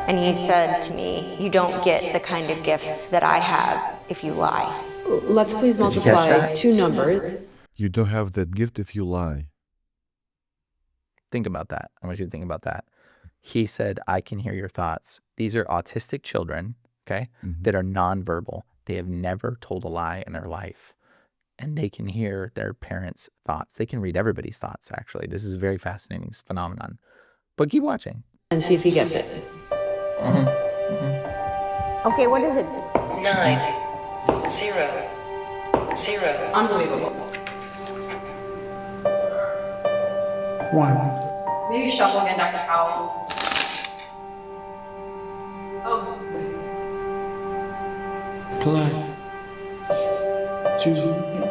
And he said to me, you don't get the kind of gifts that I have if you lie. Let's please multiply two numbers. You don't have that gift if you lie. Think about that. I want you to think about that. He said, I can hear your thoughts. These are autistic children, okay, that are nonverbal. They have never told a lie in their life. And they can hear their parents' thoughts. They can read everybody's thoughts, actually. This is a very fascinating phenomenon. But keep watching. And see if he gets it. Okay, what is it? 9, 0, 0. Unbelievable. 1. Maybe shuffle again, Dr. Powell. Oh. Plus 2.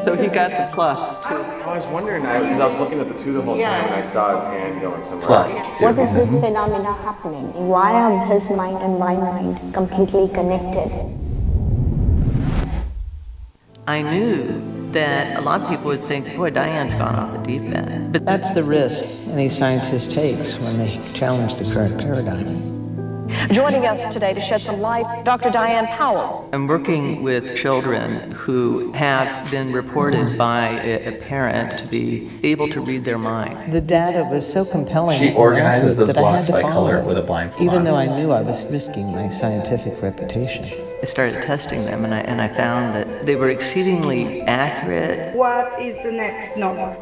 So he got the plus, too. I was wondering, because I was looking at the 2 the whole time, and I saw his hand going somewhere else. What is this phenomena happening? Why are his mind and my mind completely connected? I knew that a lot of people would think, boy, Diane's gone off the deep end. But That's the risk any scientist takes when they challenge the current paradigm. Joining us today to shed some light, Dr. Diane Powell. I'm working with children who have been reported by a parent to be able to read their mind. The data was so compelling. She organizes those that I had blocks to by follow color it, with a blindfold even on. though I knew I was risking my scientific reputation. I started testing them, and I found that they were exceedingly accurate. What is the next number?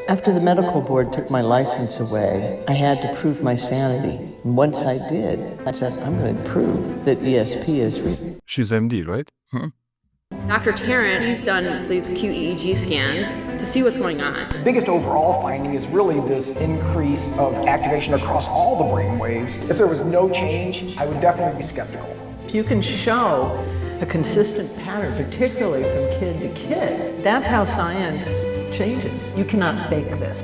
After the medical board took my license away, I had to prove my sanity. And once I did, I said, I'm going to prove that ESP is real. She's MD, right? Dr. Tarrant, he's done these QEEG scans to see what's going on. The biggest overall finding is really this increase of activation across all the brain waves. If there was no change, I would definitely be skeptical. If you can show a consistent pattern, particularly from kid to kid, that's how science changes. You cannot fake this.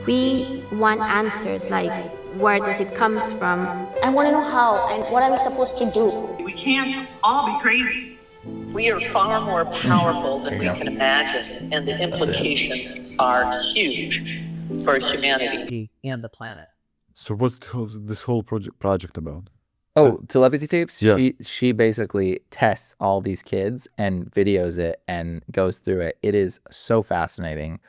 We want answers like, where does it comes from? I want to know how and what am I supposed to do? We can't all be crazy. We are far more powerful than we can imagine, and the implications are huge for humanity And the planet. So what's this whole project about? Oh, telepathy tapes? Yeah. She basically tests all these kids and videos it and goes through it. It is so fascinating,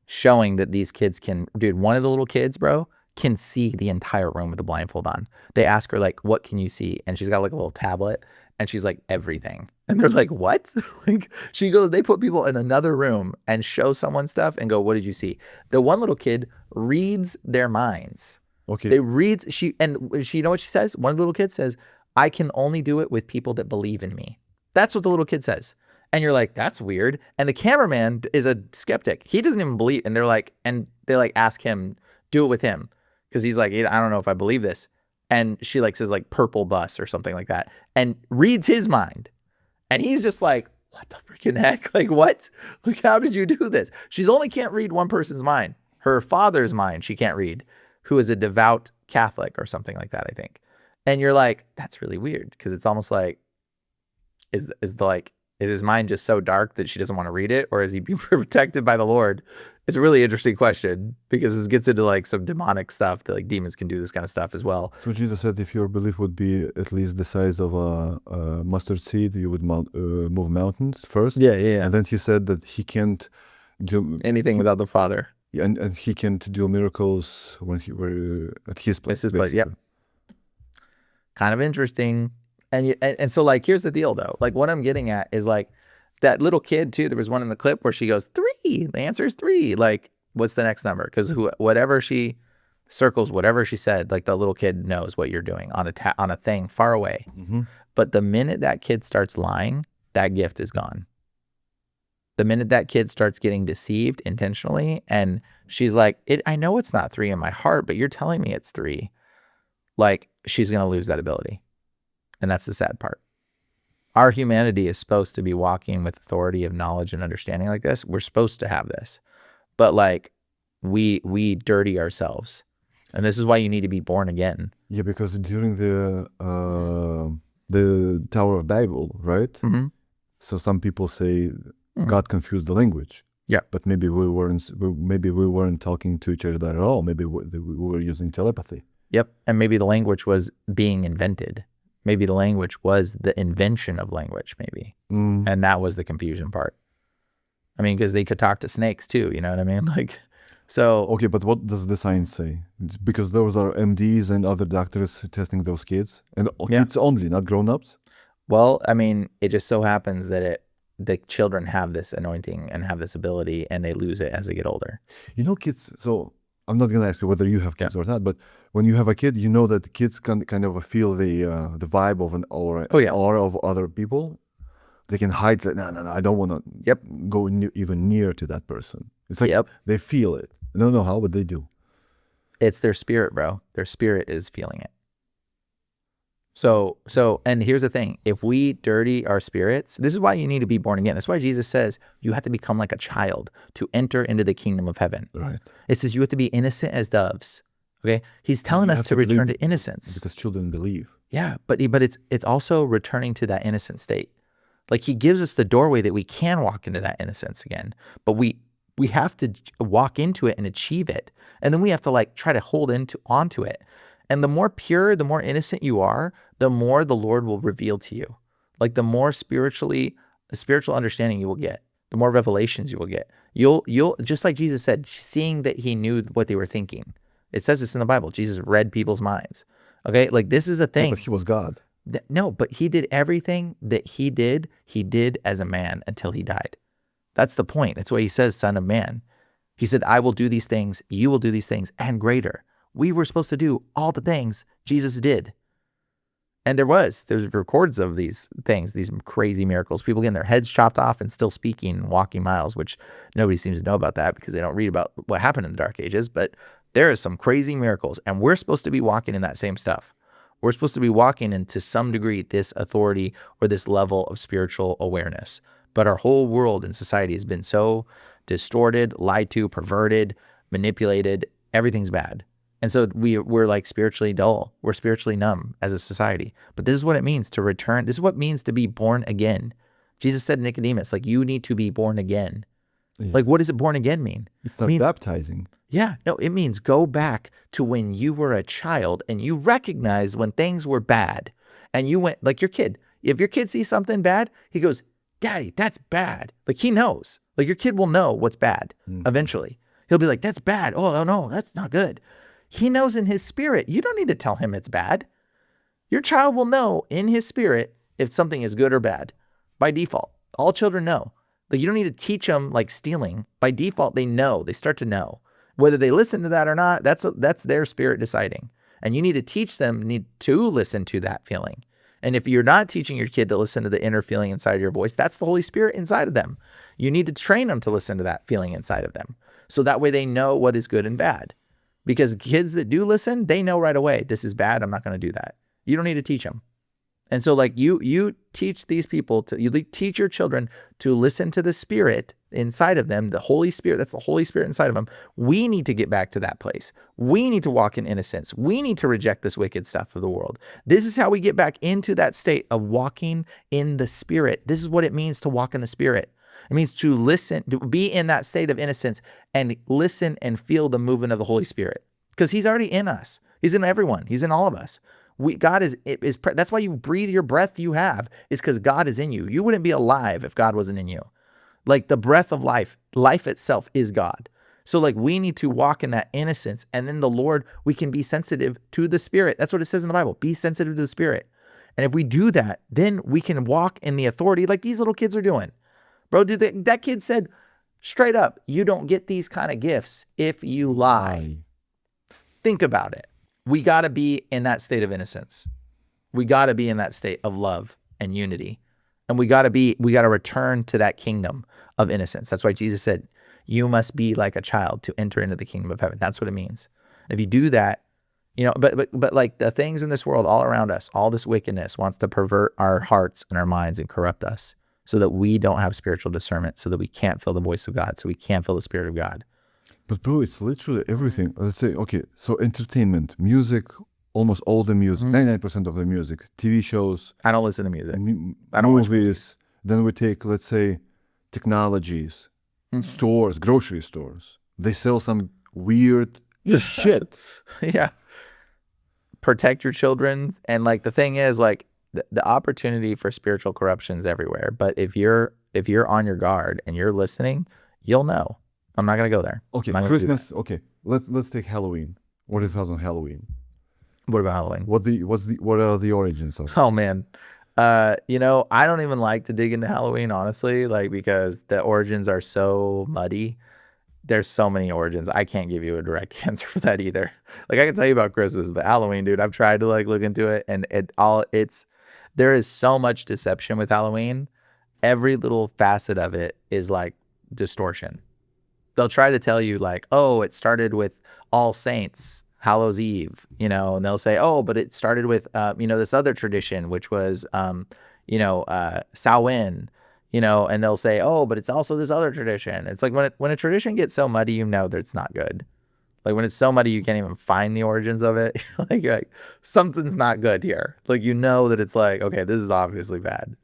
showing that these kids can, dude, one of the little kids, bro, can see the entire room with a blindfold on. They ask her, like, what can you see? And she's got like a little tablet and she's like, everything. And they're like, what? Like, she goes, they put people in another room and show someone stuff and go, what did you see? The one little kid reads their minds. Okay. They read, you know what she says? One little kid says, I can only do it with people that believe in me. That's what the little kid says. And you're like, that's weird. And the cameraman is a skeptic. He doesn't even believe. And they like ask him, do it with him. Cause he's like, I don't know if I believe this. And she like says like purple bus or something like that and reads his mind. And he's just like, what the freaking heck? Like, what? Like, how did you do this? She's only can't read one person's mind. Her father's mind she can't read, who is a devout Catholic or something like that, I think. And you're like, that's really weird. Because it's almost like, is his mind just so dark that she doesn't want to read it? Or is he being protected by the Lord? It's a really interesting question because this gets into like some demonic stuff that like demons can do this kind of stuff as well. So Jesus said if your belief would be at least the size of a mustard seed, you would move mountains first. Yeah, yeah. And then he said that he can't do anything without the Father. And he can't do miracles when he were at his place. His place, yep. Kind of interesting. And so like, here's the deal though. Like what I'm getting at is like that little kid too. There was one in the clip where she goes 3. The answer is 3. Like, what's the next number? Because whatever she circles, whatever she said, like the little kid knows what you're doing on a thing far away. Mm-hmm. But the minute that kid starts lying, that gift is gone. The minute that kid starts getting deceived intentionally, and she's like, I know it's not 3 in my heart, but you're telling me it's 3. Like, she's going to lose that ability. And that's the sad part. Our humanity is supposed to be walking with authority of knowledge and understanding like this. We're supposed to have this. But like, we dirty ourselves. And this is why you need to be born again. Yeah, because during the Tower of Babel, right? Mm-hmm. So some people say God confused the language. Yeah, but maybe we weren't talking to each other at all. Maybe we were using telepathy. Yep, and maybe the language was being invented. Maybe the language was the invention of language. Maybe, and that was the confusion part. I mean, because they could talk to snakes too. You know what I mean? Like, so okay, but what does the science say? Because those are MDs and other doctors testing those kids, and kids only, not grown-ups. Well, I mean, it just so happens that the children have this anointing and have this ability, and they lose it as they get older. You know, kids. So I'm not gonna ask you whether you have kids or not, but when you have a kid, you know that the kids can kind of feel the vibe of an aura, aura of other people. They can hide that. No, I don't want to. Go even near to that person. It's like they feel it. I don't know how, but they do. It's their spirit, bro. Their spirit is feeling it. So, and here's the thing. If we dirty our spirits, this is why you need to be born again. That's why Jesus says you have to become like a child to enter into the kingdom of heaven. Right. It says you have to be innocent as doves. Okay. He's telling us to return to innocence. Because children believe. Yeah. But it's also returning to that innocent state. Like he gives us the doorway that we can walk into that innocence again, but we have to walk into it and achieve it. And then we have to like try to hold onto it. And the more pure, the more innocent you are, the more the Lord will reveal to you. Like the more spiritual understanding you will get, the more revelations you will get. You'll just like Jesus said, seeing that he knew what they were thinking. It says this in the Bible. Jesus read people's minds. Okay, like this is a thing. But he was God. No, but he did everything that he did as a man until he died. That's the point. That's why he says Son of Man. He said, I will do these things, you will do these things, and greater. We were supposed to do all the things Jesus did. And there's records of these things, these crazy miracles, people getting their heads chopped off and still speaking and walking miles, which nobody seems to know about that because they don't read about what happened in the Dark Ages. But there are some crazy miracles, and we're supposed to be walking in that same stuff. We're supposed to be walking in, to some degree, this authority or this level of spiritual awareness. But our whole world and society has been so distorted, lied to, perverted, manipulated. Everything's bad. And so we're like spiritually dull. We're spiritually numb as a society. But this is what it means to return. This is what it means to be born again. Jesus said to Nicodemus, like, you need to be born again. Yeah. Like, what does it born again mean? It's not baptizing. Yeah, no, it means go back to when you were a child and you recognized when things were bad. And you went, like your kid. If your kid sees something bad, he goes, Daddy, that's bad. Like he knows. Like your kid will know what's bad eventually. He'll be like, that's bad. Oh, no, that's not good. He knows in his spirit. You don't need to tell him it's bad. Your child will know in his spirit if something is good or bad by default. All children know. Like you don't need to teach them like stealing. By default, they know. They start to know. Whether they listen to that or not, that's their spirit deciding. And you need to teach them need to listen to that feeling. And if you're not teaching your kid to listen to the inner feeling inside of your voice, that's the Holy Spirit inside of them. You need to train them to listen to that feeling inside of them. So that way they know what is good and bad. Because kids that do listen, they know right away, this is bad, I'm not going to do that. You don't need to teach them. And so like you teach these people you teach your children to listen to the Spirit inside of them, the Holy Spirit, that's the Holy Spirit inside of them. We need to get back to that place. We need to walk in innocence. We need to reject this wicked stuff of the world. This is how we get back into that state of walking in the Spirit. This is what it means to walk in the Spirit. It means to listen, to be in that state of innocence and listen and feel the movement of the Holy Spirit. Because he's already in us. He's in everyone. He's in all of us. God is that's why you breathe your breath you have, is because God is in you. You wouldn't be alive if God wasn't in you. Like the breath of life itself is God. So like we need to walk in that innocence, and then the Lord, we can be sensitive to the Spirit. That's what it says in the Bible. Be sensitive to the Spirit. And if we do that, then we can walk in the authority like these little kids are doing. Bro, that kid said straight up, you don't get these kind of gifts if you lie. Think about it. We got to be in that state of innocence. We got to be in that state of love and unity. And we got to return to that kingdom of innocence. That's why Jesus said, you must be like a child to enter into the kingdom of heaven. That's what it means. If you do that, but like the things in this world all around us, all this wickedness wants to pervert our hearts and our minds and corrupt us so that we don't have spiritual discernment, so that we can't feel the voice of God, so we can't feel the Spirit of God. But bro, it's literally everything. Let's say, okay, so entertainment, music, almost all the music, 99% of the music, TV shows. I don't listen to music. I don't movies. Then we take, let's say, technologies, stores, grocery stores. They sell some weird shit. Yeah. Protect your children. And like the thing is, like the opportunity for spiritual corruption is everywhere. But if you're on your guard and you're listening, you'll know. I'm not gonna go there. Okay, Christmas. Okay, let's take Halloween. What if it was on Halloween? What about Halloween? What are the origins of? Oh man, I don't even like to dig into Halloween, honestly, like because the origins are so muddy. There's so many origins. I can't give you a direct answer for that either. Like I can tell you about Christmas, but Halloween, dude, I've tried to like look into it, and there is so much deception with Halloween. Every little facet of it is like distortion. They'll try to tell you like, oh, it started with All Saints, Hallows Eve, and they'll say, oh, but it started with, this other tradition, which was, Samhain, and they'll say, oh, but it's also this other tradition. It's like when a tradition gets so muddy, that it's not good. Like when it's so muddy, you can't even find the origins of it. like something's not good here. Like, that it's like, okay, this is obviously bad.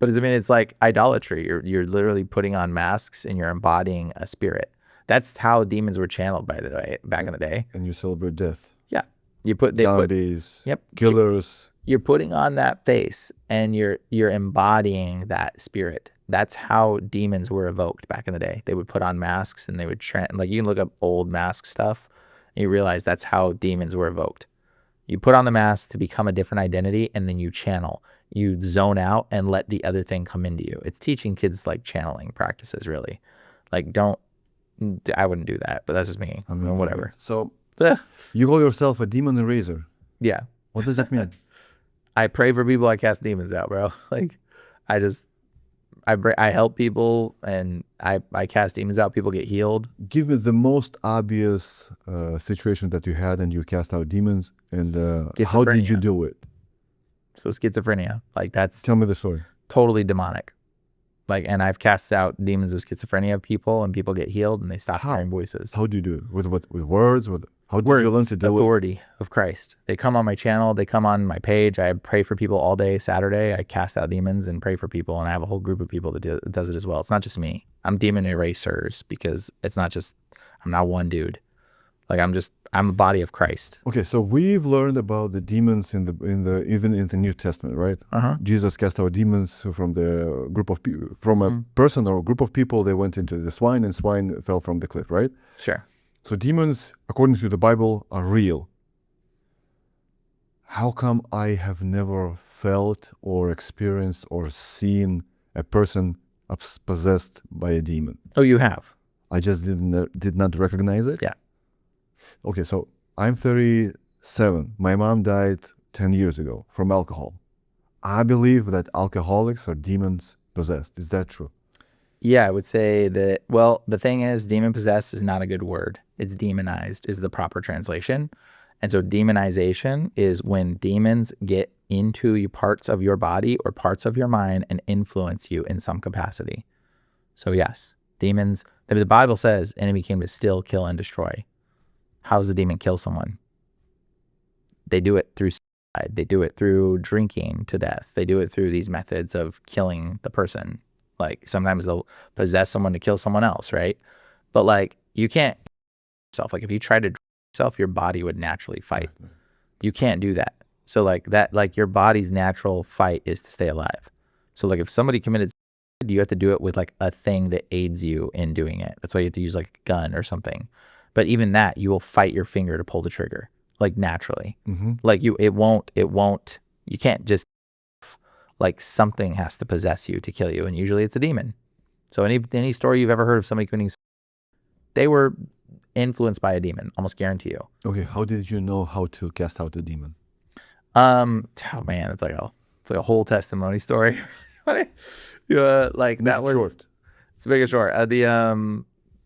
But I mean, it's like idolatry. You're literally putting on masks and you're embodying a spirit. That's how demons were channeled, by the way, back in the day. And you celebrate death. Yeah. You put zombies, yep, killers. You're putting on that face and you're embodying that spirit. That's how demons were evoked back in the day. They would put on masks and they would like you can look up old mask stuff and you realize that's how demons were evoked. You put on the mask to become a different identity and then you channel. You zone out and let the other thing come into you. It's teaching kids like channeling practices, really. Like I wouldn't do that, but that's just me. I mean, whatever. So you call yourself a demon eraser. Yeah. What does that mean? I pray for people. I cast demons out, bro. Like I help people and I cast demons out. People get healed. Give me the most obvious situation that you had and you cast out demons, and how did you do it? So schizophrenia, like that's. Tell me the story. Totally demonic. Like, and I've cast out demons of schizophrenia of people, and people get healed, and they stop hearing voices. How do you do it? With what? With words? How did you learn to do authority of Christ. They come on my channel. They come on my page. I pray for people all day. Saturday, I cast out demons and pray for people, and I have a whole group of people that does it as well. It's not just me. I'm demon erasers because it's not just. I'm not one dude. Like I'm a body of Christ. Okay, so we've learned about the demons even in the New Testament, right? Jesus cast out demons from the group of people, from a person or a group of people. They went into the swine, and swine fell from the cliff, right? Sure. So demons, according to the Bible, are real. How come I have never felt or experienced or seen a person possessed by a demon? Oh, you have. I just did not recognize it? Yeah. Okay, so I'm 37. My mom died 10 years ago from alcohol. I believe that alcoholics are demons possessed. Is that true? Yeah, I would say that, well, the thing is, demon possessed is not a good word. It's demonized is the proper translation. And so demonization is when demons get into parts of your body or parts of your mind and influence you in some capacity. So yes, demons, the Bible says, enemy came to steal, kill, and destroy. How does a demon kill someone? They do it through suicide. They do it through drinking to death. They do it through these methods of killing the person. Like sometimes they'll possess someone to kill someone else, right? But like you can't yourself. Like if you tried to yourself, your body would naturally fight. You can't do that. So like that, like your body's natural fight is to stay alive. So like if somebody committed suicide, you have to do it with like a thing that aids you in doing it. That's why you have to use like a gun or something. But even that, you will fight your finger to pull the trigger, like naturally. Like it won't, you can't just, like something has to possess you to kill you. And usually it's a demon. So any story you've ever heard of somebody committing suicide, they were influenced by a demon, almost guarantee you. Okay, how did you know how to cast out a demon? Oh man, it's like a whole testimony story. Like that was short. It's big and short.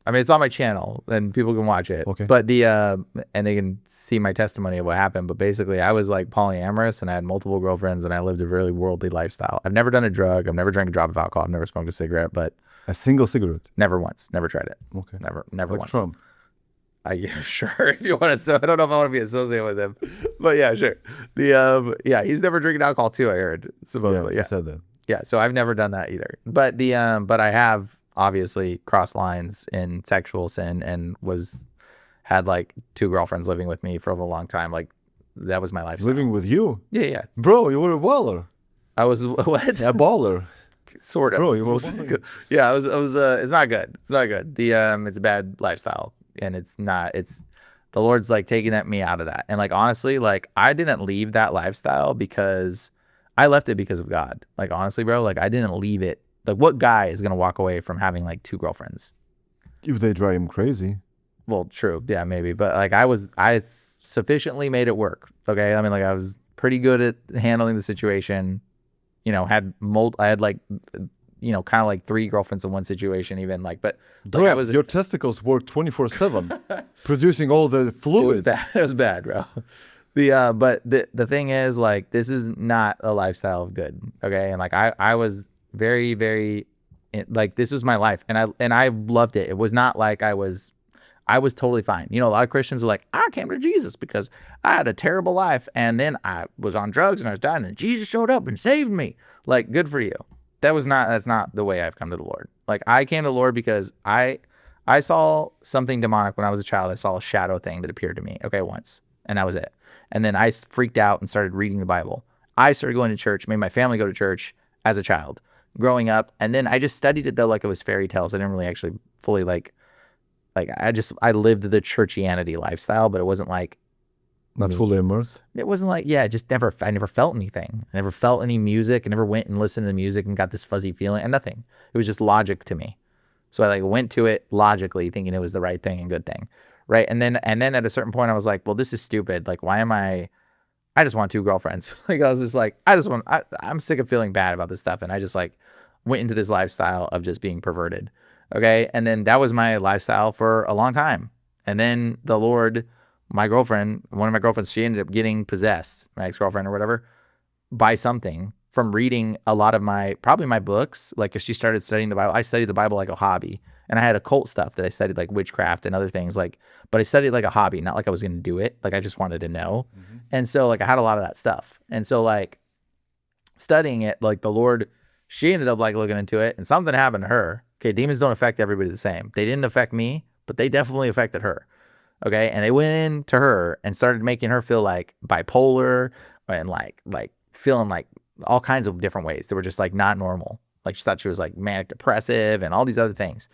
I mean, it's on my channel and people can watch it. Okay. But and they can see my testimony of what happened. But basically, I was like polyamorous and I had multiple girlfriends and I lived a really worldly lifestyle. I've never done a drug. I've never drank a drop of alcohol. I've never smoked a cigarette. But a single cigarette? Never once. Never tried it. Okay. Never like once. Trump. Sure, if you want to. So I don't know if I want to be associated with him, but yeah, sure. Yeah, he's never drinking alcohol too. I heard supposedly. Yeah, he said that. Yeah, so I've never done that either. But but I have obviously crossed lines in sexual sin and had like 2 girlfriends living with me for a long time. Like that was my lifestyle. Living with you? Yeah. Bro, you were a baller. I was what? A baller. Sort of. Bro, you were a baller. Yeah, I was it's not good. It's not good. It's a bad lifestyle. And the Lord's like taking me out of that. And like, honestly, like I didn't leave that lifestyle because I left it because of God. Like, honestly, bro, like I didn't leave it. Like what guy is going to walk away from having like 2 girlfriends? If they drive him crazy. Well, true. Yeah, maybe. But like I sufficiently made it work. Okay. I mean, like I was pretty good at handling the situation, you know, I had like, you know, kind of like 3 girlfriends in one situation even like, but bro, like your testicles work 24/7 producing all the fluids. It was bad, bro. But the thing is like, this is not a lifestyle of good. Okay. And like, I was very, very like, this was my life and I loved it. It was not like I was totally fine. You know, a lot of Christians are like, I came to Jesus because I had a terrible life and then I was on drugs and I was dying and Jesus showed up and saved me. Like, good for you. that's not the way I've come to the Lord. Like I came to the Lord because I saw something demonic when I was a child. I saw a shadow thing that appeared to me, okay, once, and that was it. And then I freaked out and started reading the Bible. I started going to church, made my family go to church as a child growing up. And then I just studied it though like it was fairy tales. I didn't really actually fully like I lived the churchianity lifestyle, but it wasn't like not fully immersed. It wasn't like, yeah, I never felt anything. I never felt any music. I never went and listened to the music and got this fuzzy feeling and nothing. It was just logic to me. So I like went to it logically thinking it was the right thing and good thing. Right. And then at a certain point I was like, well, this is stupid. Like, why am I just want 2 girlfriends. Like I was just like, I'm sick of feeling bad about this stuff. And I just like went into this lifestyle of just being perverted. Okay. And then that was my lifestyle for a long time. And then the Lord, one of my girlfriends, she ended up getting possessed, my ex-girlfriend or whatever, by something from reading a lot of probably my books. Like if she started studying the Bible, I studied the Bible like a hobby. And I had occult stuff that I studied, like witchcraft and other things, but I studied like a hobby, not like I was going to do it. Like I just wanted to know. Mm-hmm. And so like I had a lot of that stuff. And so like studying it, like the Lord, she ended up like looking into it and something happened to her. Okay. Demons don't affect everybody the same. They didn't affect me, but they definitely affected her. Okay. And they went into her and started making her feel like bipolar and like feeling like all kinds of different ways that were just like not normal. Like she thought she was like manic depressive and all these other things.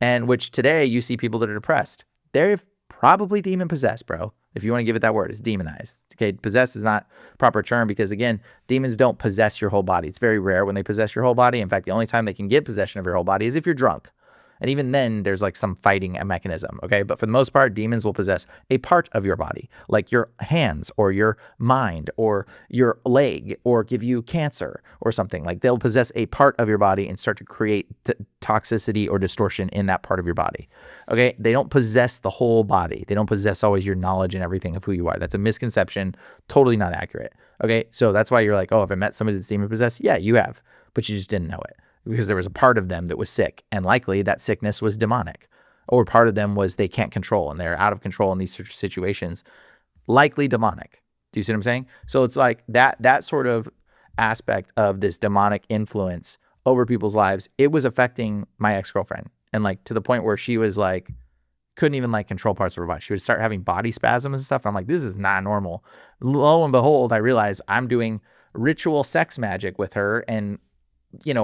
And which today you see people that are depressed. They're probably demon possessed, bro. If you want to give it that word, it's demonized. Okay, possessed is not a proper term because again, demons don't possess your whole body. It's very rare when they possess your whole body. In fact, the only time they can get possession of your whole body is if you're drunk. And even then, there's like some fighting mechanism, okay? But for the most part, demons will possess a part of your body, like your hands or your mind or your leg, or give you cancer or something. Like they'll possess a part of your body and start to create toxicity or distortion in that part of your body, okay? They don't possess the whole body. They don't possess always your knowledge and everything of who you are. That's a misconception, totally not accurate, okay? So that's why you're like, oh, have I met somebody that's demon possessed? Yeah, you have, but you just didn't know it. Because there was a part of them that was sick, and likely that sickness was demonic, or part of them was they can't control and they're out of control in these situations, likely demonic. Do you see what I'm saying? So it's like that sort of aspect of this demonic influence over people's lives. It was affecting my ex-girlfriend, and like to the point where she was like couldn't even like control parts of her body. She would start having body spasms and stuff. I'm like, this is not normal. Lo and behold, I realized I'm doing ritual sex magic with her and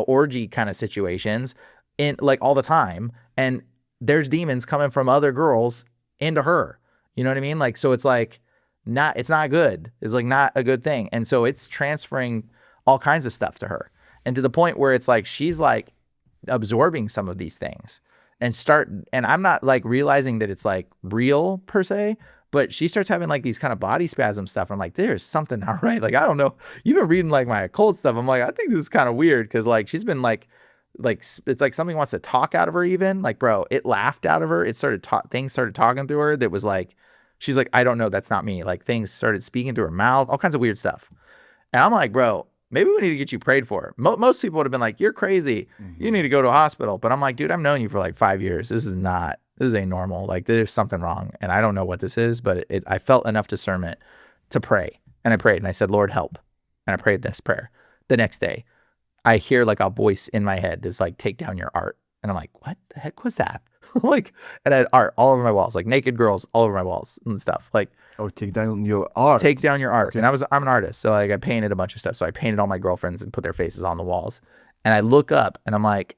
orgy kind of situations in like all the time. And there's demons coming from other girls into her. You know what I mean? Like, so it's like it's not good. It's like not a good thing. And so it's transferring all kinds of stuff to her. And to the point where it's like, she's like absorbing some of these things and I'm not like realizing that it's like real per se, but she starts having like these kind of body spasm stuff. I'm like, there's something not right. Like, I don't know. You've been reading like my occult stuff. I'm like, I think this is kind of weird. Cause like, she's been like it's like something wants to talk out of her even. Like, bro, it laughed out of her. It started things started talking through her that was like, she's like, I don't know. That's not me. Like things started speaking through her mouth, all kinds of weird stuff. And I'm like, bro, maybe we need to get you prayed for. Most people would have been like, you're crazy. Mm-hmm. You need to go to a hospital. But I'm like, dude, I've known you for like 5 years. This ain't normal. Like there's something wrong. And I don't know what this is, but I felt enough discernment to pray. And I prayed and I said, Lord, help. And I prayed this prayer. The next day, I hear like a voice in my head that's like, take down your art. And I'm like, what the heck was that? Like, and I had art all over my walls, like naked girls all over my walls and stuff. Like, oh, take down your art. Take down your art. Okay. And I'm an artist. So like I painted a bunch of stuff. So I painted all my girlfriends and put their faces on the walls. And I look up and I'm like,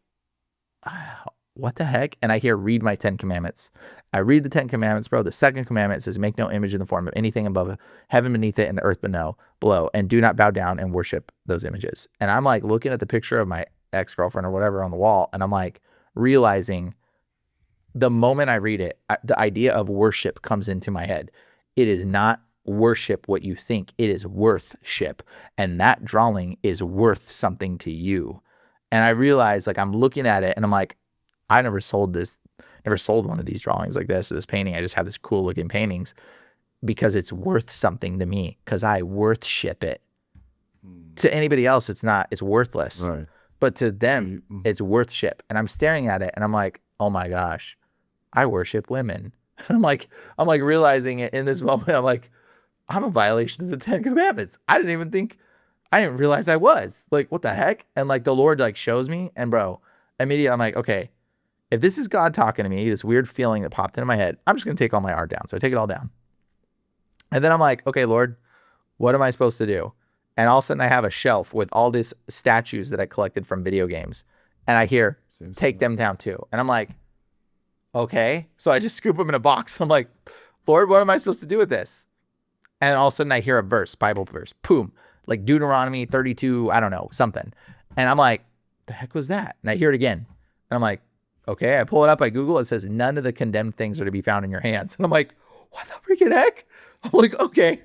what the heck? And I hear, read my 10 commandments. I read the 10 commandments, bro. The second commandment says, make no image in the form of anything above heaven beneath it and the earth below, and do not bow down and worship those images. And I'm like looking at the picture of my ex-girlfriend or whatever on the wall. And I'm like realizing the moment I read it, the idea of worship comes into my head. It is not worship what you think. It is worthship. And that drawing is worth something to you. And I realized like I'm looking at it and I'm like, I never sold one of these drawings like this or this painting. I just have this cool looking paintings because it's worth something to me because I worthship it. To anybody else, it's not, it's worthless. Right. But to them, it's worthship. And I'm staring at it and I'm like, oh my gosh, I worship women. I'm like realizing it in this moment. I'm like, I'm a violation of the 10 commandments. I didn't even think I didn't realize I was. Like, what the heck? And like the Lord like shows me, and bro, immediately I'm like, okay, if this is God talking to me, this weird feeling that popped into my head, I'm just going to take all my art down. So I take it all down. And then I'm like, okay, Lord, what am I supposed to do? And all of a sudden I have a shelf with all these statues that I collected from video games. And I hear, take them down too. And I'm like, okay. So I just scoop them in a box. I'm like, Lord, what am I supposed to do with this? And all of a sudden I hear a verse, Bible verse, boom, like Deuteronomy 32, I don't know, something. And I'm like, the heck was that? And I hear it again. And I'm like, okay. I pull it up. I Google it. It says none of the condemned things are to be found in your hands. And I'm like, what the freaking heck? I'm like, okay,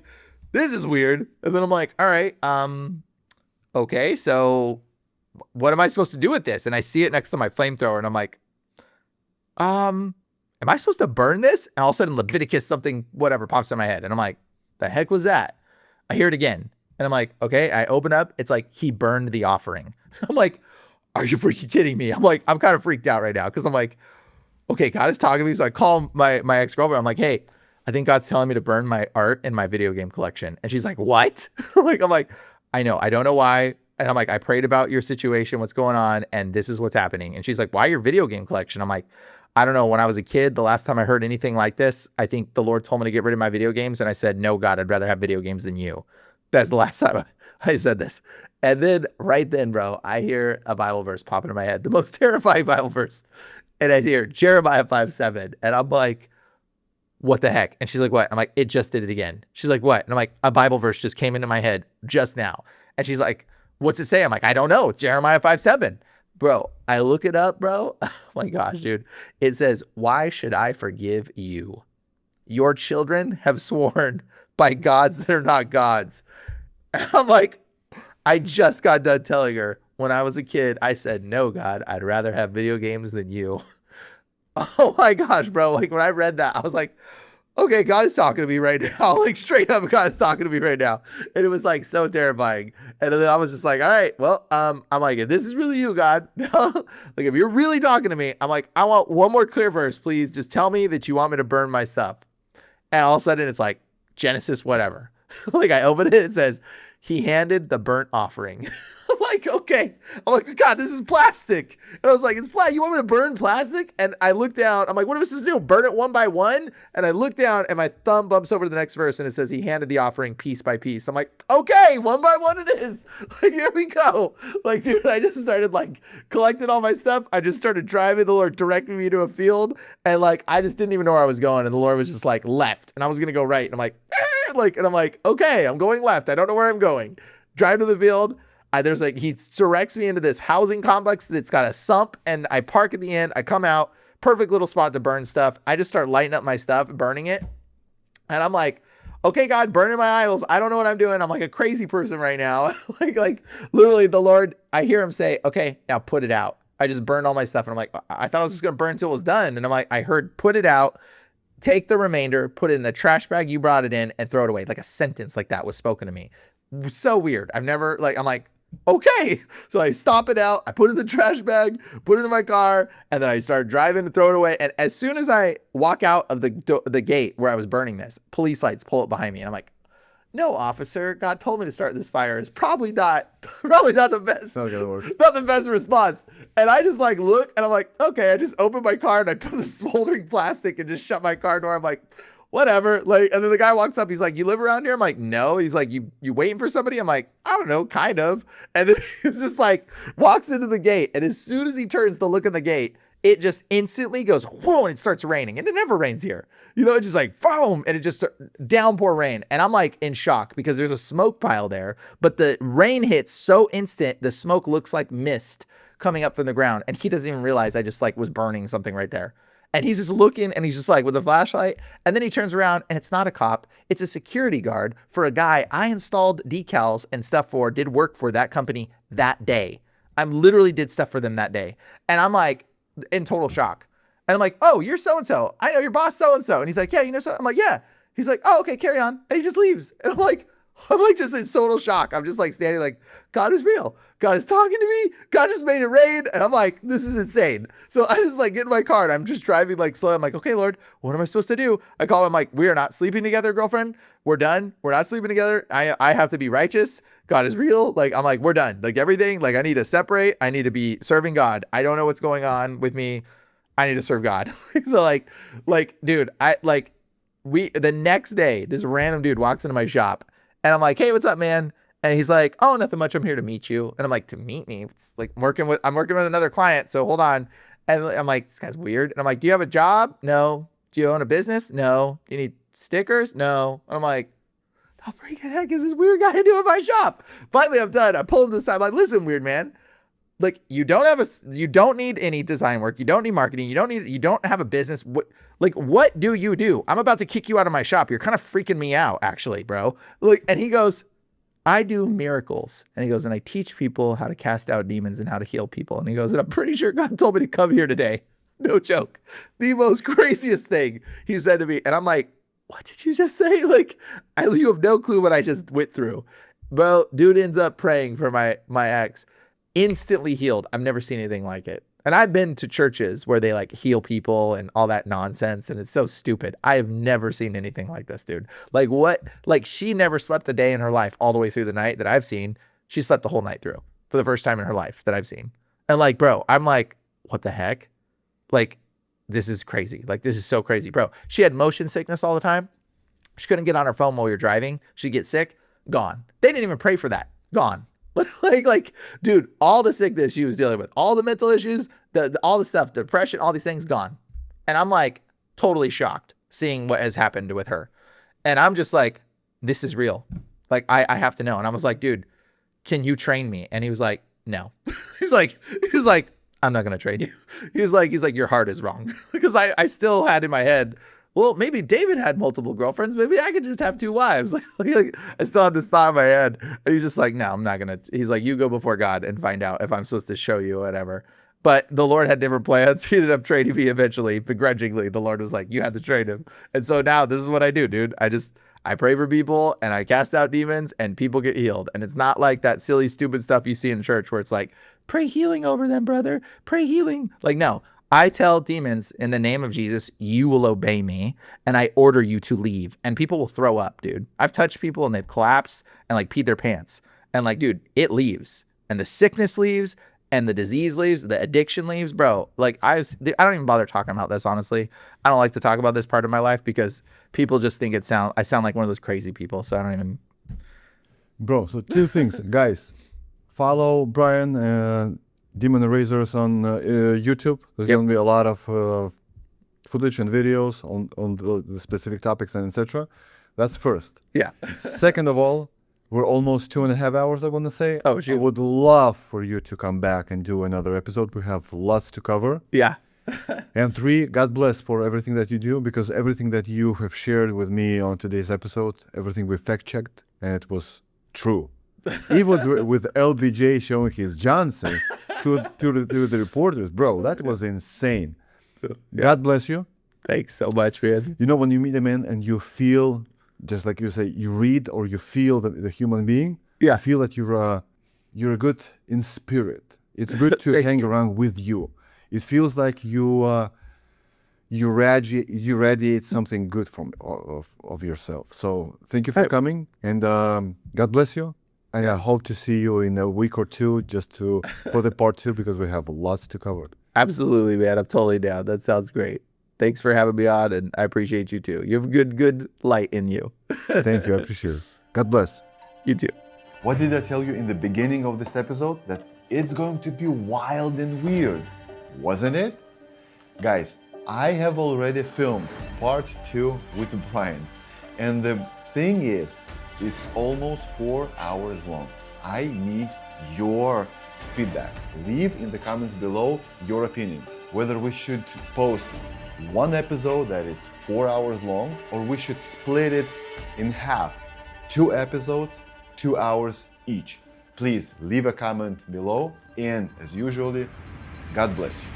this is weird. And then I'm like, all right, okay, so what am I supposed to do with this? And I see it next to my flamethrower, and I'm like, am I supposed to burn this? And all of a sudden Leviticus something, whatever, pops in my head. And I'm like, the heck was that? I hear it again. And I'm like, okay, I open up. It's like, he burned the offering. I'm like, are you freaking kidding me? I'm like, I'm kind of freaked out right now. Cause I'm like, okay, God is talking to me. So I call my ex-girlfriend. I'm like, hey, I think God's telling me to burn my art in my video game collection. And she's like, what? I'm like, I know, I don't know why. And I'm like, I prayed about your situation, what's going on, and this is what's happening. And she's like, why your video game collection? I'm like, I don't know. When I was a kid, the last time I heard anything like this, I think the Lord told me to get rid of my video games. And I said, no, God, I'd rather have video games than you. That's the last time I said this. And then right then, bro, I hear a Bible verse pop into my head, the most terrifying Bible verse. And I hear Jeremiah 5:7. And I'm like, what the heck? And she's like, what? I'm like, it just did it again. She's like, what? And I'm like, a Bible verse just came into my head just now. And she's like, what's it say? I'm like, I don't know. Jeremiah 5:7. Bro, I look it up, bro. Oh my gosh, dude. It says, why should I forgive you? Your children have sworn by gods that are not gods. And I'm like, I just got done telling her when I was a kid, I said, no, God, I'd rather have video games than you. Oh my gosh, bro. Like when I read that, I was like, okay, God is talking to me right now. Like straight up, God is talking to me right now. And it was like so terrifying. And then I was just like, all right, well, I'm like, if this is really you, God, like if you're really talking to me, I'm like, I want one more clear verse, please. Just tell me that you want me to burn my stuff. And all of a sudden it's like Genesis, whatever. Like I open it, it says, he handed the burnt offering. I was like, okay. I'm like, God, this is plastic. And I was like, it's plastic. You want me to burn plastic? And I look down. I'm like, what am I supposed to do? Burn it one by one? And I look down and my thumb bumps over to the next verse and it says he handed the offering piece by piece. I'm like, okay, one by one it is. Like, here we go. Like, dude, I just started like collecting all my stuff. I just started driving. The Lord directed me to a field. And like, I just didn't even know where I was going. And the Lord was just like left. And I was going to go right. And I'm like, and I'm like, okay, I'm going left. I don't know where I'm going. Drive to the field. There's like, he directs me into this housing complex that's got a sump, and I park at the end. I come out, perfect little spot to burn stuff. I just start lighting up my stuff, burning it. And I'm like, okay, God, burning my idols. I don't know what I'm doing. I'm like a crazy person right now. like literally the Lord, I hear him say, okay, now put it out. I just burned all my stuff. And I'm like, I thought I was just going to burn until it was done. And I'm like, I heard put it out, take the remainder, put it in the trash bag you brought it in, and throw it away. Like a sentence like that was spoken to me. So weird. I've never, like, I'm like, okay. So I stop it out. I put it in the trash bag, put it in my car, and then I start driving to throw it away. And as soon as I walk out of the gate where I was burning this, police lights pull up behind me. And I'm like, no, officer, God told me to start this fire. It's probably not the best. Not the best response. And I just like look and I'm like, okay, I just open my car and I put the smoldering plastic and just shut my car door. I'm like, whatever. Like, and then the guy walks up. He's like, you live around here? I'm like, no. He's like, you waiting for somebody? I'm like, I don't know, kind of. And then he's just like, walks into the gate. And as soon as he turns to look in the gate, it just instantly goes, whoa, and it starts raining. And it never rains here. You know, it's just like, boom, and it just downpour rain. And I'm like in shock because there's a smoke pile there, but the rain hits so instant, the smoke looks like mist coming up from the ground. And he doesn't even realize I just like was burning something right there. And he's just looking and he's just like with a flashlight. And then he turns around and it's not a cop. It's a security guard for a guy I installed decals and stuff for, did work for that company that day. I literally did stuff for them that day. And I'm like in total shock. And I'm like, oh, you're so-and-so. I know your boss so-and-so. And he's like, yeah, you know so. I'm like, yeah. He's like, oh, okay, carry on. And he just leaves. And I'm like, I'm like just in total shock. I'm just like standing like, God is real. God is talking to me. God just made it rain. And I'm like, this is insane. So I just like get in my car and I'm just driving like slow. I'm like, okay, Lord, what am I supposed to do? I call him like, we are not sleeping together, girlfriend. We're done. We're not sleeping together. I have to be righteous. God is real. Like, I'm like, we're done. Like everything, like I need to separate. I need to be serving God. I don't know what's going on with me. I need to serve God. So like, dude, the next day, this random dude walks into my shop and I'm like, hey, what's up, man? And he's like, oh, nothing much. I'm here to meet you. And I'm like, to meet me? It's like I'm working with another client. So hold on. And I'm like, this guy's weird. And I'm like, do you have a job? No. Do you own a business? No. Do you need stickers? No. And I'm like, how freaking heck is this weird guy doing my shop? Finally, I'm done. I pull him to the side. I'm like, listen, weird man. Like, you don't need any design work. You don't need marketing. You don't have a business. What do you do? I'm about to kick you out of my shop. You're kind of freaking me out, actually, bro. Like, and he goes, I do miracles. And he goes, and I teach people how to cast out demons and how to heal people. And he goes, and I'm pretty sure God told me to come here today. No joke. The most craziest thing he said to me. And I'm like, what did you just say? Like, you have no clue what I just went through. Bro, dude ends up praying for my ex. Instantly healed. I've never seen anything like it. And I've been to churches where they like heal people and all that nonsense. And it's so stupid. I have never seen anything like this, dude. Like what? Like she never slept a day in her life all the way through the night that I've seen. She slept the whole night through for the first time in her life that I've seen. And like, bro, I'm like, what the heck? Like, this is crazy. Like, this is so crazy, bro. She had motion sickness all the time. She couldn't get on her phone while we were driving. She'd get sick. Gone. They didn't even pray for that. Gone. like, dude, all the sickness she was dealing with, all the mental issues, all the stuff, depression, all these things gone. And I'm like totally shocked seeing what has happened with her. And I'm just like, this is real. Like, I have to know. And I was like, dude, can you train me? And he was like, no. he's like, I'm not going to train you. He's like, your heart is wrong. Because I still had in my head, well, maybe David had multiple girlfriends. Maybe I could just have 2 wives. Like, I still had this thought in my head. And he's just like, no, I'm not going to. He's like, you go before God and find out if I'm supposed to show you or whatever. But the Lord had different plans. He ended up training me eventually, begrudgingly. The Lord was like, you had to train him. And so now this is what I do, dude. I pray for people and I cast out demons and people get healed. And it's not like that silly, stupid stuff you see in church where it's like, pray healing over them, brother. Pray healing. Like, no. I tell demons in the name of Jesus, you will obey me, and I order you to leave. And people will throw up, dude. I've touched people and they've collapsed and like peed their pants. And like, dude, it leaves. And the sickness leaves and the disease leaves, the addiction leaves, bro. Like I don't even bother talking about this, honestly. I don't like to talk about this part of my life because people just think I sound like one of those crazy people. So I don't even. Bro, so 2 things, guys. Follow Brian, Demon Erasers on YouTube. There's going to be a lot of footage and videos on the specific topics and etc. That's first. Yeah. Second of all, we're almost 2.5 hours, I want to say. Oh, shoot. I would love for you to come back and do another episode. We have lots to cover. Yeah. And 3, God bless for everything that you do, because everything that you have shared with me on today's episode, everything we fact-checked, and it was true. Even with LBJ showing his Johnson to the reporters, bro, that was insane. Yeah. God bless you. Thanks so much, man. You know, when you meet a man and you feel, just like you say, you read or you feel the human being, yeah, you feel that you're good in spirit. It's good to hang around with you. It feels like you radiate something good of yourself. So thank you for coming, and God bless you. And I hope to see you in a week or 2 for the part 2, because we have lots to cover. Absolutely, man. I'm totally down. That sounds great. Thanks for having me on, and I appreciate you too. You have good light in you. Thank you. I appreciate it. God bless. You too. What did I tell you in the beginning of this episode? That it's going to be wild and weird, wasn't it? Guys, I have already filmed part 2 with Brian, and the thing is, it's almost 4 hours long. I need your feedback. Leave in the comments below your opinion, whether we should post 1 episode that is 4 hours long, or we should split it in half, 2 episodes, 2 hours each. Please leave a comment below, and as usually, God bless you.